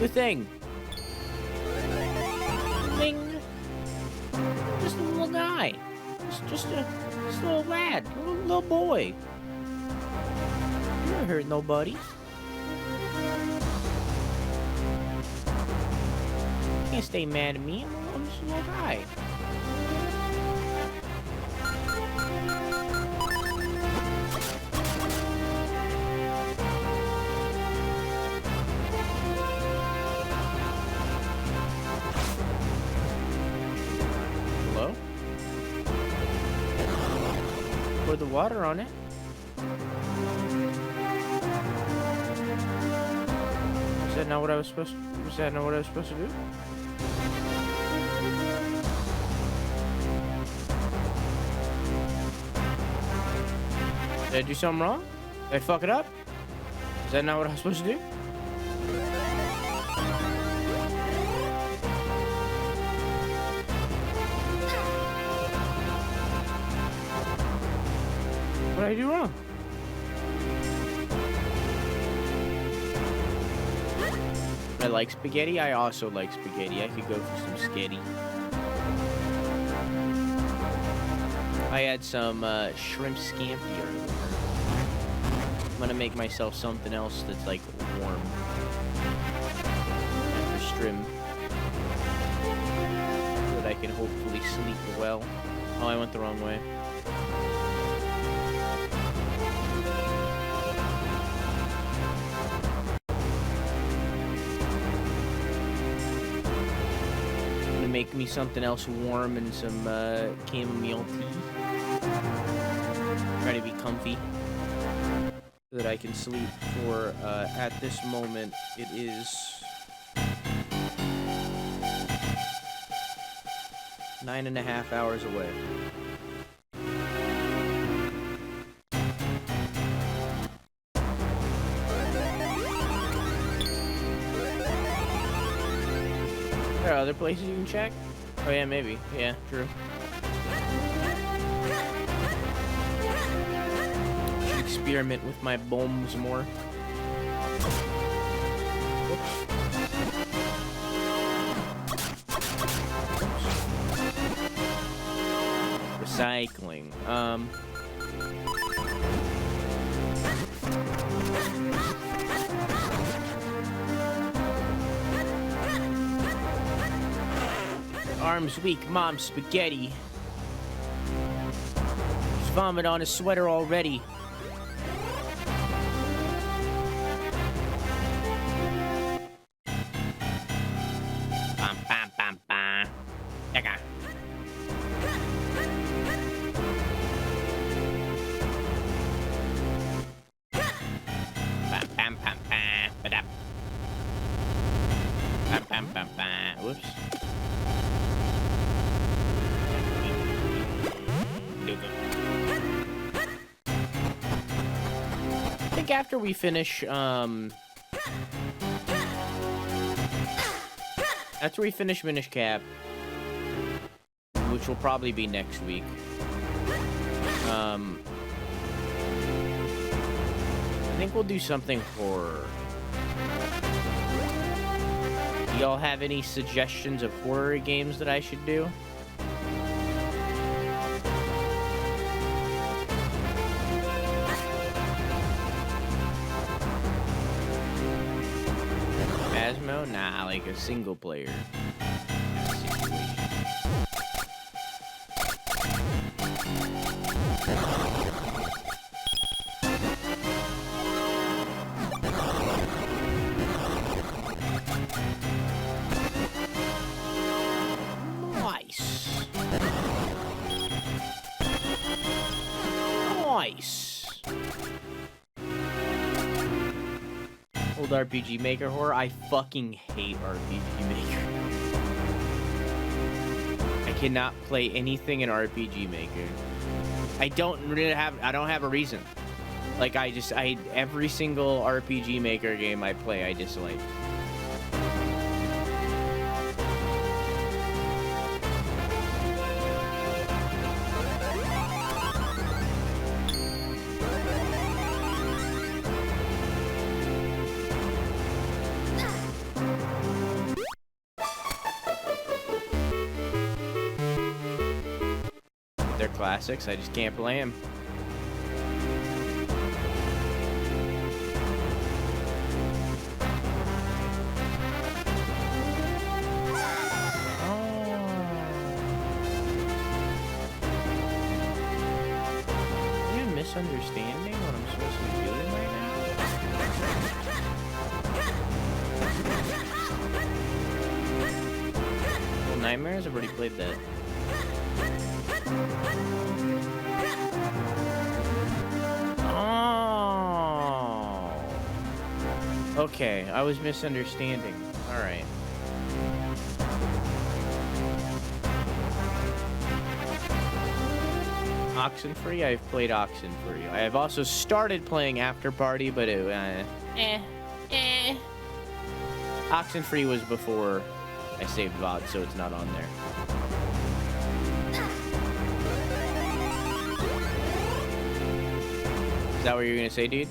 The thing. Thing. Just a little guy. Just a little lad. Little boy. You don't hurt nobody. You can't stay mad at me. I'm just a little guy. Pour the water on it. Is that not what I was supposed to do? Is that not what I was supposed to do? Did I do something wrong? Did I fuck it up? Is that not what I was supposed to do? What did I do wrong? Did I like spaghetti. I also like spaghetti. I could go for some sketty. I had some shrimp scampi earlier. I'm gonna make myself something else that's like warm. For shrimp. So that I can hopefully sleep well. Oh, I went the wrong way. Make me something else warm and some chamomile tea. Try to be comfy so that I can sleep for, at this moment, it is 9.5 hours away. There are other places you can check? Oh yeah, maybe. Yeah, true. Should experiment with my bombs more. Recycling. Arms weak, mom spaghetti. He's vomit on his sweater already. Bam, bam, bam, bam. Dagger. Bam, bam, bam, bam. Ba-dap. Bam, bam, bam, bam. Whoops. I think after we finish, after we finish Minish Cap, which will probably be next week, I think we'll do something horror. Do y'all have any suggestions of horror games that I should do? Phasmo? Nah, like a single player situation. Nice. Nice. Old RPG Maker horror. I fucking hate RPG Maker. I cannot play anything in RPG Maker. I don't have a reason. Like every single RPG Maker game I play, I dislike. They're classics, I just can't play them. Misunderstanding what I'm supposed to be doing right now? Well, Nightmares? I've already played that. Oh. Okay, I was misunderstanding. Alright. Oxenfree? I've played Oxenfree. I have also started playing After Party, but it, Oxenfree was before I saved VOD, so it's not on there. Is that what you're gonna say, dude?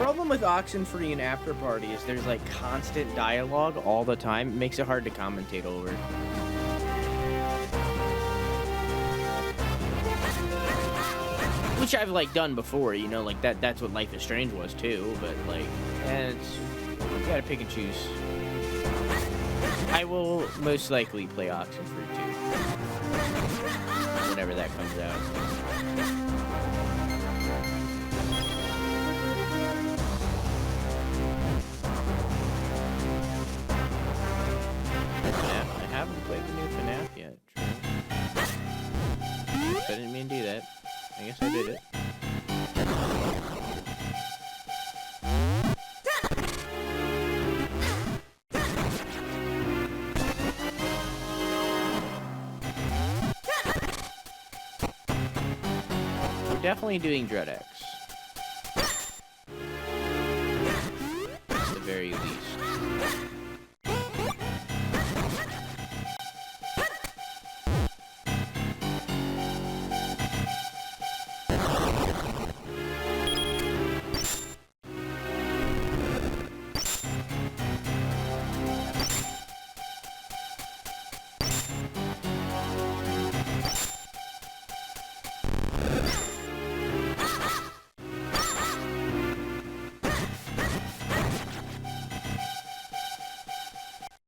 problem with Oxenfree and After Party is there's like constant dialogue all the time. It makes it hard to commentate over. Which I've like done before, you know, like that's what Life is Strange was too, but like, it's, you gotta pick and choose. I will most likely play Oxenfree too. Whenever that comes out. I haven't played the new FNAF yet. True. I didn't mean to do that. I guess I did it. We're definitely doing Dread X. At the very least.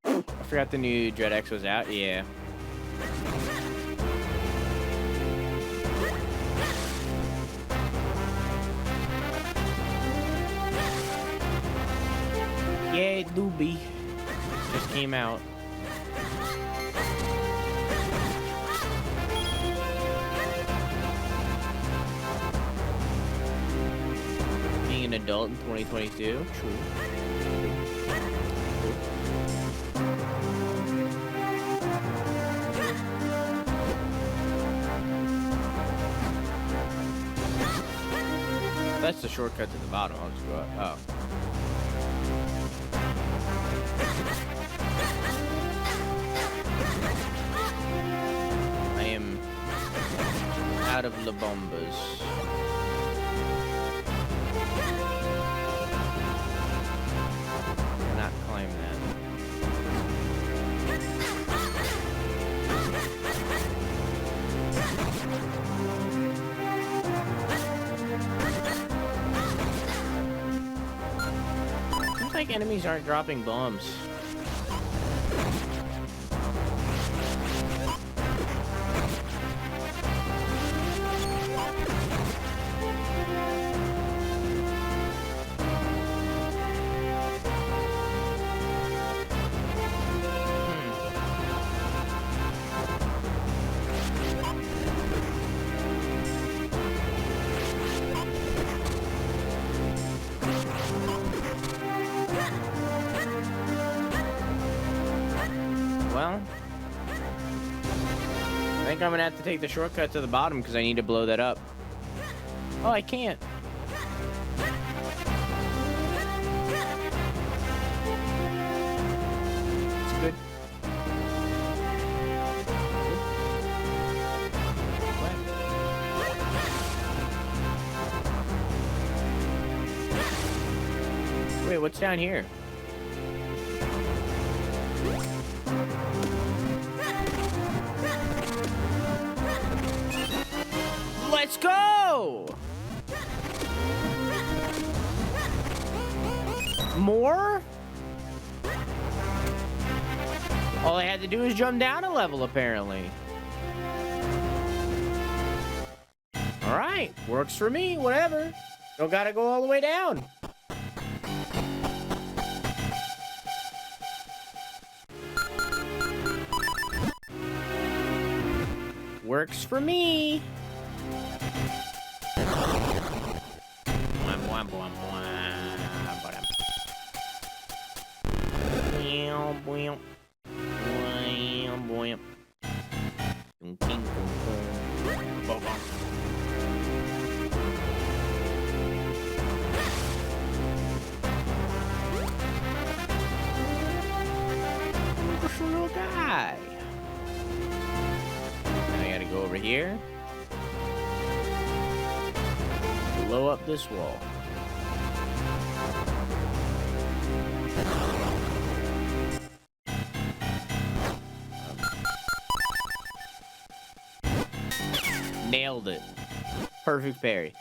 I forgot the new Dread X was out. Yeah. Yay, Doobie. Just came out. Being an adult in 2022. True. That's the shortcut to the bottom. I'll just go up. Oh. I am out of La Bombas. Cannot climb that. Seems like enemies aren't dropping bombs. Well, I think I'm gonna have to take the shortcut to the bottom because I need to blow that up. Oh, I can't. It's good. What? Wait, what's down here? Let's go! More? All I had to do is jump down a level, apparently. Alright, works for me, whatever. Don't gotta go all the way down. Works for me. Little guy. Now I gotta go over here. Blow up this wall. Nailed it. Perfect parry.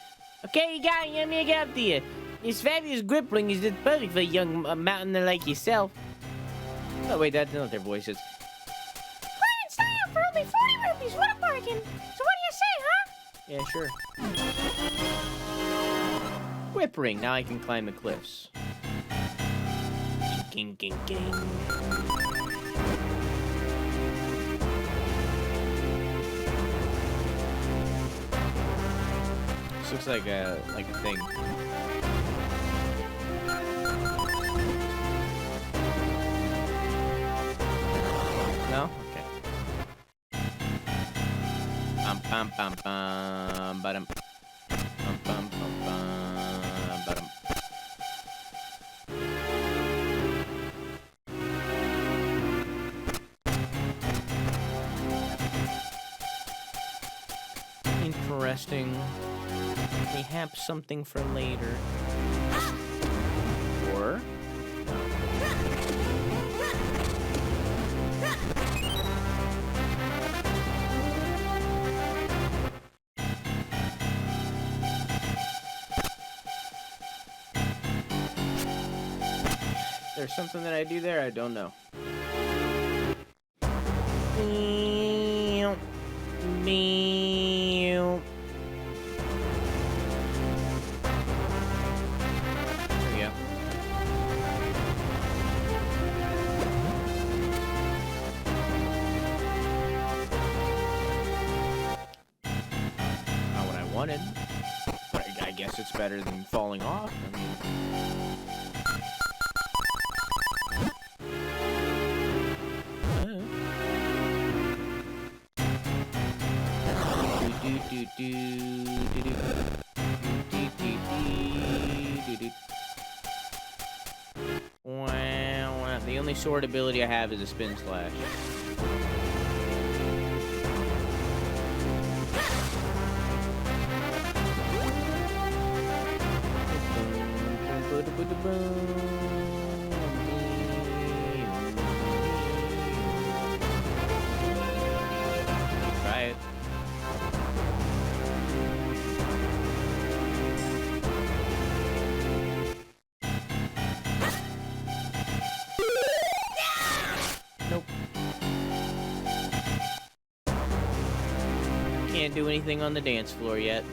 Okay, you got it. Let me get up to you. This fabulous grappling is just perfect for a young mountaineer like yourself. Oh, wait, that's not their voices. Fun and style for only 40 rupees. What a bargain. So what do you say, huh? Yeah, sure. Whip ring. Now I can climb the cliffs. Ging, ging, ging. This looks like a thing. No? Okay. Bum bum bum bum bum bum bum bum. Interesting. Perhaps something for later. Or there's something that I do there, I don't know. Meow. There we go. Not what I wanted. But I guess it's better than falling off. I mean, Wow, the only sword ability I have is a spin slash. Try it. Nope. Can't do anything on the dance floor yet.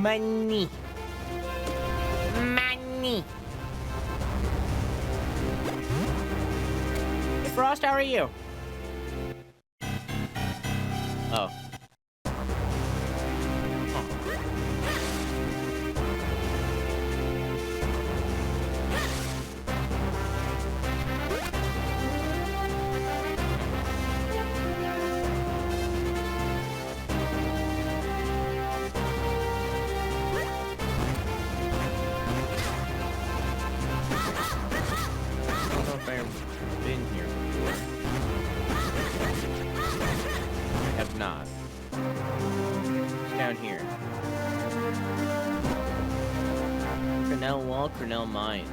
Money. Money. Hey, Frost, how are you? Oh. Been here before. I have not. It's down here. Cornell Wall, Cornell Mines.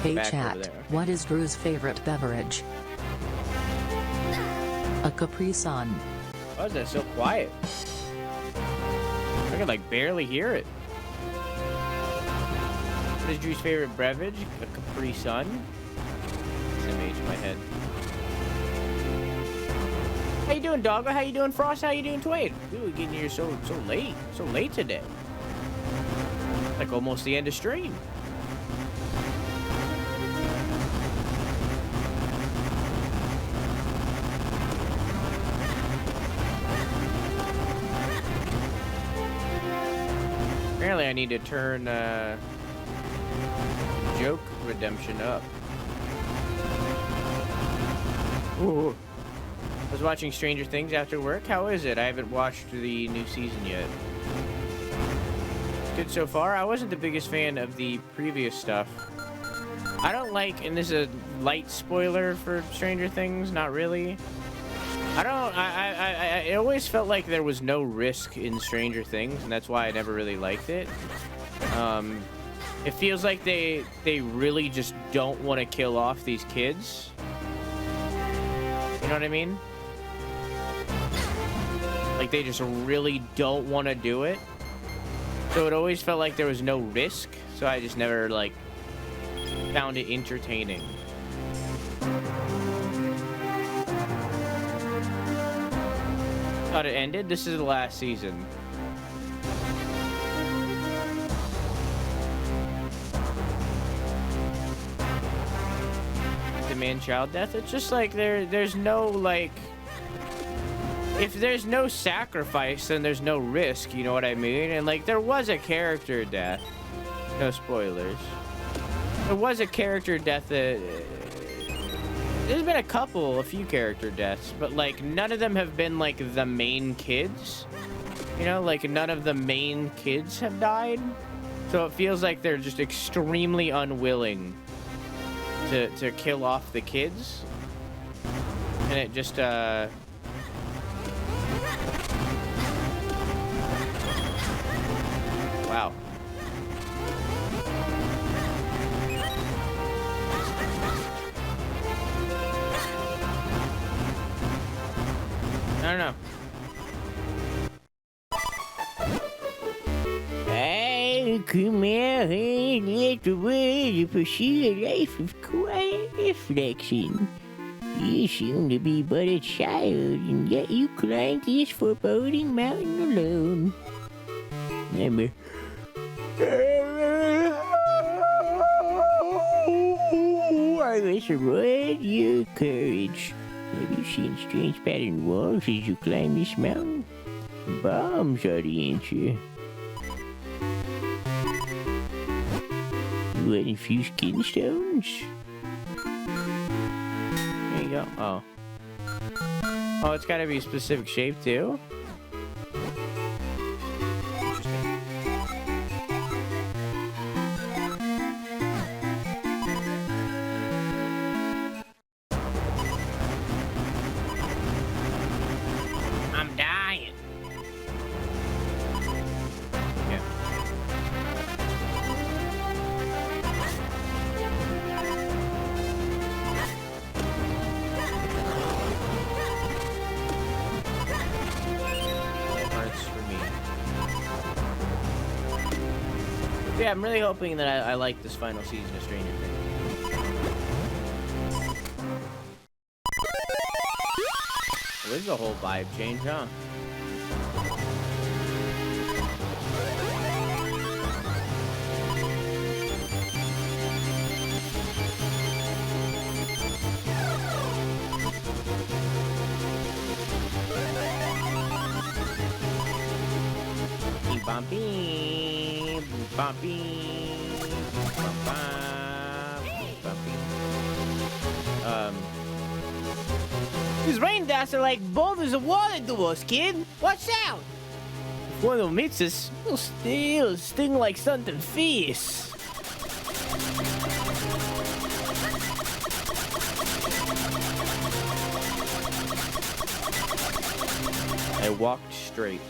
Hey chat, what is Drew's favorite beverage? A Capri Sun. Why is that so quiet? I can like barely hear it. What is Drew's favorite beverage? A Capri Sun? It's an image in my head. How you doing, Doggo? How you doing, Frost? How you doing, Twade? Dude, we're getting here so late. So late today. Like almost the end of stream. Apparently I need to turn joke redemption up. Ooh. I was watching Stranger Things after work. How is it? I haven't watched the new season yet. good so far. I wasn't the biggest fan of the previous stuff. I don't like, and this is a light spoiler for Stranger Things, not really. It always felt like there was no risk in Stranger Things, and that's why I never really liked it. It feels like they really just don't want to kill off these kids. You know what I mean? Like, they just really don't want to do it. So it always felt like there was no risk, so I just never, like, found it entertaining. Thought it ended. This is the last season. The man-child death. It's just like there's no, like, if there's no sacrifice, then there's no risk. You know what I mean? And like, there was a character death. No spoilers. There was a character death that... There's been a few character deaths, but like none of them have been like the main kids. You know, like none of the main kids have died. So it feels like they're just extremely unwilling to kill off the kids. And it just wow. I don't know. I come out here and let the world pursue a life of quiet reflection. You seem to be but a child, and yet you climbed this foreboding mountain alone. I wish reward your courage. Have you seen strange patterned walls as you climb this mountain? Bombs are the answer. You want a few skin stones? There you go. Oh. Oh, it's gotta be a specific shape too? Yeah, I'm really hoping that I like this final season of Stranger Things. Well, this is a whole vibe change, huh? Bumpy, bumpy, bumpy. These rain dots are like boulders of water to us, kid. Watch out! If one of them hits us, it'll sting like something fierce. I walked straight.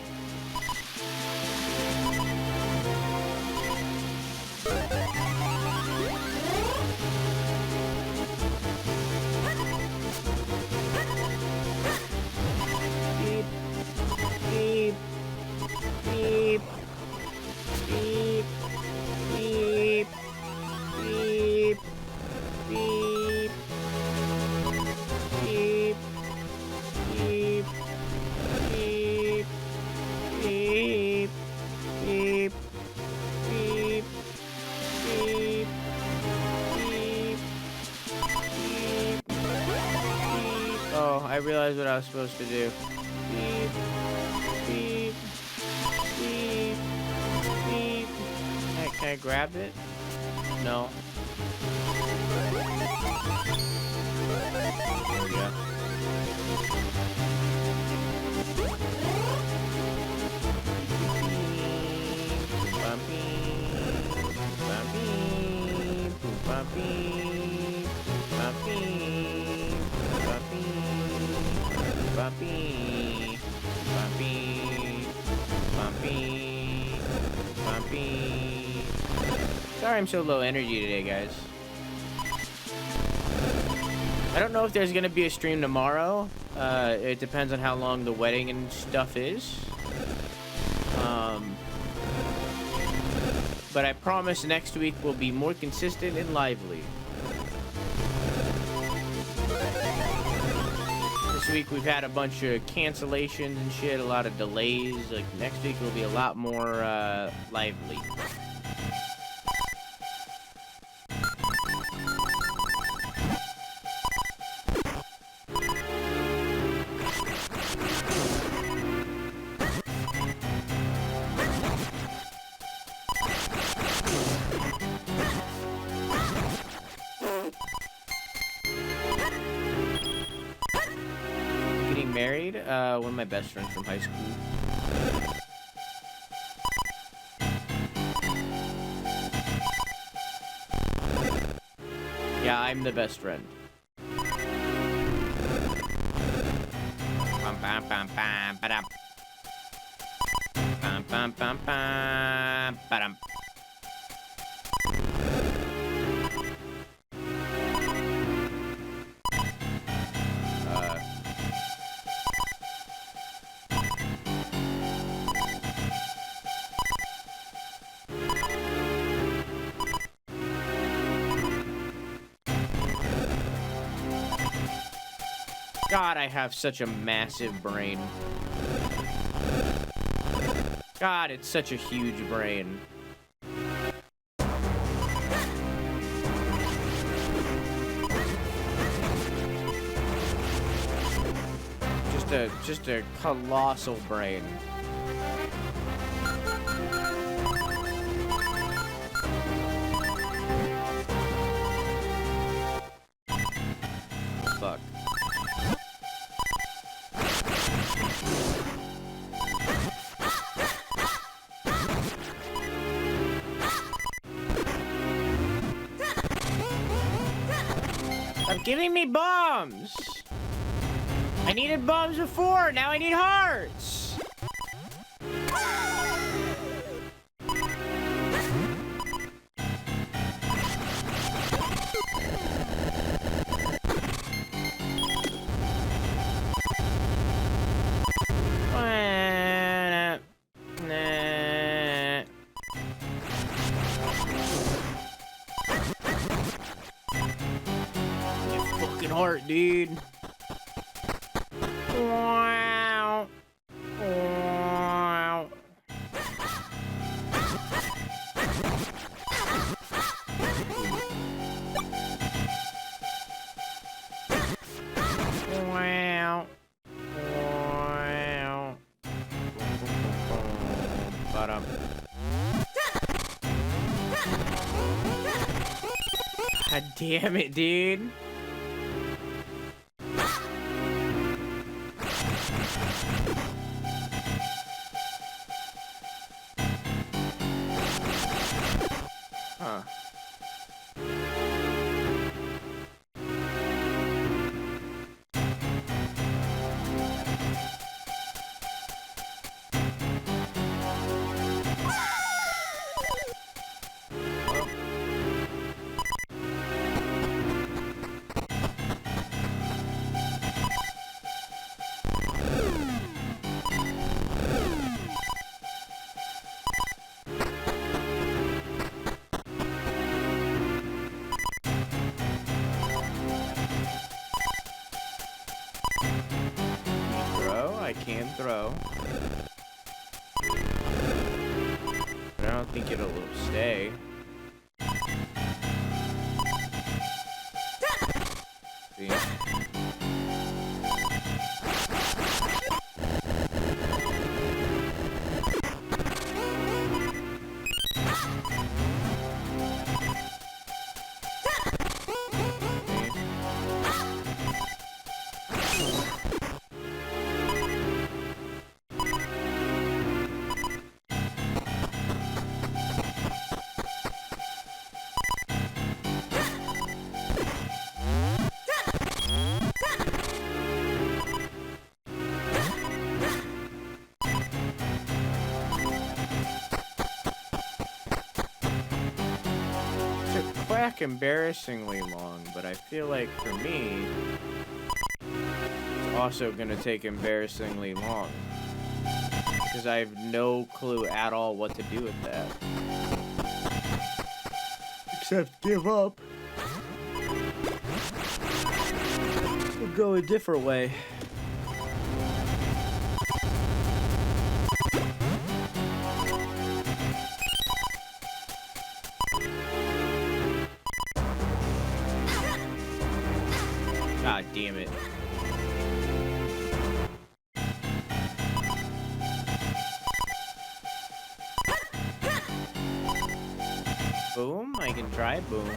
I realized what I was supposed to do. Beep, beep, beep, beep. Can I grab it? No. There we go. Bumpy. Vaati, Vaati, Vaati, Vaati, Vaati, Vaati. Sorry I'm so low energy today, guys. I don't know if there's gonna be a stream tomorrow. It depends on how long the wedding and stuff is. But I promise next week will be more consistent and lively. This week we've had a bunch of cancellations and shit, a lot of delays. Like next week will be a lot more lively. One of my best friends from high school. Yeah, I'm the best friend. Bum, bum, bum, bum, ba-dum. Bum, bum, bum, bum, ba-dum. God, I have such a massive brain. God, it's such a huge brain. Just a colossal brain. Fuck. Stop giving me bombs! I needed bombs before, now I need hearts! Heart, dude. Wow. Wow. Wow. Wow. Ba-dum. God damn it, dude. Huh. I can throw. But I don't think it'll stay. See? back embarrassingly long, but I feel like for me, it's also gonna take embarrassingly long. Because I have no clue at all what to do with that. Except give up. We'll go a different way. God damn it. Boom, I can try boom.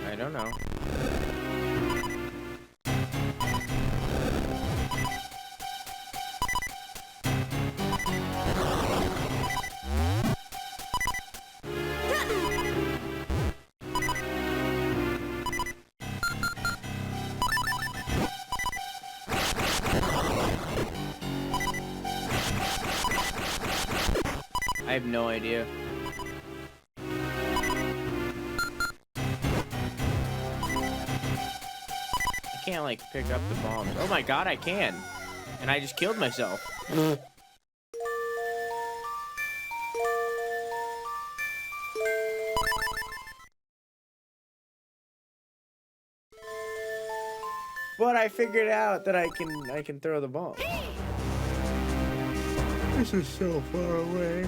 I don't know. I have no idea. I can't, like, pick up the bombs. Oh my god, I can! And I just killed myself. But I figured out that I can throw the bomb. This is so far away.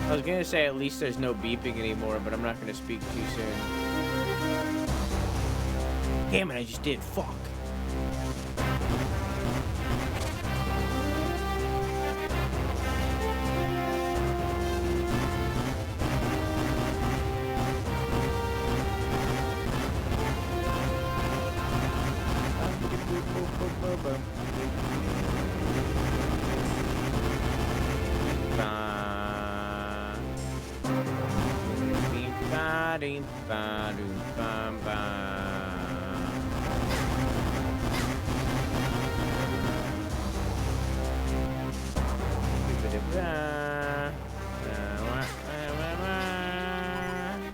I was gonna say at least there's no beeping anymore, but I'm not gonna speak too soon. Damn it, I just did. Fuck.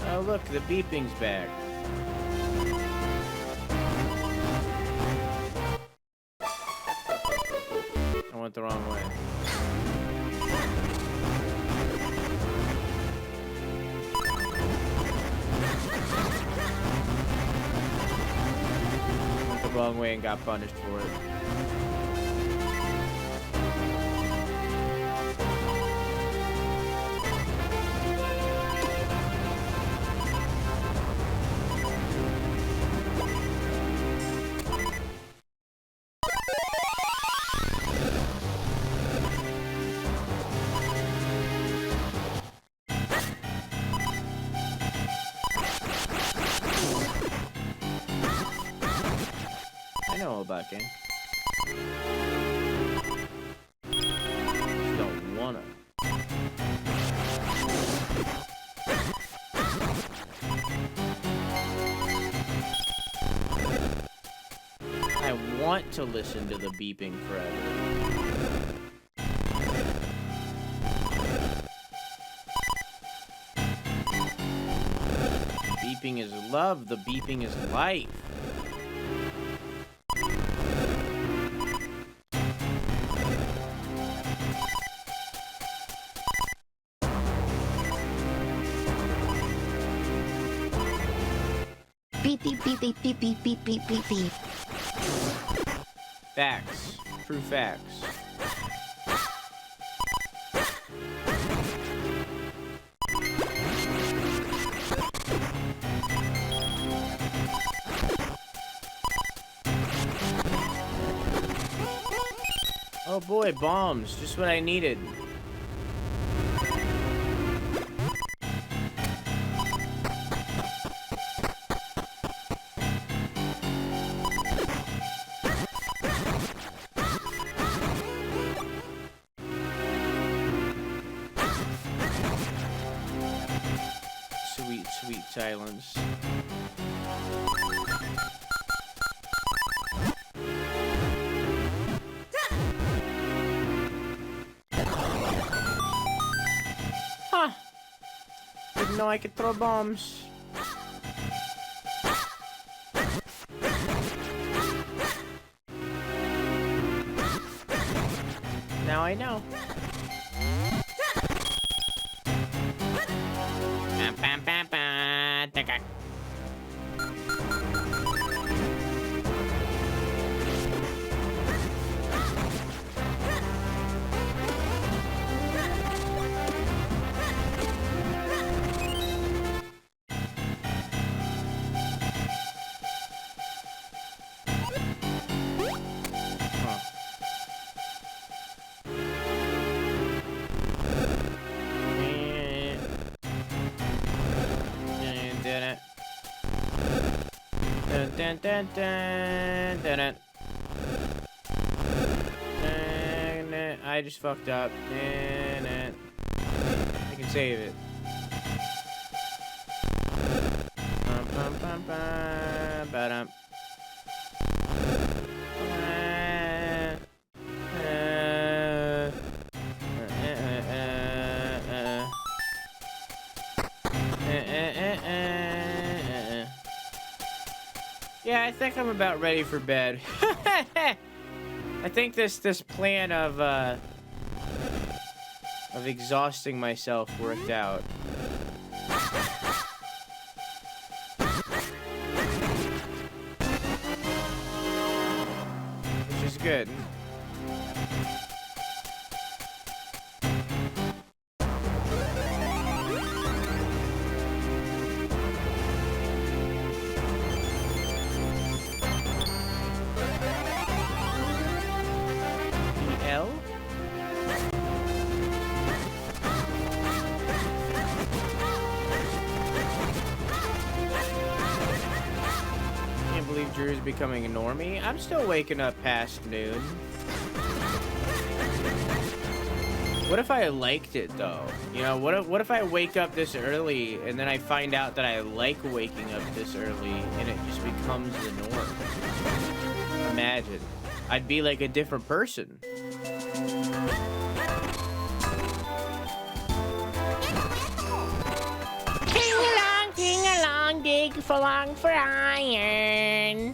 Oh look, the beeping's back. I went the wrong way. Went the wrong way and got punished for it. I know all about game. Just don't wanna. I want to listen to the beeping forever. Beeping is love, the beeping is life. Beep beep beep beep beep beep beep beep beep beep. Facts. True facts. Oh boy, bombs. Just what I needed. Sweet, sweet silence. Huh. Didn't know I could throw bombs. Now I know. Dun, dun, dun, dun, dun. I just fucked up. I can save it. Ba-dum. Yeah, I think I'm about ready for bed. I think this plan of exhausting myself worked out. Which is good. Drew's becoming a normie. I'm still waking up past noon. What if I liked it though? You know, what if I wake up this early and then I find out that I like waking up this early and it just becomes the norm? Imagine. I'd be like a different person. Ting along, dig for long for iron.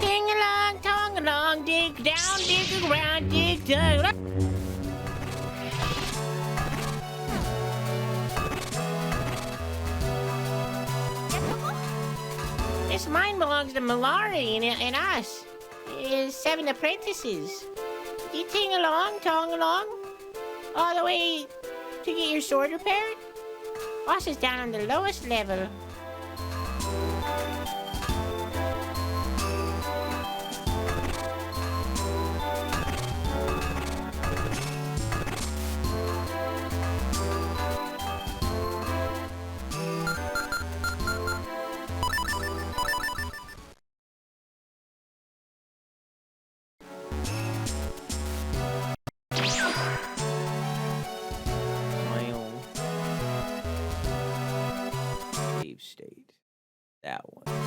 Ting along, tong along, dig down, dig around, dig down. This mine belongs to Malari and us. His 7 apprentices. You ting along, tong along, all the way to get your sword repaired? Boss is down on the lowest level. State. That one.